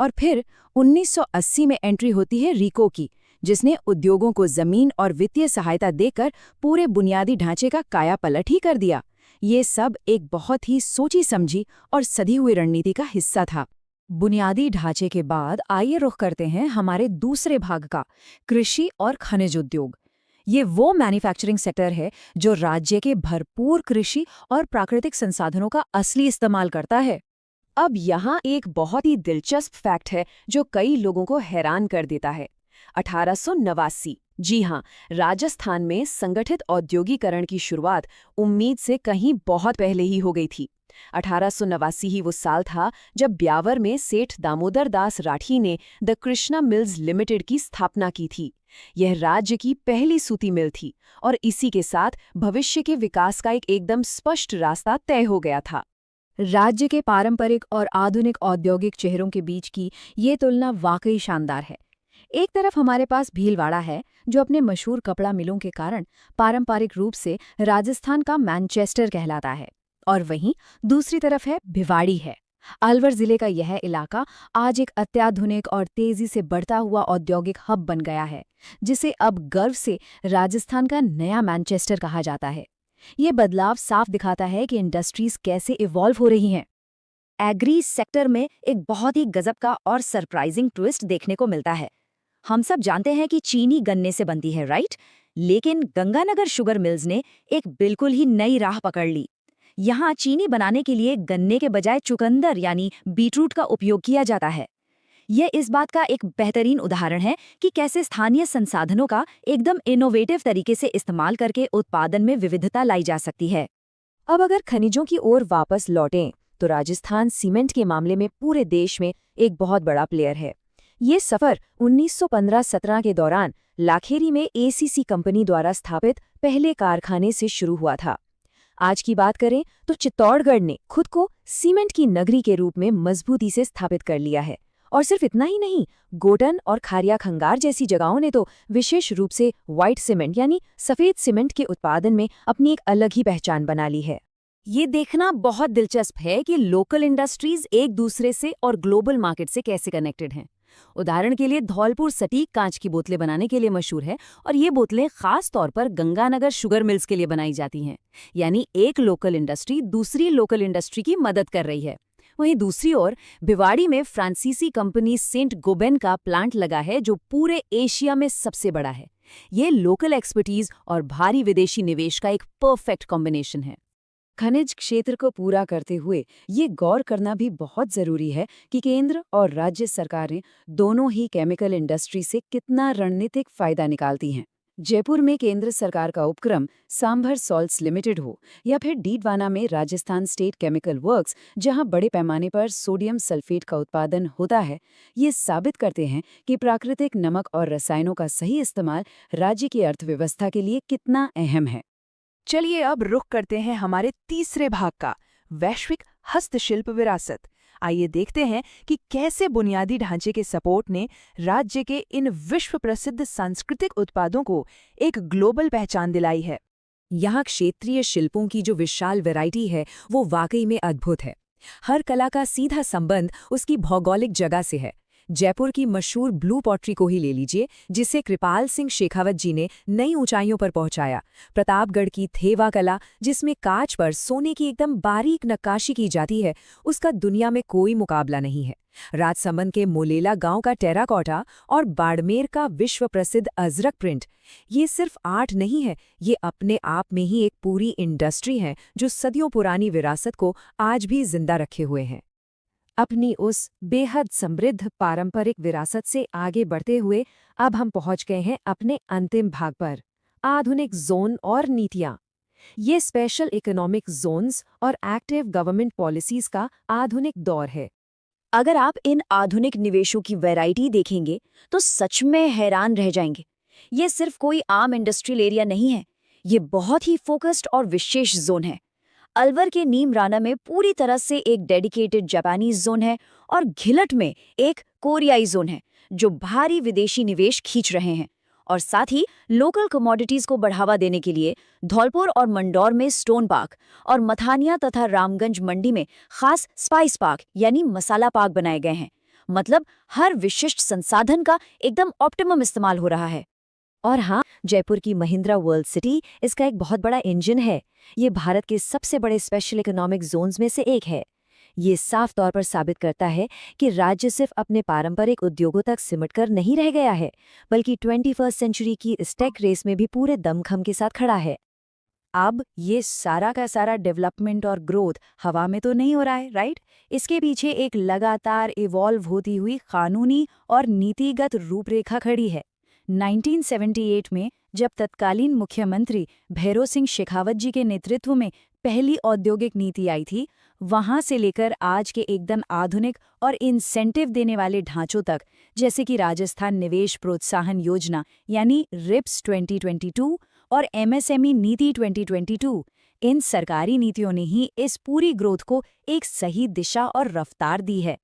Speaker 6: और फिर 1980 में एंट्री होती है रीको की, जिसने उद्योगों को जमीन और वित्तीय सहायता देकर पूरे बुनियादी ढांचे का कायापलट ही कर दिया। ये सब एक बहुत ही सोची समझी और सधी हुई रणनीति का हिस्सा था।
Speaker 5: बुनियादी ढांचे के बाद आइए रुख करते हैं हमारे दूसरे भाग का, कृषि और खनिज उद्योग। ये वो मैन्युफैक्चरिंग सेक्टर है जो राज्य के भरपूर कृषि और प्राकृतिक संसाधनों का असली इस्तेमाल करता है।
Speaker 6: अब यहाँ एक बहुत ही दिलचस्प फैक्ट है जो कई लोगों को हैरान कर देता है। 1889, जी हाँ, राजस्थान में संगठित औद्योगिकरण की शुरुआत उम्मीद से कहीं बहुत पहले ही हो गई थी। 1889 ही वो साल था जब ब्यावर में सेठ दामोदर दास राठी ने द कृष्णा मिल्स लिमिटेड की स्थापना की थी। यह राज्य की पहली सूती मिल थी और इसी के साथ भविष्य के विकास का एक एकदम स्पष्ट रास्ता तय हो गया था।
Speaker 5: राज्य के पारंपरिक और आधुनिक औद्योगिक चेहरों के बीच की ये तुलना वाकई शानदार है। एक तरफ हमारे पास भीलवाड़ा है, जो अपने मशहूर कपड़ा मिलों के कारण पारंपरिक रूप से राजस्थान का मैनचेस्टर कहलाता है, और वहीं दूसरी तरफ है भिवाड़ी है। अलवर जिले का यह इलाका आज एक अत्याधुनिक और तेजी से बढ़ता हुआ औद्योगिक हब बन गया है, जिसे अब गर्व से राजस्थान का नया मैनचेस्टर कहा जाता है। ये बदलाव साफ दिखाता है कि इंडस्ट्रीज कैसे इवॉल्व हो रही हैं। एग्री सेक्टर में एक बहुत ही गजब का और सरप्राइजिंग ट्विस्ट देखने को मिलता है। हम सब जानते हैं कि चीनी गन्ने से बनती है, राइट? लेकिन गंगानगर शुगर मिल्स ने एक बिल्कुल ही नई राह पकड़ ली। यहाँ चीनी बनाने के लिए गन्ने के बजाय चुकंदर यानी बीटरूट का उपयोग किया जाता है। यह इस बात का एक बेहतरीन उदाहरण है कि कैसे स्थानीय संसाधनों का एकदम इनोवेटिव तरीके से इस्तेमाल करके उत्पादन में विविधता लाई जा सकती है।
Speaker 6: अब अगर खनिजों की ओर वापस लौटें तो राजस्थान सीमेंट के मामले में पूरे देश में एक बहुत बड़ा प्लेयर है। ये सफर 1915-17 के दौरान लाखेरी में एसीसी कंपनी द्वारा स्थापित पहले कारखाने से शुरू हुआ था। आज की बात करें तो चित्तौड़गढ़ ने खुद को सीमेंट की नगरी के रूप में मजबूती से स्थापित कर लिया है। और सिर्फ इतना ही नहीं, गोटन और खारिया खंगार जैसी जगहों ने तो विशेष रूप से व्हाइट सीमेंट यानी सफ़ेद सीमेंट के उत्पादन में अपनी एक अलग ही पहचान बना ली है।
Speaker 5: ये देखना बहुत दिलचस्प है कि लोकल इंडस्ट्रीज एक दूसरे से और ग्लोबल मार्केट से कैसे कनेक्टेड हैं। उदाहरण के लिए धौलपुर सटीक कांच की बोतलें बनाने के लिए मशहूर है, और ये बोतलें खास तौर पर गंगानगर शुगर मिल्स के लिए बनाई जाती हैं। यानी एक लोकल इंडस्ट्री दूसरी लोकल इंडस्ट्री की मदद कर रही है। वहीं दूसरी ओर भिवाड़ी में फ्रांसीसी कंपनी सेंट गोबेन का प्लांट लगा है, जो पूरे एशिया में सबसे बड़ा है। ये लोकल एक्सपर्टीज और भारी विदेशी निवेश का एक परफेक्ट कॉम्बिनेशन है।
Speaker 6: खनिज क्षेत्र को पूरा करते हुए ये गौर करना भी बहुत जरूरी है कि केंद्र और राज्य सरकारें दोनों ही केमिकल इंडस्ट्री से कितना रणनीतिक फायदा निकालती हैं। जयपुर में केंद्र सरकार का उपक्रम सांभर सॉल्ट्स लिमिटेड हो या फिर डीडवाना में राजस्थान स्टेट केमिकल वर्क्स, जहां बड़े पैमाने पर सोडियम सल्फेट का उत्पादन होता है, ये साबित करते हैं कि प्राकृतिक नमक और रसायनों का सही इस्तेमाल राज्य की अर्थव्यवस्था के लिए कितना अहम है।
Speaker 7: चलिए अब रुख करते हैं हमारे तीसरे भाग का, वैश्विक हस्तशिल्प विरासत। आइए देखते हैं कि कैसे बुनियादी ढांचे के सपोर्ट ने राज्य के इन विश्व प्रसिद्ध सांस्कृतिक उत्पादों को एक ग्लोबल पहचान दिलाई है।
Speaker 6: यहाँ क्षेत्रीय शिल्पों की जो विशाल वैरायटी है वो वाकई में अद्भुत है। हर कला का सीधा संबंध उसकी भौगोलिक जगह से है। जयपुर की मशहूर ब्लू पॉटरी को ही ले लीजिए, जिसे कृपाल सिंह शेखावत जी ने नई ऊंचाइयों पर पहुंचाया। प्रतापगढ़ की थेवा कला, जिसमें कांच पर सोने की एकदम बारीक नक्काशी की जाती है, उसका दुनिया में कोई मुकाबला नहीं है। राजसमंद के मोलेला गांव का टेराकोटा और बाड़मेर का विश्व प्रसिद्ध अजरक प्रिंट, ये सिर्फ आर्ट नहीं है, ये अपने आप में ही एक पूरी इंडस्ट्री है जो सदियों पुरानी विरासत को आज भी जिंदा रखे हुए हैं। अपनी उस बेहद समृद्ध पारंपरिक विरासत से आगे बढ़ते हुए अब हम पहुंच गए हैं अपने अंतिम भाग पर, आधुनिक जोन और नीतियां। ये स्पेशल इकोनॉमिक जोन्स और एक्टिव गवर्नमेंट पॉलिसीज का आधुनिक दौर है।
Speaker 5: अगर आप इन आधुनिक निवेशों की वैरायटी देखेंगे तो सच में हैरान रह जाएंगे। ये सिर्फ कोई आम इंडस्ट्रियल एरिया नहीं है, ये बहुत ही फोकस्ड और विशेष जोन है। अलवर के नीमराना में पूरी तरह से एक डेडिकेटेड जापानीज जोन है और घिलट में एक कोरियाई जोन है, जो भारी विदेशी निवेश खींच रहे हैं। और साथ ही लोकल कमोडिटीज को बढ़ावा देने के लिए धौलपुर और मंडौर में स्टोन पार्क और मथानिया तथा रामगंज मंडी में खास स्पाइस पार्क यानी मसाला पार्क बनाए गए हैं। मतलब हर विशिष्ट संसाधन का एकदम ऑप्टिमम इस्तेमाल हो रहा है।
Speaker 6: और हाँ, जयपुर की महिंद्रा वर्ल्ड सिटी इसका एक बहुत बड़ा इंजन है। ये भारत के सबसे बड़े स्पेशल इकोनॉमिक जोन्स में से एक है।
Speaker 5: ये साफ तौर पर साबित करता है कि राज्य सिर्फ अपने पारंपरिक उद्योगों तक सिमटकर नहीं रह गया है, बल्कि 21वीं सेंचुरी की इस टेक रेस में भी पूरे दमखम के साथ खड़ा है। अब ये सारा का सारा डेवलपमेंट और ग्रोथ हवा में तो नहीं हो रहा है, राइट? इसके पीछे एक लगातार इवॉल्व होती हुई कानूनी और नीतिगत रूपरेखा खड़ी है। 1978 में जब तत्कालीन मुख्यमंत्री भैरों सिंह शेखावत जी के नेतृत्व में पहली औद्योगिक नीति आई थी, वहां से लेकर आज के एकदम आधुनिक और इंसेंटिव देने वाले ढांचों तक, जैसे कि राजस्थान निवेश प्रोत्साहन योजना यानी रिप्स 2022 और एमएसएमई नीति 2022, इन सरकारी नीतियों ने ही इस पूरी ग्रोथ को एक सही दिशा और रफ्तार दी है।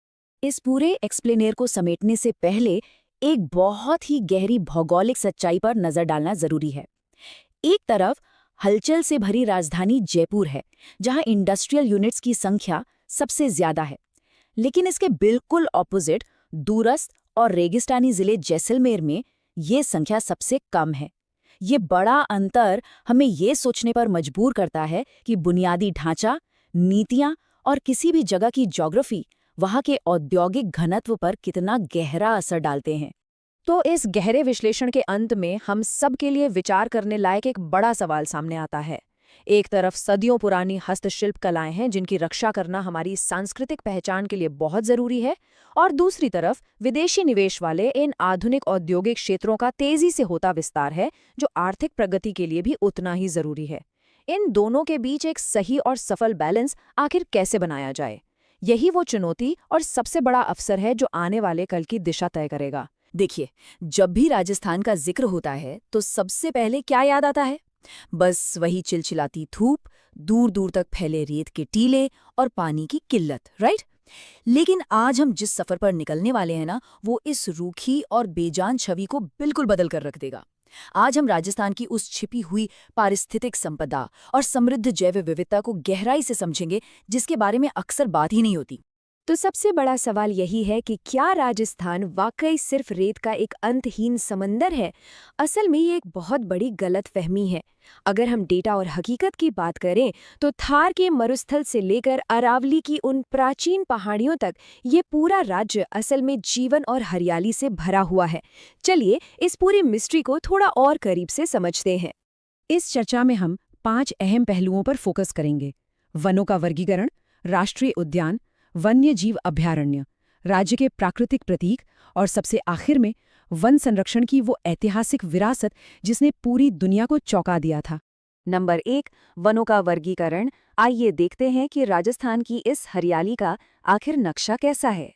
Speaker 5: इस पूरे एक्सप्लेनेर को समेटने से पहले एक बहुत ही गहरी भौगोलिक सच्चाई पर नजर डालना जरूरी है। एक तरफ हलचल से भरी राजधानी जयपुर है, जहां इंडस्ट्रियल यूनिट्स की संख्या सबसे ज्यादा है, लेकिन इसके बिल्कुल ऑपोजिट दूरस्थ और रेगिस्तानी जिले जैसलमेर में ये संख्या सबसे कम है। ये बड़ा अंतर हमें ये सोचने पर मजबूर करता है कि बुनियादी ढांचा, नीतियां और किसी भी जगह की ज्योग्राफी वहां के औद्योगिक घनत्व पर कितना गहरा असर डालते हैं।
Speaker 6: तो इस गहरे विश्लेषण के अंत में हम सब के लिए विचार करने लायक एक बड़ा सवाल सामने आता है। एक तरफ सदियों पुरानी हस्तशिल्प कलाएं हैं जिनकी रक्षा करना हमारी सांस्कृतिक पहचान के लिए बहुत जरूरी है, और दूसरी तरफ विदेशी निवेश वाले इन आधुनिक औद्योगिक क्षेत्रों का तेजी से होता विस्तार है, जो आर्थिक प्रगति के लिए भी उतना ही जरूरी है। इन दोनों के बीच एक सही और सफल बैलेंस आखिर कैसे बनाया जाए, यही वो चुनौती और सबसे बड़ा अवसर है जो आने वाले कल की दिशा तय करेगा।
Speaker 5: देखिए, जब भी राजस्थान का जिक्र होता है तो सबसे पहले क्या याद आता है? बस वही चिलचिलाती धूप, दूर दूर तक फैले रेत के टीले और पानी की किल्लत, राइट? लेकिन आज हम जिस सफर पर निकलने वाले हैं ना, वो इस रूखी और बेजान छवि को बिल्कुल बदल कर रख देगा। आज हम राजस्थान की उस छिपी हुई पारिस्थितिक संपदा और समृद्ध जैव विविधता को गहराई से समझेंगे, जिसके बारे में अक्सर बात ही नहीं होती।
Speaker 6: तो सबसे बड़ा सवाल यही है कि क्या राजस्थान वाकई सिर्फ रेत का एक अंतहीन समंदर है? असल में ये एक बहुत बड़ी गलतफहमी है। अगर हम डेटा और हकीकत की बात करें तो थार के मरुस्थल से लेकर अरावली की उन प्राचीन पहाड़ियों तक ये पूरा राज्य असल में जीवन और हरियाली से भरा हुआ है। चलिए इस पूरी मिस्ट्री को थोड़ा और करीब से समझते हैं। इस चर्चा में हम 5 अहम पहलुओं पर फोकस करेंगे: वनों का वर्गीकरण, राष्ट्रीय उद्यान, वन्य जीव अभयारण्य, राज्य के प्राकृतिक प्रतीक और सबसे आखिर में वन संरक्षण की वो ऐतिहासिक विरासत जिसने पूरी दुनिया को चौंका दिया था।
Speaker 5: नंबर 1, वनों का वर्गीकरण। आइए देखते हैं कि राजस्थान की इस हरियाली का आखिर नक्शा कैसा है।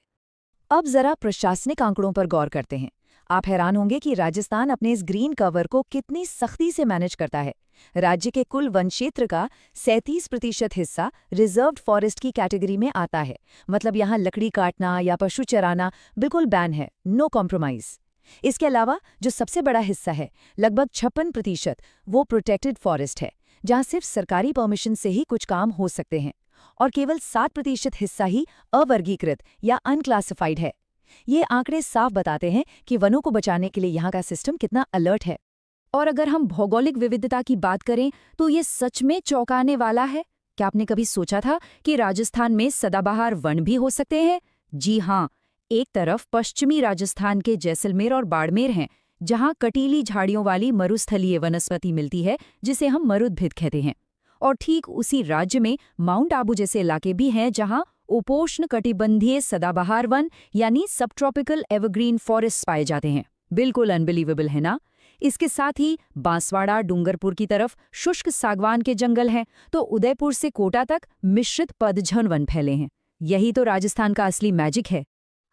Speaker 5: अब जरा प्रशासनिक आंकड़ों पर गौर करते हैं। आप हैरान होंगे कि राजस्थान अपने इस ग्रीन कवर को कितनी सख्ती से मैनेज करता है। राज्य के कुल वन क्षेत्र का 37% हिस्सा रिजर्व्ड फॉरेस्ट की कैटेगरी में आता है। मतलब यहाँ लकड़ी काटना या पशु चराना बिल्कुल बैन है, नो कॉम्प्रोमाइज। इसके अलावा जो सबसे बड़ा हिस्सा है, लगभग 56%, वो प्रोटेक्टेड फॉरेस्ट है, जहाँ सिर्फ सरकारी परमिशन से ही कुछ काम हो सकते हैं, और केवल 7% हिस्सा ही अवर्गीकृत या अनक्लासिफाइड है। ये आंकड़े साफ बताते हैं कि वनों को बचाने के लिए यहाँ का सिस्टम कितना अलर्ट है। और अगर हम भौगोलिक विविधता की बात करें तो ये सच में चौंकाने वाला है। क्या आपने कभी सोचा था कि राजस्थान में सदाबहार वन भी हो सकते हैं? जी हाँ, एक तरफ पश्चिमी राजस्थान के जैसलमेर और बाड़मेर हैं, जहाँ कटीली झाड़ियों वाली मरुस्थलीय वनस्पति मिलती है, जिसे हम मरुद्भिद कहते हैं। और ठीक उसी राज्य में माउंट आबू जैसे इलाके भी हैं, जहाँ उपोष्ण कटिबंधीय सदाबहार वन यानी सबट्रॉपिकल एवरग्रीन फॉरेस्ट पाए जाते हैं। बिल्कुल अनबिलीवेबल है ना? इसके साथ ही बांसवाड़ा डूंगरपुर की तरफ शुष्क सागवान के जंगल हैं, तो उदयपुर से कोटा तक मिश्रित पदझन वन फैले हैं। यही तो राजस्थान का असली मैजिक है।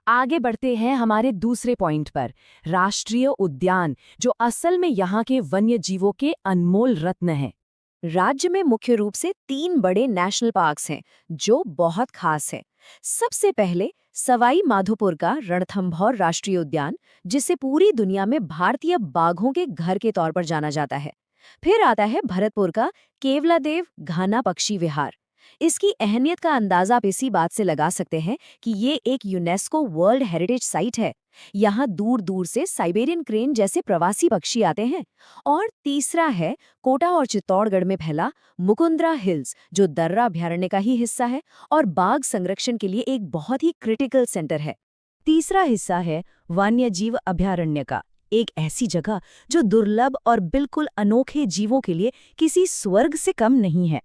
Speaker 5: आगे बढ़ते हैं हमारे दूसरे पॉइंट पर, राष्ट्रीय उद्यान, जो असल में यहाँ के वन्य जीवों के अनमोल रत्न हैं। राज्य में मुख्य रूप से 3 बड़े नेशनल पार्क्स हैं, जो बहुत खास हैं। सबसे पहले सवाई माधोपुर का रणथंभौर राष्ट्रीय उद्यान, जिसे पूरी दुनिया में भारतीय बाघों के घर के तौर पर जाना जाता है। फिर आता है भरतपुर का केवलादेव घाना पक्षी विहार। इसकी अहमियत का अंदाजा आप इसी बात से लगा सकते हैं कि ये एक यूनेस्को वर्ल्ड हेरिटेज साइट है। यहाँ दूर दूर से साइबेरियन क्रेन जैसे प्रवासी पक्षी आते हैं। और तीसरा है कोटा और चित्तौड़गढ़ में फैला मुकुंद्रा हिल्स, जो दर्रा अभयारण्य का ही हिस्सा है और बाघ संरक्षण के लिए एक बहुत ही क्रिटिकल सेंटर है। तीसरा हिस्सा है वन्यजीव अभयारण्य का, एक ऐसी जगह जो दुर्लभ और बिल्कुल अनोखे जीवों के लिए किसी स्वर्ग से कम नहीं है।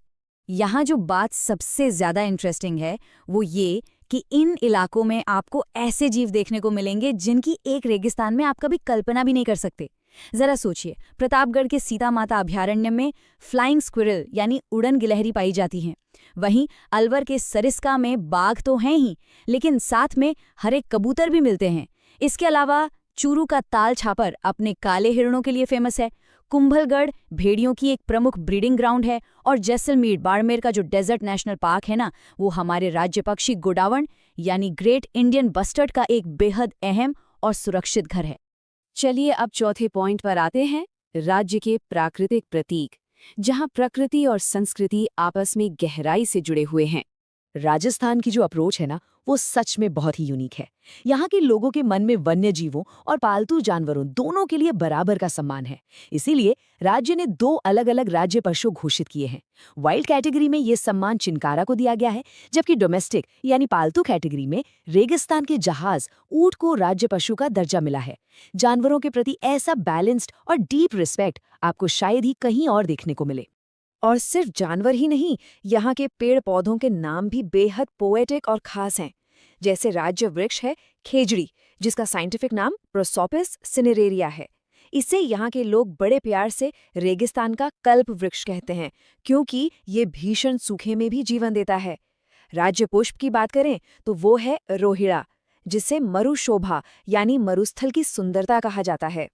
Speaker 5: यहाँ जो बात सबसे ज्यादा इंटरेस्टिंग है वो ये कि इन इलाकों में आपको ऐसे जीव देखने को मिलेंगे जिनकी एक रेगिस्तान में आप कभी कल्पना भी नहीं कर सकते। जरा सोचिए, प्रतापगढ़ के सीता माता अभयारण्य में फ्लाइंग स्क्विरल यानी उड़न गिलहरी पाई जाती हैं। वहीं अलवर के सरिस्का में बाघ तो हैं ही, लेकिन साथ में हरे कबूतर भी मिलते हैं। इसके अलावा चूरू का ताल छापर अपने काले हिरणों के लिए फेमस है। कुंभलगढ़ भेड़ियों की एक प्रमुख ब्रीडिंग ग्राउंड है और जैसलमेर बाड़मेर का जो डेजर्ट नेशनल पार्क है ना, वो हमारे राज्य पक्षी गोडावण यानी ग्रेट इंडियन बस्टर्ड का एक बेहद अहम और सुरक्षित घर है।
Speaker 6: चलिए अब चौथे पॉइंट पर आते हैं, राज्य के प्राकृतिक प्रतीक, जहां प्रकृति और संस्कृति आपस में गहराई से जुड़े हुए हैं।
Speaker 5: राजस्थान की जो अप्रोच है ना, वो सच में बहुत ही यूनिक है। यहाँ के लोगों के मन में वन्य जीवों और पालतू जानवरों दोनों के लिए बराबर का सम्मान है। इसीलिए राज्य ने 2 अलग-अलग राज्य पशु घोषित किए हैं। वाइल्ड कैटेगरी में ये सम्मान चिंकारा को दिया गया है, जबकि डोमेस्टिक यानी पालतू कैटेगरी में रेगिस्तान के जहाज ऊंट को राज्य पशु का दर्जा मिला है। जानवरों के प्रति ऐसा बैलेंस्ड और डीप रिस्पेक्ट आपको शायद ही कहीं और देखने को मिले।
Speaker 6: और सिर्फ जानवर ही नहीं, यहाँ के पेड़ पौधों के नाम भी बेहद पोएटिक और खास हैं। जैसे राज्य वृक्ष है खेजड़ी, जिसका साइंटिफिक नाम प्रोसोपिस सिनेरेरिया है। इसे यहाँ के लोग बड़े प्यार से रेगिस्तान का कल्प वृक्ष कहते हैं, क्योंकि ये भीषण सूखे में भी जीवन देता है। राज्य पुष्प की बात करें तो वो है रोहिड़ा, जिसे मरुशोभा यानी मरुस्थल की सुंदरता कहा जाता है।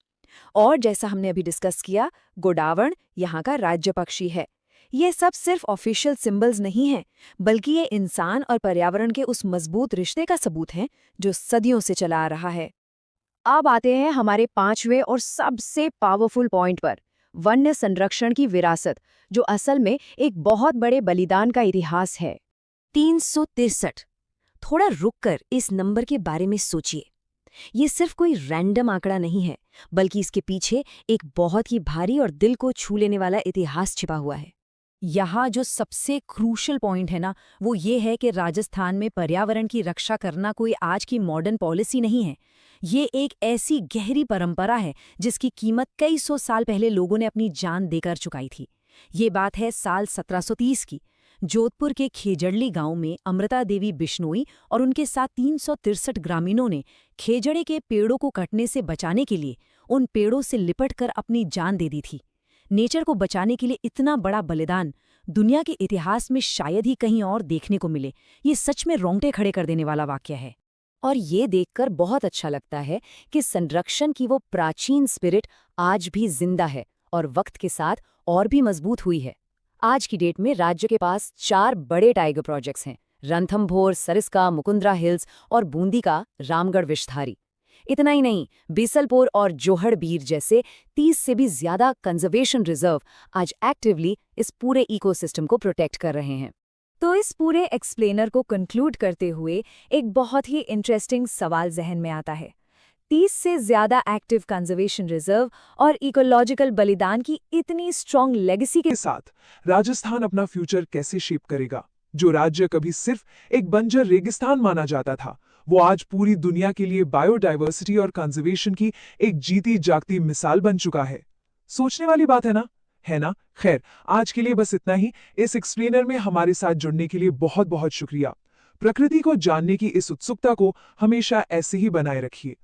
Speaker 6: और जैसा हमने अभी डिस्कस किया, गोडावण यहाँ का राज्य पक्षी है। ये सब सिर्फ ऑफिशियल सिंबल्स नहीं हैं, बल्कि ये इंसान और पर्यावरण के उस मजबूत रिश्ते का सबूत हैं जो सदियों से चला आ रहा है। अब आते हैं हमारे 5वें और सबसे पावरफुल पॉइंट पर, वन्य संरक्षण की विरासत, जो असल में एक बहुत बड़े बलिदान का इतिहास है। 363। थोड़ा रुककर इस नंबर के बारे में सोचिए। ये सिर्फ कोई रैंडम आंकड़ा नहीं है, बल्कि इसके पीछे एक बहुत ही भारी और दिल को छू लेने वाला इतिहास छिपा हुआ है। यहाँ जो सबसे क्रूशल पॉइंट है ना, वो ये है कि राजस्थान में पर्यावरण की रक्षा करना कोई आज की मॉडर्न पॉलिसी नहीं है। ये एक ऐसी गहरी परंपरा है जिसकी कीमत कई सौ साल पहले लोगों ने अपनी जान देकर चुकाई थी। ये बात है साल 1730 की। जोधपुर के खेजड़ली गांव में अमृता देवी बिश्नोई और उनके साथ 363 ग्रामीणों ने खेजड़े के पेड़ों को कटने से बचाने के लिए उन पेड़ों से लिपटकर अपनी जान दे दी थी। नेचर को बचाने के लिए इतना बड़ा बलिदान दुनिया के इतिहास में शायद ही कहीं और देखने को मिले। ये सच में रोंगटे खड़े कर देने वाला वाकया है। और ये देखकर बहुत अच्छा लगता है कि संरक्षण की वो प्राचीन स्पिरिट आज भी जिंदा है और वक्त के साथ और भी मजबूत हुई है। आज की डेट में राज्य के पास 4 बड़े टाइगर प्रोजेक्ट्स हैं, रणथंभौर, सरिस्का, मुकुंद्रा हिल्स और बूंदी का रामगढ़ विषधारी। इतना ही नहीं, बीसलपुर और जोहड़बीर जैसे 30 से भी ज्यादा कंजर्वेशन रिजर्व आज एक्टिवली इस पूरे इकोसिस्टम को प्रोटेक्ट कर रहे हैं। तो इस पूरे एक्सप्लेनर को कंक्लूड करते हुए एक बहुत ही इंटरेस्टिंग सवाल जहन में आता है। 30 से ज्यादा एक्टिव कंजर्वेशन रिजर्व और इकोलॉजिकल बलिदान की इतनी स्ट्रॉन्ग लेगेसी के
Speaker 8: साथ राजस्थान अपना फ्यूचर कैसे शेप करेगा? जो राज्य कभी सिर्फ एक बंजर रेगिस्तान माना जाता था, वो आज पूरी दुनिया के लिए बायोडाइवर्सिटी और कंजर्वेशन की एक जीती जागती मिसाल बन चुका है। सोचने वाली बात है ना? खैर, आज के लिए बस इतना ही। इस एक्सप्लेनर में हमारे साथ जुड़ने के लिए बहुत बहुत शुक्रिया। प्रकृति को जानने की इस उत्सुकता को हमेशा ऐसे ही बनाए रखिए।